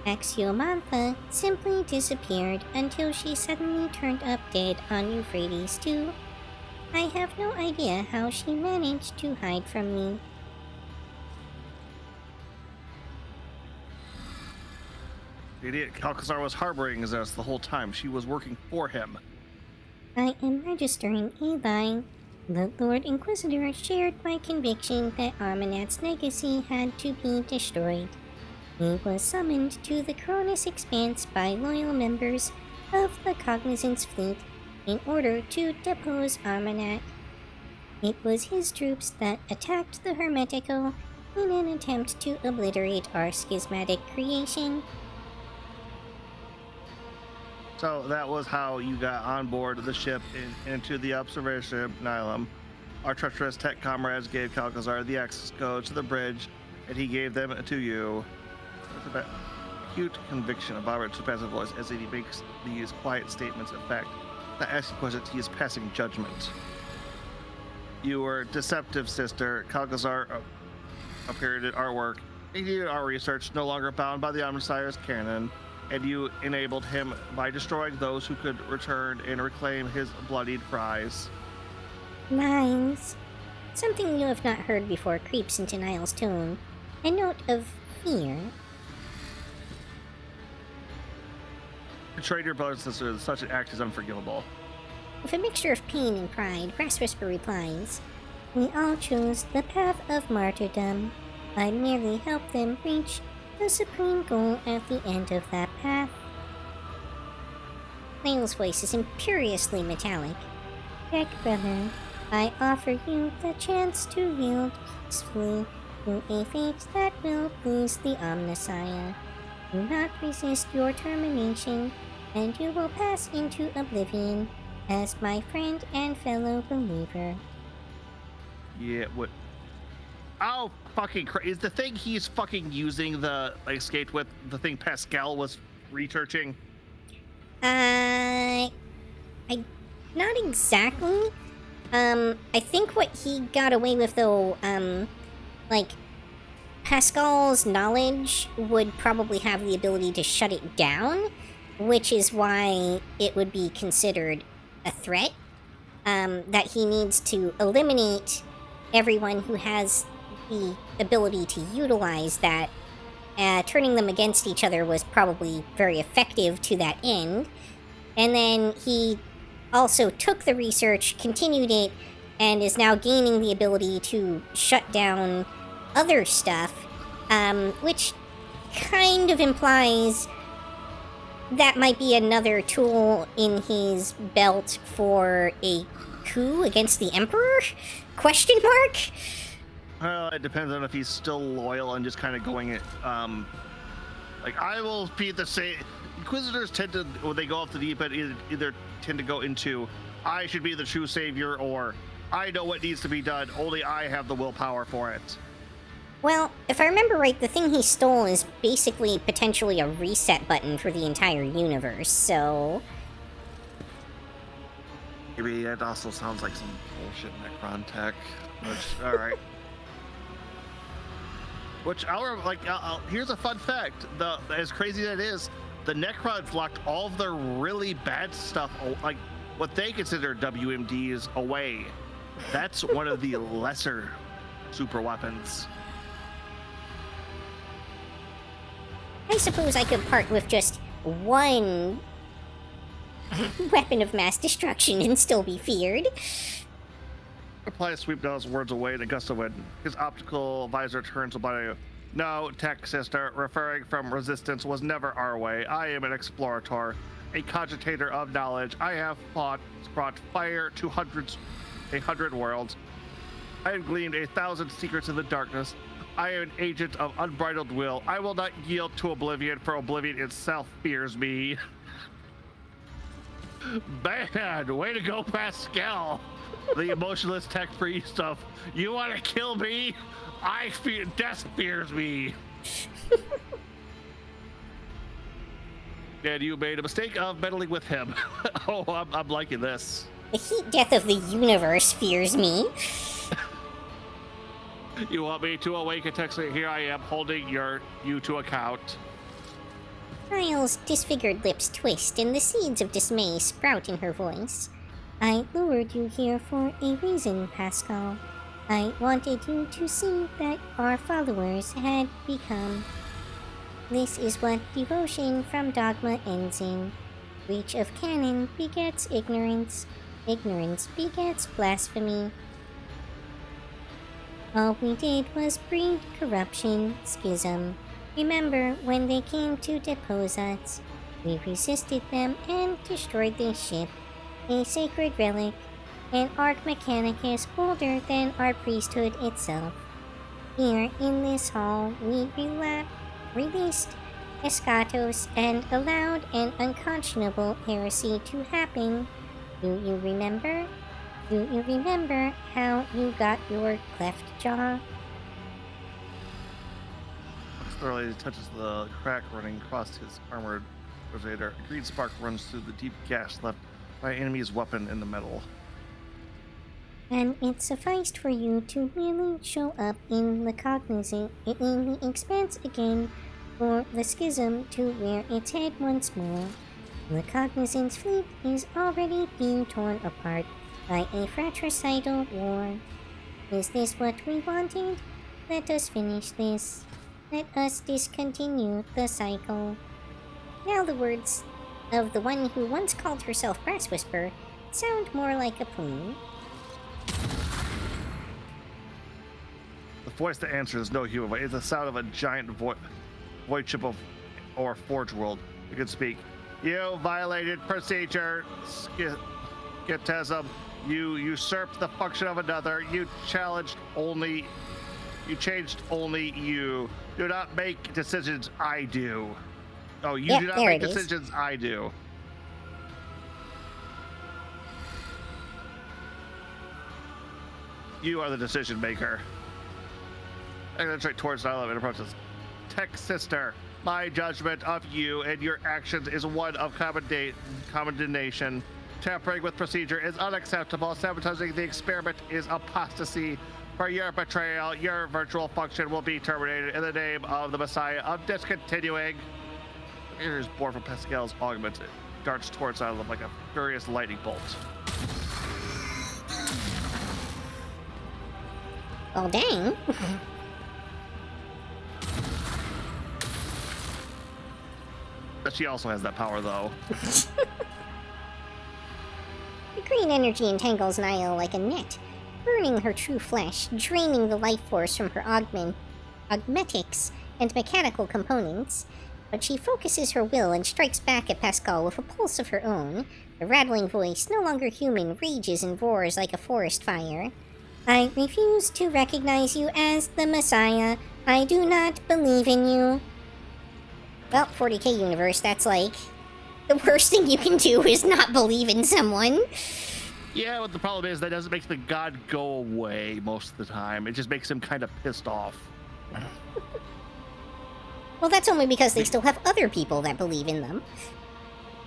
[SPEAKER 2] Axiomantha simply disappeared until she suddenly turned up dead on Euphrates II. I have no idea how she managed to hide from me.
[SPEAKER 1] The idiot Calcazar was harboring us the whole time. She was working for him.
[SPEAKER 2] I am registering a lie. The Lord Inquisitor shared my conviction that Armanat's legacy had to be destroyed. He was summoned to the Cronus Expanse by loyal members of the Cognizance Fleet in order to depose Armanat. It was his troops that attacked the Hermetico in an attempt to obliterate our schismatic creation.
[SPEAKER 1] So that was how you got on board the ship into the observation Nihilum. Our treacherous tech comrades gave Calcazar the access codes to the bridge, and he gave them to you. With a acute conviction of Robert's passive voice as he makes these quiet statements of fact, not asking questions, he is passing judgment. You were deceptive, sister. Calcazar appeared at our work. He did our research, no longer bound by the Omnisire's canon, and you enabled him by destroying those who could return and reclaim his bloodied prize.
[SPEAKER 2] Lies. Something you have not heard before creeps into Niall's tone. A note of fear.
[SPEAKER 1] Betrayed your brothers and sisters, such an act is unforgivable.
[SPEAKER 2] With a mixture of pain and pride, Grass Whisper replies, We all chose the path of martyrdom. I merely helped them reach the supreme goal at the end of that path. Niall's voice is imperiously metallic. Jack, brother, I offer you the chance to yield peacefully to a fate that will please the Omnisire. Do not resist your termination, and you will pass into oblivion as my friend and fellow believer.
[SPEAKER 1] Yeah, what? Oh, fucking is the thing he's fucking using the escape with the thing Pascal was researching?
[SPEAKER 2] Not exactly. I think what he got away with though, like, Pascal's knowledge would probably have the ability to shut it down, which is why it would be considered a threat. That he needs to eliminate everyone who has the ability to utilize that. Turning them against each other was probably very effective to that end. And then he also took the research, continued it, and is now gaining the ability to shut down other stuff, which kind of implies that might be another tool in his belt for a coup against the Emperor? Question mark?
[SPEAKER 1] Well, it depends on if he's still loyal and just kind of going it, like, I will be the same. Inquisitors tend to, when they go off the deep end, either tend to go into, I should be the true savior, or I know what needs to be done, only I have the willpower for it.
[SPEAKER 2] Well, if I remember right, the thing he stole is basically potentially a reset button for the entire universe, so...
[SPEAKER 1] Maybe that also sounds like some bullshit Necron tech, which, alright. Which, here's a fun fact, as crazy as it is, the Necrons locked all of their really bad stuff, like what they consider WMDs, away. That's one of the lesser super weapons.
[SPEAKER 2] I suppose I could part with just one weapon of mass destruction and still be feared.
[SPEAKER 1] Apply a sweep those words away in a gust of wind. His optical visor turns about you. No, tech sister, referring from resistance was never our way. I am an explorator, a cogitator of knowledge. I have brought fire to 100 worlds. I have gleaned 1,000 secrets in the darkness. I am an agent of unbridled will. I will not yield to oblivion, for oblivion itself fears me. Bad! Way to go, Pascal! The emotionless tech-free stuff. You want to kill me? I fear death fears me. And you made a mistake of meddling with him. Oh, I'm liking this.
[SPEAKER 2] The heat death of the universe fears me.
[SPEAKER 1] You want me to awaken Texas? Here I am, holding you to account.
[SPEAKER 2] Ryle's disfigured lips twist and the seeds of dismay sprout in her voice. I lured you here for a reason, Pascal. I wanted you to see that our followers had become. This is what devotion from dogma ends in. Breach of canon begets ignorance. Ignorance begets blasphemy. All we did was breed corruption, schism. Remember when they came to depose us? We resisted them and destroyed their ship, a sacred relic, an Arc Mechanicus older than our priesthood itself. Here in this hall, we released Eschatos and allowed an unconscionable heresy to happen. Do you remember? Do you remember how you got your cleft jaw?
[SPEAKER 1] Thoroughly touches the crack running across his armored crusader. A green spark runs through the deep gash left by an enemy's weapon in the metal.
[SPEAKER 2] And it sufficed for you to really show up in the cognizant in the expanse again for the schism to rear its head once more. The cognizant's fleet is already being torn apart by a fratricidal war. Is this what we wanted? Let us finish this. Let us discontinue the cycle. Now the words of the one who once called herself Brass Whisper sound more like a plea.
[SPEAKER 1] The voice that answers is no human voice. It's the sound of a giant void chip or forge world. You can speak. You violated procedure, Schism. You usurped the function of another. You changed only you. Do not make decisions, I do. Oh, you do not make decisions, I do. You are the decision maker. I'm gonna straight towards dialogue and approaches. Tech sister, my judgment of you and your actions is one of condemnation. Tampering with procedure is unacceptable. Sabotaging the experiment is apostasy. For your betrayal, your virtual function will be terminated in the name of the Messiah of discontinuing. It is born from Pascal's augment. It darts towards Island like a furious lightning bolt.
[SPEAKER 2] Oh, dang.
[SPEAKER 1] But she also has that power, though.
[SPEAKER 2] green energy entangles Niall like a net, burning her true flesh, draining the life force from her augmetics and mechanical components. But she focuses her will and strikes back at Pascal with a pulse of her own. The rattling voice, no longer human, rages and roars like a forest fire. I refuse to recognize you as the Messiah. I do not believe in you. Well, 40K universe, that's like... the worst thing you can do is not believe in someone.
[SPEAKER 1] Yeah, but the problem is that doesn't make the god go away most of the time. It just makes him kind of pissed off.
[SPEAKER 2] Well, that's only because they still have other people that believe in them.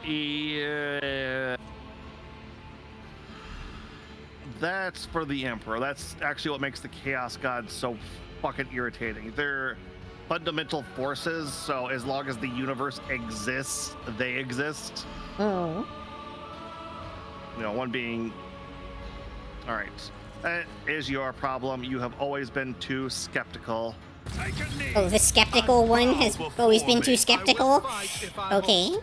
[SPEAKER 1] Yeah. That's for the Emperor. That's actually what makes the Chaos Gods so fucking irritating. They're fundamental forces, so as long as the universe exists, they exist.
[SPEAKER 2] Oh.
[SPEAKER 1] You know, one being... Alright. That is your problem. You have always been too skeptical.
[SPEAKER 2] Oh, the skeptical one has always been too skeptical? Okay.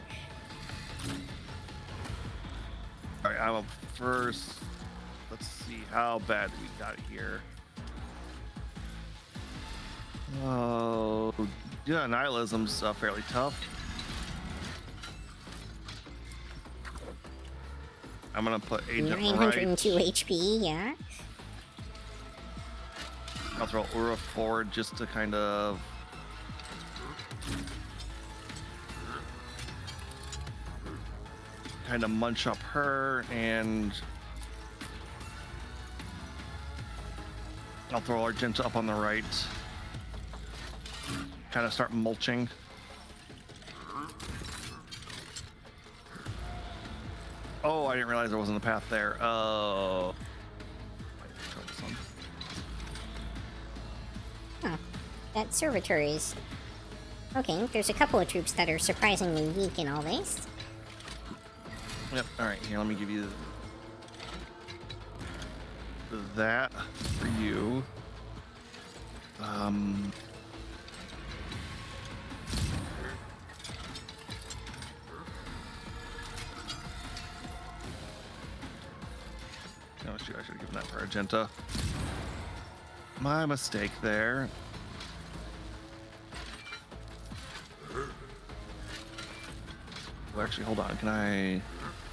[SPEAKER 1] Alright, I'm up first. Let's see how bad we got here. Oh, yeah, nihilism's fairly tough. I'm gonna put Agent
[SPEAKER 2] 902
[SPEAKER 1] right.
[SPEAKER 2] HP, yeah.
[SPEAKER 1] I'll throw Ura forward just to kind of... munch up her, and I'll throw Argenta up on the right. Kind of start mulching. Oh, I didn't realize there wasn't a path there. Oh.
[SPEAKER 2] Huh. That servitor is... okay, there's a couple of troops that are surprisingly weak in all this.
[SPEAKER 1] Yep, alright, here, let me give you that for you. Oh shoot, I should have given that for Argenta. My mistake there. Well, actually, hold on, can I...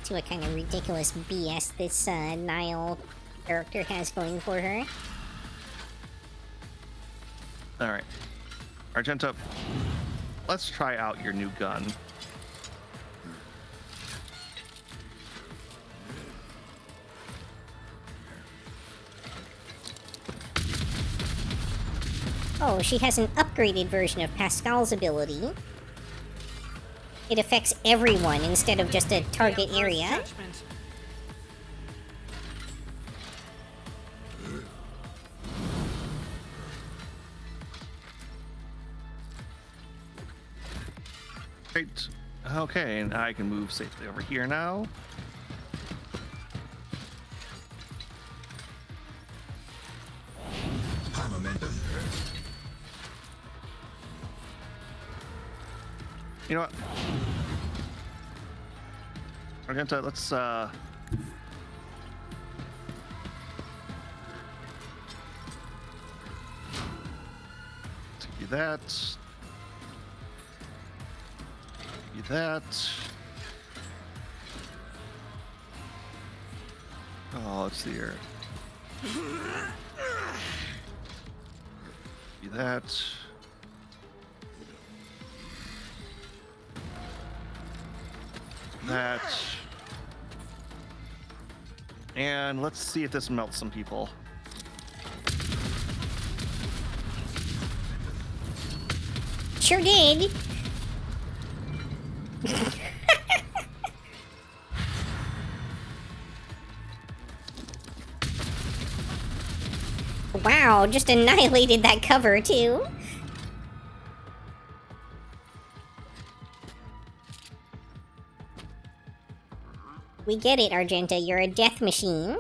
[SPEAKER 2] See what kind of ridiculous BS this Niall character has going for her.
[SPEAKER 1] Alright. Argenta, let's try out your new gun.
[SPEAKER 2] Oh, she has an upgraded version of Pascal's ability. It affects everyone instead of just a target area.
[SPEAKER 1] Great. Okay, and I can move safely over here now. You know what? Argenta, let's give you that. Give you that. Oh, let's see here. Give you that. That. And let's see if this melts some people.
[SPEAKER 2] Sure did. Wow, just annihilated that cover too. We get it, Argenta. You're a death machine.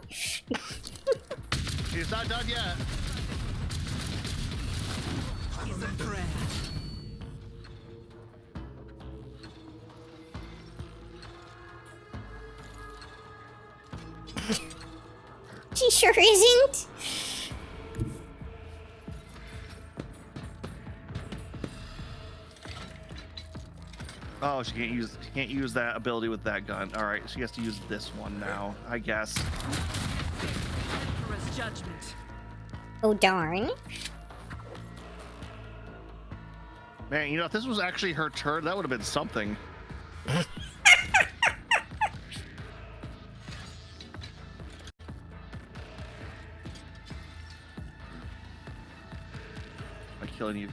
[SPEAKER 1] He's not done yet.
[SPEAKER 2] sure isn't.
[SPEAKER 1] Oh, she can't use that ability with that gun. All right, she has to use this one now, I guess.
[SPEAKER 3] Emperor's judgment.
[SPEAKER 2] Oh, darn.
[SPEAKER 1] Man, you know, if this was actually her turn, that would have been something. By killing you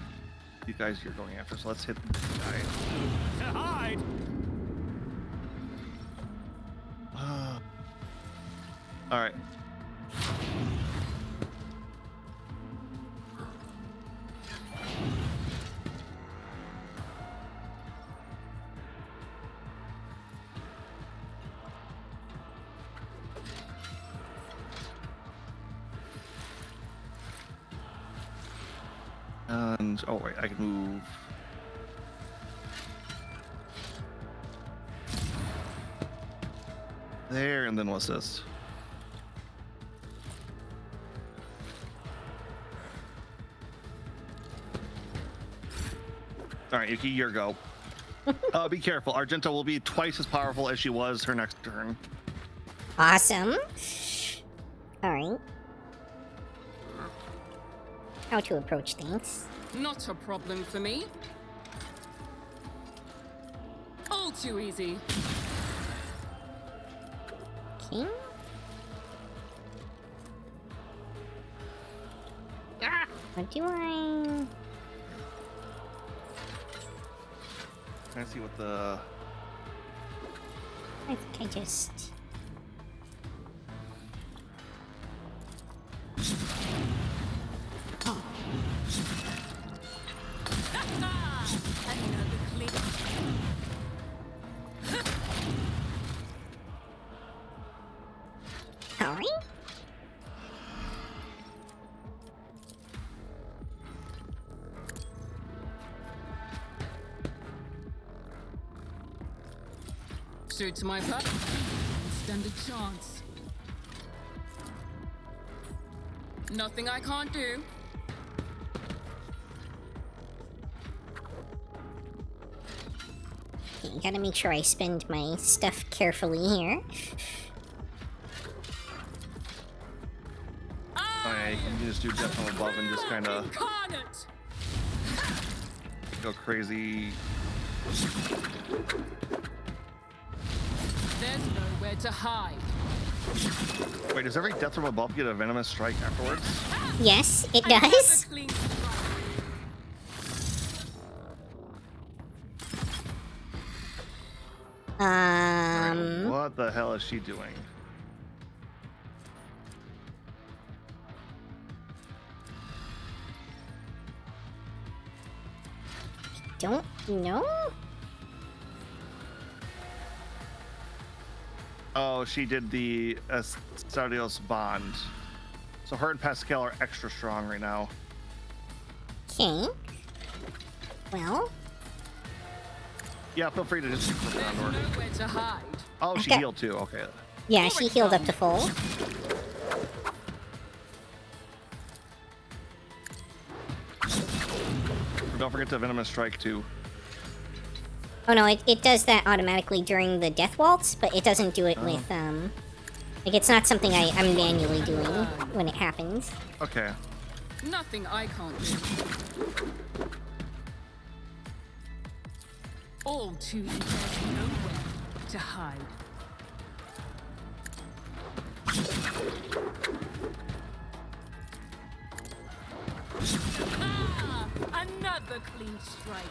[SPEAKER 1] guys you're going after, so let's hit the guy.
[SPEAKER 7] To hide!
[SPEAKER 1] All right. And oh wait, I can move. There, and then what's this? All right, Yuki, your go. Be careful. Argenta will be twice as powerful as she was her next turn.
[SPEAKER 2] Awesome. Alright. How to approach things.
[SPEAKER 8] Not a problem for me. All too easy.
[SPEAKER 2] Okay. What do I...
[SPEAKER 1] Trying to see what the...
[SPEAKER 2] I think I just... Oh. Alright.
[SPEAKER 8] Suits my purpose. Stand a chance. Nothing I can't do.
[SPEAKER 2] Okay, gotta make sure I spend my stuff carefully here.
[SPEAKER 1] Alright, you can just do death from above and just kind of
[SPEAKER 8] Incarnate.
[SPEAKER 1] go crazy.
[SPEAKER 8] There's nowhere to hide.
[SPEAKER 1] Wait, does every death from above get a venomous strike afterwards?
[SPEAKER 2] Yes, it
[SPEAKER 8] Another
[SPEAKER 2] does.
[SPEAKER 8] clean strike.
[SPEAKER 1] What the hell is she doing?
[SPEAKER 2] Don't know?
[SPEAKER 1] Oh, she did the Stadios bond. So her and Pascal are extra strong right now.
[SPEAKER 2] Okay. Well,
[SPEAKER 1] Yeah, feel free to just put it on
[SPEAKER 8] There's
[SPEAKER 1] order.
[SPEAKER 8] nowhere to hide.
[SPEAKER 1] Oh, she
[SPEAKER 2] Okay.
[SPEAKER 1] healed too. Okay.
[SPEAKER 2] yeah, she healed up to full.
[SPEAKER 1] Don't forget to venomous strike too.
[SPEAKER 2] Oh no, it does that automatically during the death waltz, but it doesn't do it with, like, it's not something I'm manually doing when it happens.
[SPEAKER 1] Okay.
[SPEAKER 8] Nothing I can't do. All too easy. There's nowhere to hide. Ah, another clean strike.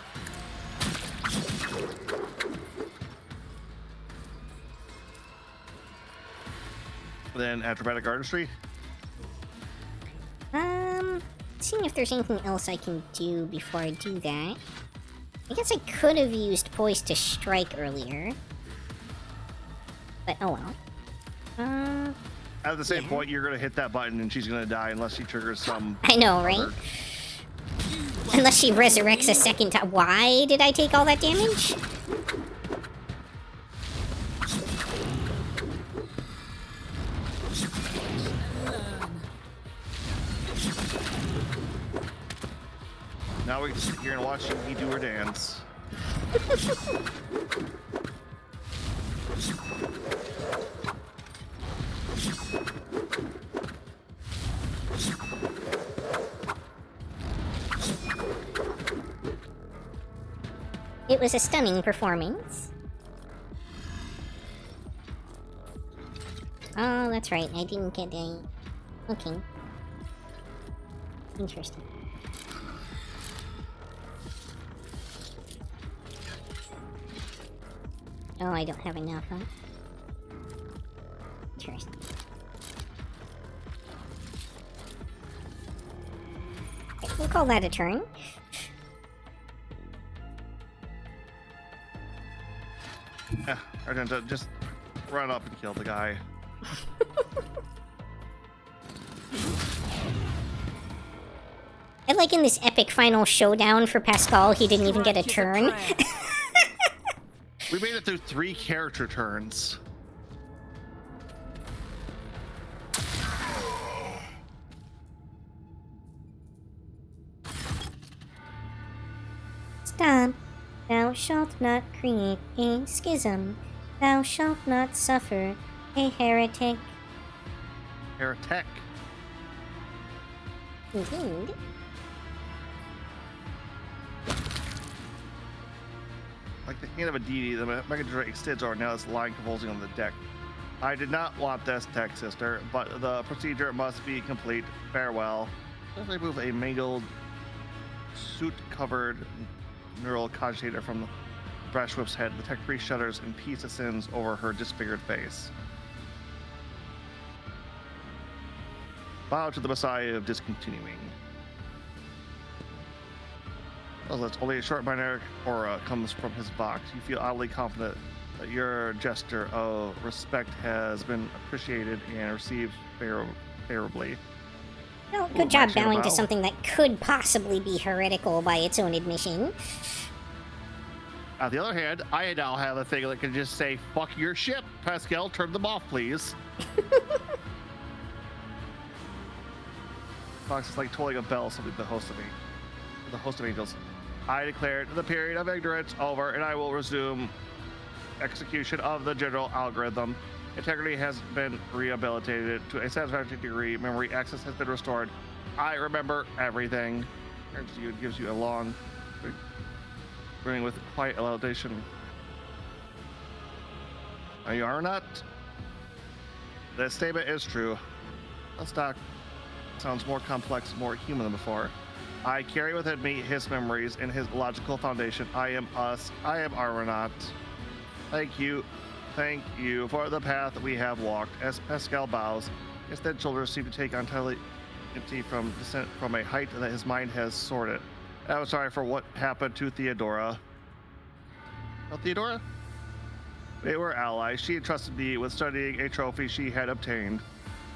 [SPEAKER 1] Then acrobatic artistry.
[SPEAKER 2] Seeing if there's anything else I can do before I do that. I guess I could have used poise to strike earlier. But oh well.
[SPEAKER 1] At the same point, you're gonna hit that button and she's gonna die unless she triggers some.
[SPEAKER 2] I know, right?
[SPEAKER 1] other-
[SPEAKER 2] Unless she resurrects a second time. Why did I take all that damage?
[SPEAKER 1] Now we can sit here and watch you do her dance.
[SPEAKER 2] It was a stunning performance. Oh, that's right. I didn't get a... Okay. Interesting. Oh, I don't have enough, huh? Interesting. Okay, we'll call that a turn.
[SPEAKER 1] Yeah, Argenta, just run up and kill the guy.
[SPEAKER 2] And like in this epic final showdown for Pascal, he didn't even get a turn.
[SPEAKER 1] We made it through 3 character turns.
[SPEAKER 2] Stop. Thou shalt not create a schism. Thou shalt not suffer a heretic.
[SPEAKER 1] Heretic.
[SPEAKER 2] Indeed.
[SPEAKER 1] Like the hand of a deity, the Mega Drake extends over now, this line convulsing on the deck. I did not want this, tech sister, but the procedure must be complete. Farewell. Let's remove a mangled, suit-covered neural cogitator from the brash whip's head. The tech priest shudders and peace ascends over her disfigured face. Bow to the Messiah of discontinuing. Well, that's only a short binary aura comes from his box. You feel oddly confident that your gesture of respect has been appreciated and received favorably.
[SPEAKER 2] Well, good job bowing to something that could possibly be heretical by its own admission.
[SPEAKER 1] On the other hand, I now have a thing that can just say, fuck your ship, Pascal, turn them off, please. Fox is like tolling a bell, something the host of angels. I declared the period of ignorance over, and I will resume execution of the general algorithm. Integrity has been rehabilitated to a satisfactory degree. Memory access has been restored. I remember everything. Turns to you and gives you a long, running with quiet elevation. Are you are not? This statement is true. Let's talk. Sounds more complex, more human than before. I carry within me his memories and his logical foundation. I am us. I am Aranaut. Thank you for the path we have walked. As Pascal bows, his dead shoulders seem to take on entirely from descent from a height that his mind has sorted. I'm sorry for what happened to Theodora. Oh, Theodora? They were allies. She entrusted me with studying a trophy she had obtained.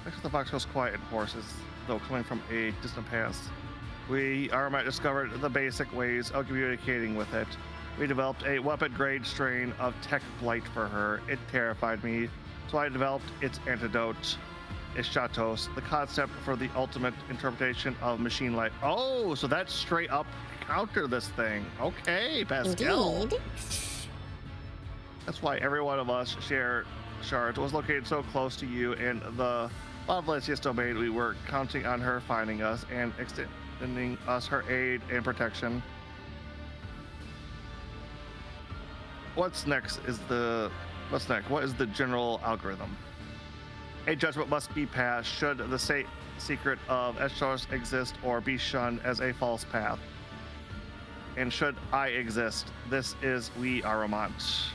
[SPEAKER 1] Next to the fox goes quiet and hoarse, as though coming from a distant past. We, Armite, discovered the basic ways of communicating with it. We developed a weapon-grade strain of tech flight for her. It terrified me, so I developed its antidote, Ishatos, the concept for the ultimate interpretation of machine life. Oh, so that's straight up counter this thing. Okay, Pascal.
[SPEAKER 2] Indeed.
[SPEAKER 1] That's why every one of us share shards was located so close to you in the Lovelacious domain. We were counting on her finding us and extending us her aid and protection. What's next? What is the general algorithm? A judgment must be passed should the secret of Eshos exist or be shunned as a false path. And should I exist, this is we Aramont.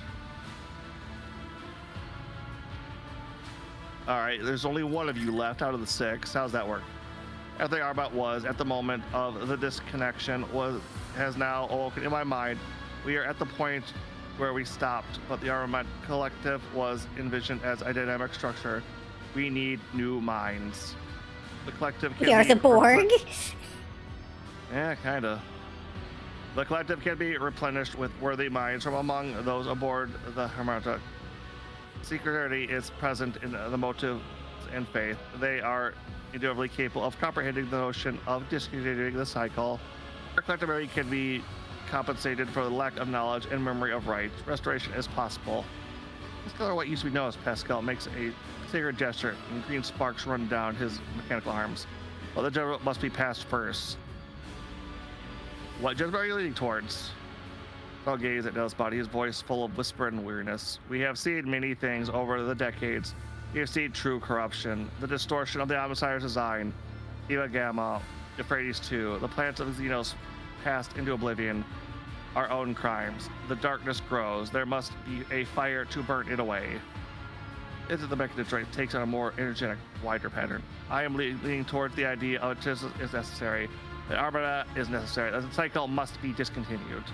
[SPEAKER 1] All right, there's only one of you left out of the 6. How's that work? Everything Arbot was at the moment of the disconnection has now awoken in my mind. We are at the point where we stopped, but the Arbot collective was envisioned as a dynamic structure. We need new minds. The collective can
[SPEAKER 2] We are the Borg.
[SPEAKER 1] Yeah, kinda. The collective can be replenished with worthy minds from among those aboard the Hermata. Security is present in the motives and faith. They are indubitably capable of comprehending the notion of discontinuing the cycle. Our collective memory can be compensated for the lack of knowledge and memory of rights. Restoration is possible. This color, what used to be known as Pascal, makes a sacred gesture, and green sparks run down his mechanical arms. Well, the general must be passed first. What judgment are you leading towards? I'll gaze at Dell's body, his voice full of whisper and weariness. We have seen many things over the decades. We have seen true corruption, the distortion of the Omnissire's design, Eva Gamma, Euphrates II, the planets of Xenos passed into oblivion, our own crimes. The darkness grows. There must be a fire to burn it away. This is the mechanism takes on a more energetic, wider pattern. I am leaning towards the idea of it is necessary. The armada is necessary. The cycle must be discontinued.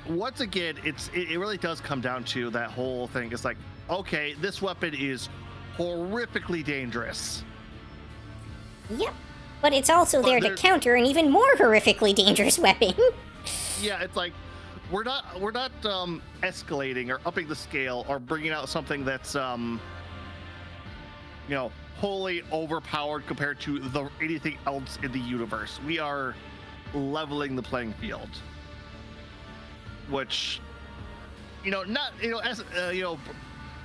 [SPEAKER 1] Once again, it really does come down to that whole thing. It's like, okay, this weapon is horrifically dangerous.
[SPEAKER 2] Yep. But it's also there to counter an even more horrifically dangerous weapon.
[SPEAKER 1] Yeah, it's like we're not escalating or upping the scale or bringing out something that's wholly overpowered compared to anything else in the universe. We are leveling the playing field, which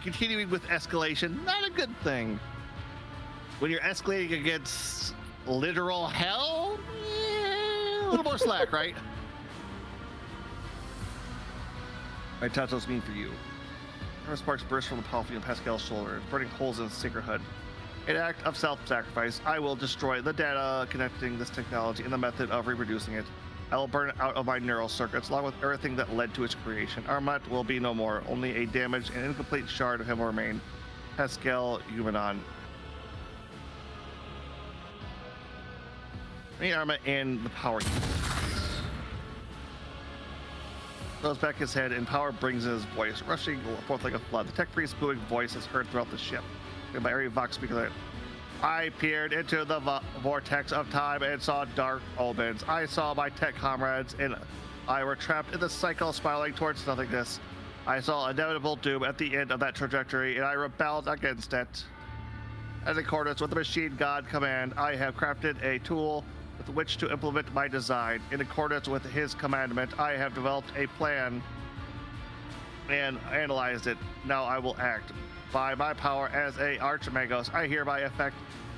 [SPEAKER 1] continuing with escalation, not a good thing. When you're escalating against literal hell, a little more slack, right? My tatos mean for you. Her sparks burst from the palfrey on Pascal's shoulder, burning holes in his sacred hood. An act of self-sacrifice. I will destroy the data connecting this technology and the method of reproducing it. I will burn it out of my neural circuits, along with everything that led to its creation. Armat will be no more. Only a damaged and incomplete shard of him will remain. Pascal Humanon. Armat and the power. Throws back his head, and power brings in his voice, rushing forth like a flood. The tech priest's booming voice is heard throughout the ship. By every vox speaker, I peered into the vortex of time and saw dark omens. I saw my tech comrades and I were trapped in the cycle, spiraling towards nothingness. I saw inevitable doom at the end of that trajectory, and I rebelled against it. As accordance with the machine god command, I have crafted a tool with which to implement my design. In accordance with his commandment, I have developed a plan and analyzed it. Now I will act. By my power as a Archimagos, I hereby effect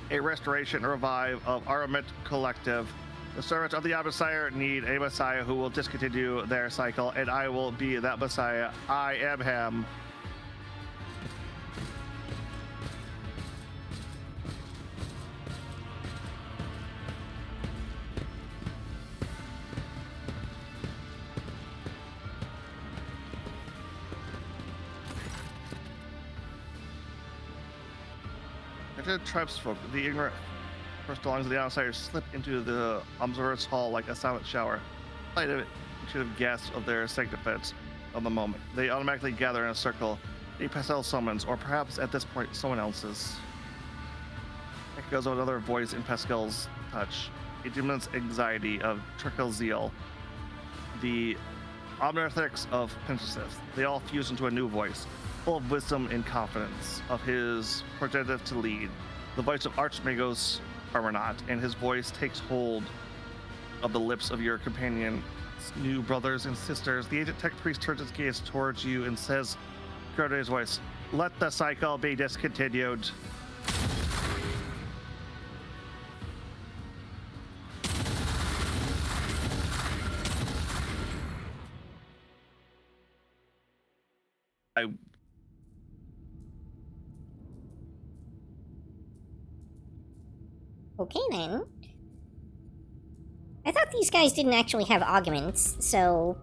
[SPEAKER 1] a restoration and revive of Armament Collective. The servants of the Omnissiah need a Messiah who will discontinue their cycle, and I will be that Messiah. I am him. Tribesfolk, the ignorant first belongs to the outsiders, slip into the observer's hall like a silent shower. Light of it should have gasps of their sanctifex of the moment. They automatically gather in a circle. A Pascal summons, or perhaps at this point someone else's. It goes with another voice in Pascal's touch. A demon's anxiety of trickle zeal. The omnithics of Pensive. They all fuse into a new voice, full of wisdom and confidence, of his protective to lead. The voice of Archimagos Armanat, and his voice takes hold of the lips of your companion, new brothers and sisters. The ancient tech priest turns his gaze towards you and says, in his voice, let the cycle be discontinued.
[SPEAKER 2] Okay then. I thought these guys didn't actually have augments, so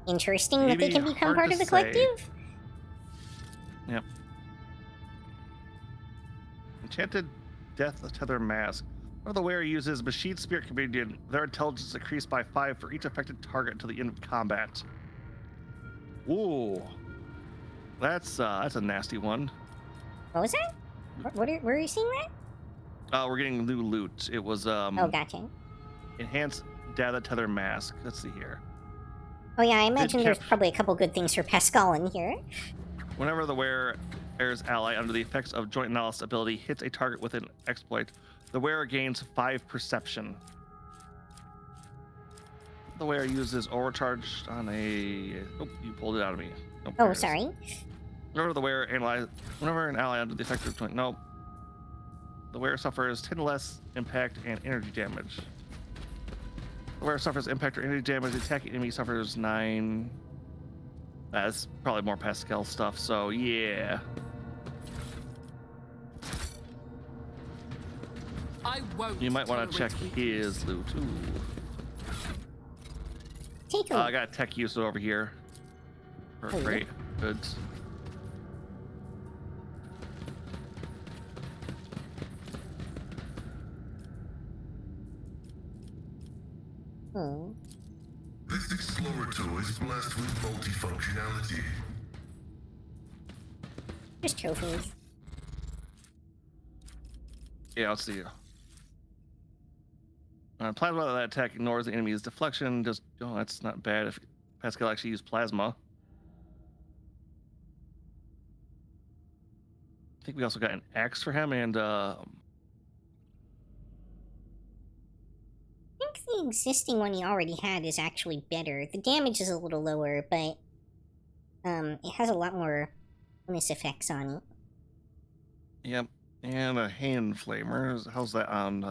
[SPEAKER 2] interesting that they can become part of the collective.
[SPEAKER 1] Yep. Enchanted Death Tether Mask. One of the wearer uses Machine Spirit Communion. Their intelligence increased by 5 for each affected target until the end of combat. Ooh. That's a nasty one.
[SPEAKER 2] What was that? Where are you seeing that?
[SPEAKER 1] We're getting new loot. It was
[SPEAKER 2] oh, gotcha.
[SPEAKER 1] Enhanced Data Tether Mask. Let's see here.
[SPEAKER 2] Oh yeah, I imagine there's probably a couple good things for Pascal in here.
[SPEAKER 1] Whenever the wearer's ally under the effects of Joint Analysis ability hits a target with an exploit, the wearer gains 5 perception. the wearer uses overcharged on a... Oh, you pulled it out of me. Nope, there
[SPEAKER 2] Oh,
[SPEAKER 1] it is.
[SPEAKER 2] sorry.
[SPEAKER 1] Whenever the wearer analyze, whenever an ally under the effective 20... Nope. The wearer suffers 10 less impact and energy damage. The wearer suffers impact or energy damage. The attacking enemy suffers 9. That's probably more Pascal stuff, so yeah.
[SPEAKER 8] I won't.
[SPEAKER 1] You might want to check
[SPEAKER 8] tolerate
[SPEAKER 1] his loot too.
[SPEAKER 2] Take a
[SPEAKER 1] I
[SPEAKER 2] look.
[SPEAKER 1] got tech use over here. For
[SPEAKER 2] Oh, yeah?
[SPEAKER 1] freight goods.
[SPEAKER 2] Hmm.
[SPEAKER 5] This Explorer tool is blessed with multifunctionality.
[SPEAKER 2] Just trophies.
[SPEAKER 1] Yeah, let's see. Plasma that attack ignores the enemy's deflection. Just oh, that's not bad if Pascal actually used plasma. I think we also got an axe for him and
[SPEAKER 2] I think the existing one he already had is actually better. The damage is a little lower, but it has a lot more bonus effects on it.
[SPEAKER 1] yep, and a hand flamer. How's that on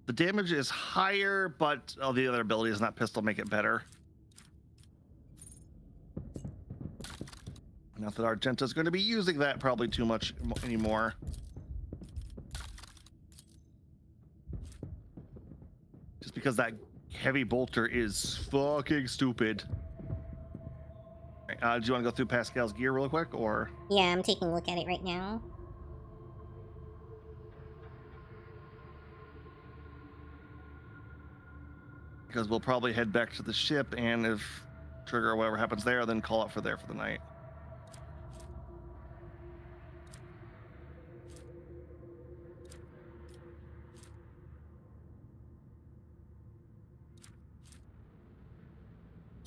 [SPEAKER 1] the damage is higher, but the other abilities, not pistol, make it better. Not that Argenta's going to be using that probably too much anymore. Just because that heavy bolter is fucking stupid. Do you want to go through Pascal's gear real quick, or?
[SPEAKER 2] Yeah, I'm taking a look at it right now.
[SPEAKER 1] Because we'll probably head back to the ship, and if trigger or whatever happens there, then call out for there for the night.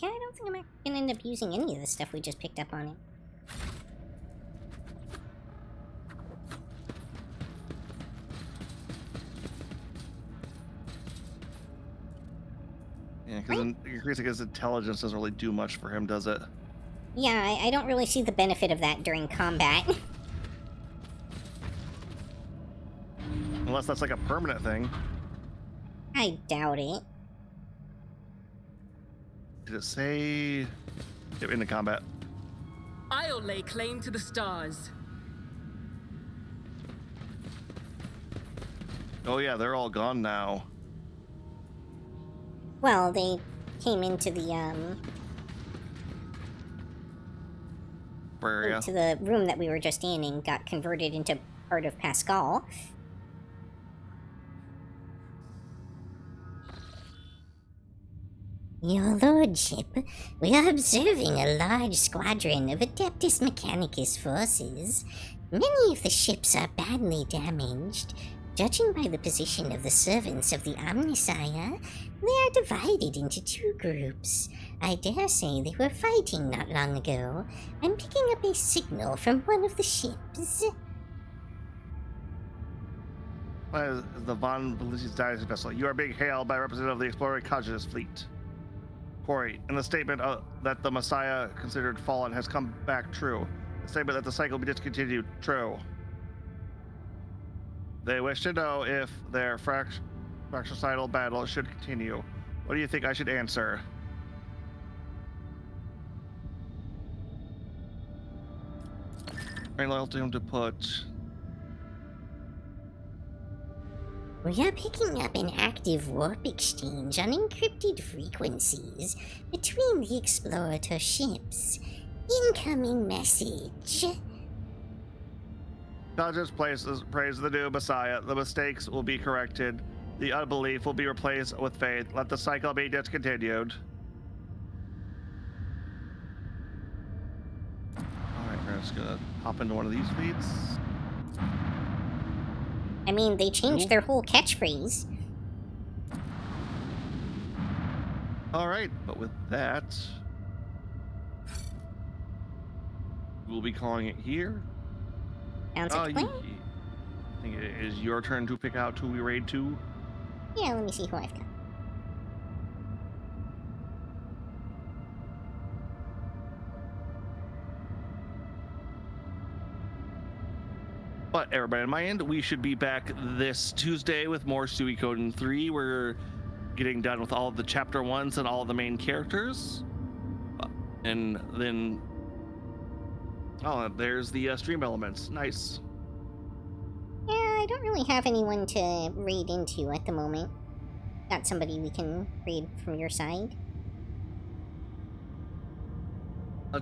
[SPEAKER 2] Yeah, I don't think I'm gonna end up using any of the stuff we just picked up on it.
[SPEAKER 1] Yeah, because increasing his intelligence doesn't really do much for him, does it?
[SPEAKER 2] Yeah, I don't really see the benefit of that during combat.
[SPEAKER 1] Unless that's like a permanent thing.
[SPEAKER 2] I doubt it.
[SPEAKER 1] Did it say in the combat?
[SPEAKER 8] I'll lay claim to the stars.
[SPEAKER 1] Oh yeah, they're all gone now.
[SPEAKER 2] Well, they came into the
[SPEAKER 1] Where area?
[SPEAKER 2] into the room that we were just in and got converted into part of Pascal.
[SPEAKER 4] Your Lordship, we are observing a large squadron of Adeptus Mechanicus forces. Many of the ships are badly damaged. Judging by the position of the servants of the Omnisire, they are divided into 2 groups. I dare say they were fighting not long ago. I'm picking up a signal from one of the ships.
[SPEAKER 1] The Von Belisi's Dynasty vessel. You are being hailed by a representative of the Explorer Yukikaze's fleet. Quarry, in the statement that the Messiah considered fallen has come back true. The statement that the cycle will be discontinued, true. They wish to know if their fratricidal battle should continue. What do you think I should answer? Very loyal to him to put...
[SPEAKER 4] We are picking up an active warp exchange on encrypted frequencies between the Explorator ships. Incoming message.
[SPEAKER 1] Conscious praise the new Messiah. The mistakes will be corrected. The unbelief will be replaced with faith. Let the cycle be discontinued. Alright, we're just gonna hop into one of these fleets.
[SPEAKER 2] I mean, they changed
[SPEAKER 1] Cool.
[SPEAKER 2] their whole catchphrase.
[SPEAKER 1] Alright, but with that... we'll be calling it here.
[SPEAKER 2] Sounds like a plan.
[SPEAKER 1] I think it is your turn to pick out who we raid to.
[SPEAKER 2] Yeah, let me see who I've got.
[SPEAKER 1] But everybody in my end, we should be back this Tuesday with more Suikoden 3. We're getting done with all of the chapter 1s and all of the main characters. And then... Oh, there's the stream elements. Nice.
[SPEAKER 2] Yeah, I don't really have anyone to raid into at the moment. Got somebody we can raid from your side?
[SPEAKER 1] Why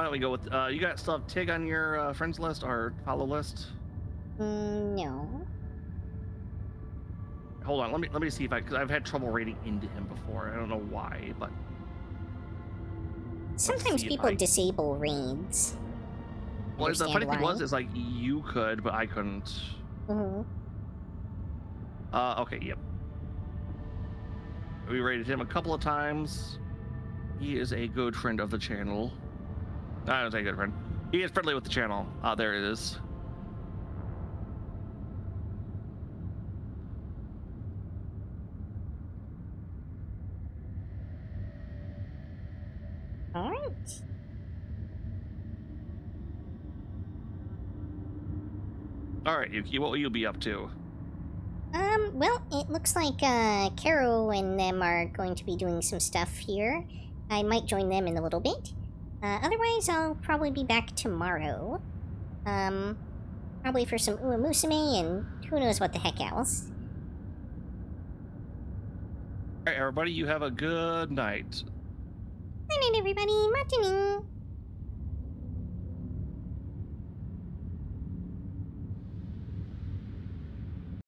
[SPEAKER 1] don't we go with... you got still have Tig on your friends list or follow list?
[SPEAKER 2] No.
[SPEAKER 1] Hold on, let me see if because I've had trouble raiding into him before. I don't know why, but...
[SPEAKER 2] Sometimes people disable raids.
[SPEAKER 1] Well, the funny thing was, is like, you could, but I couldn't.
[SPEAKER 2] Mm-hmm.
[SPEAKER 1] Okay, yep. We raided him a couple of times. He is a good friend of the channel. I don't say good friend. He is friendly with the channel. There it is.
[SPEAKER 2] All right.
[SPEAKER 1] All right, Yuki, what will you be up to?
[SPEAKER 2] Well, it looks like, Caro and them are going to be doing some stuff here. I might join them in a little bit. Otherwise, I'll probably be back tomorrow. Probably for some Uemusume and who knows what the heck else.
[SPEAKER 1] All right, everybody, you have a good night.
[SPEAKER 2] Good night, everybody. Matini.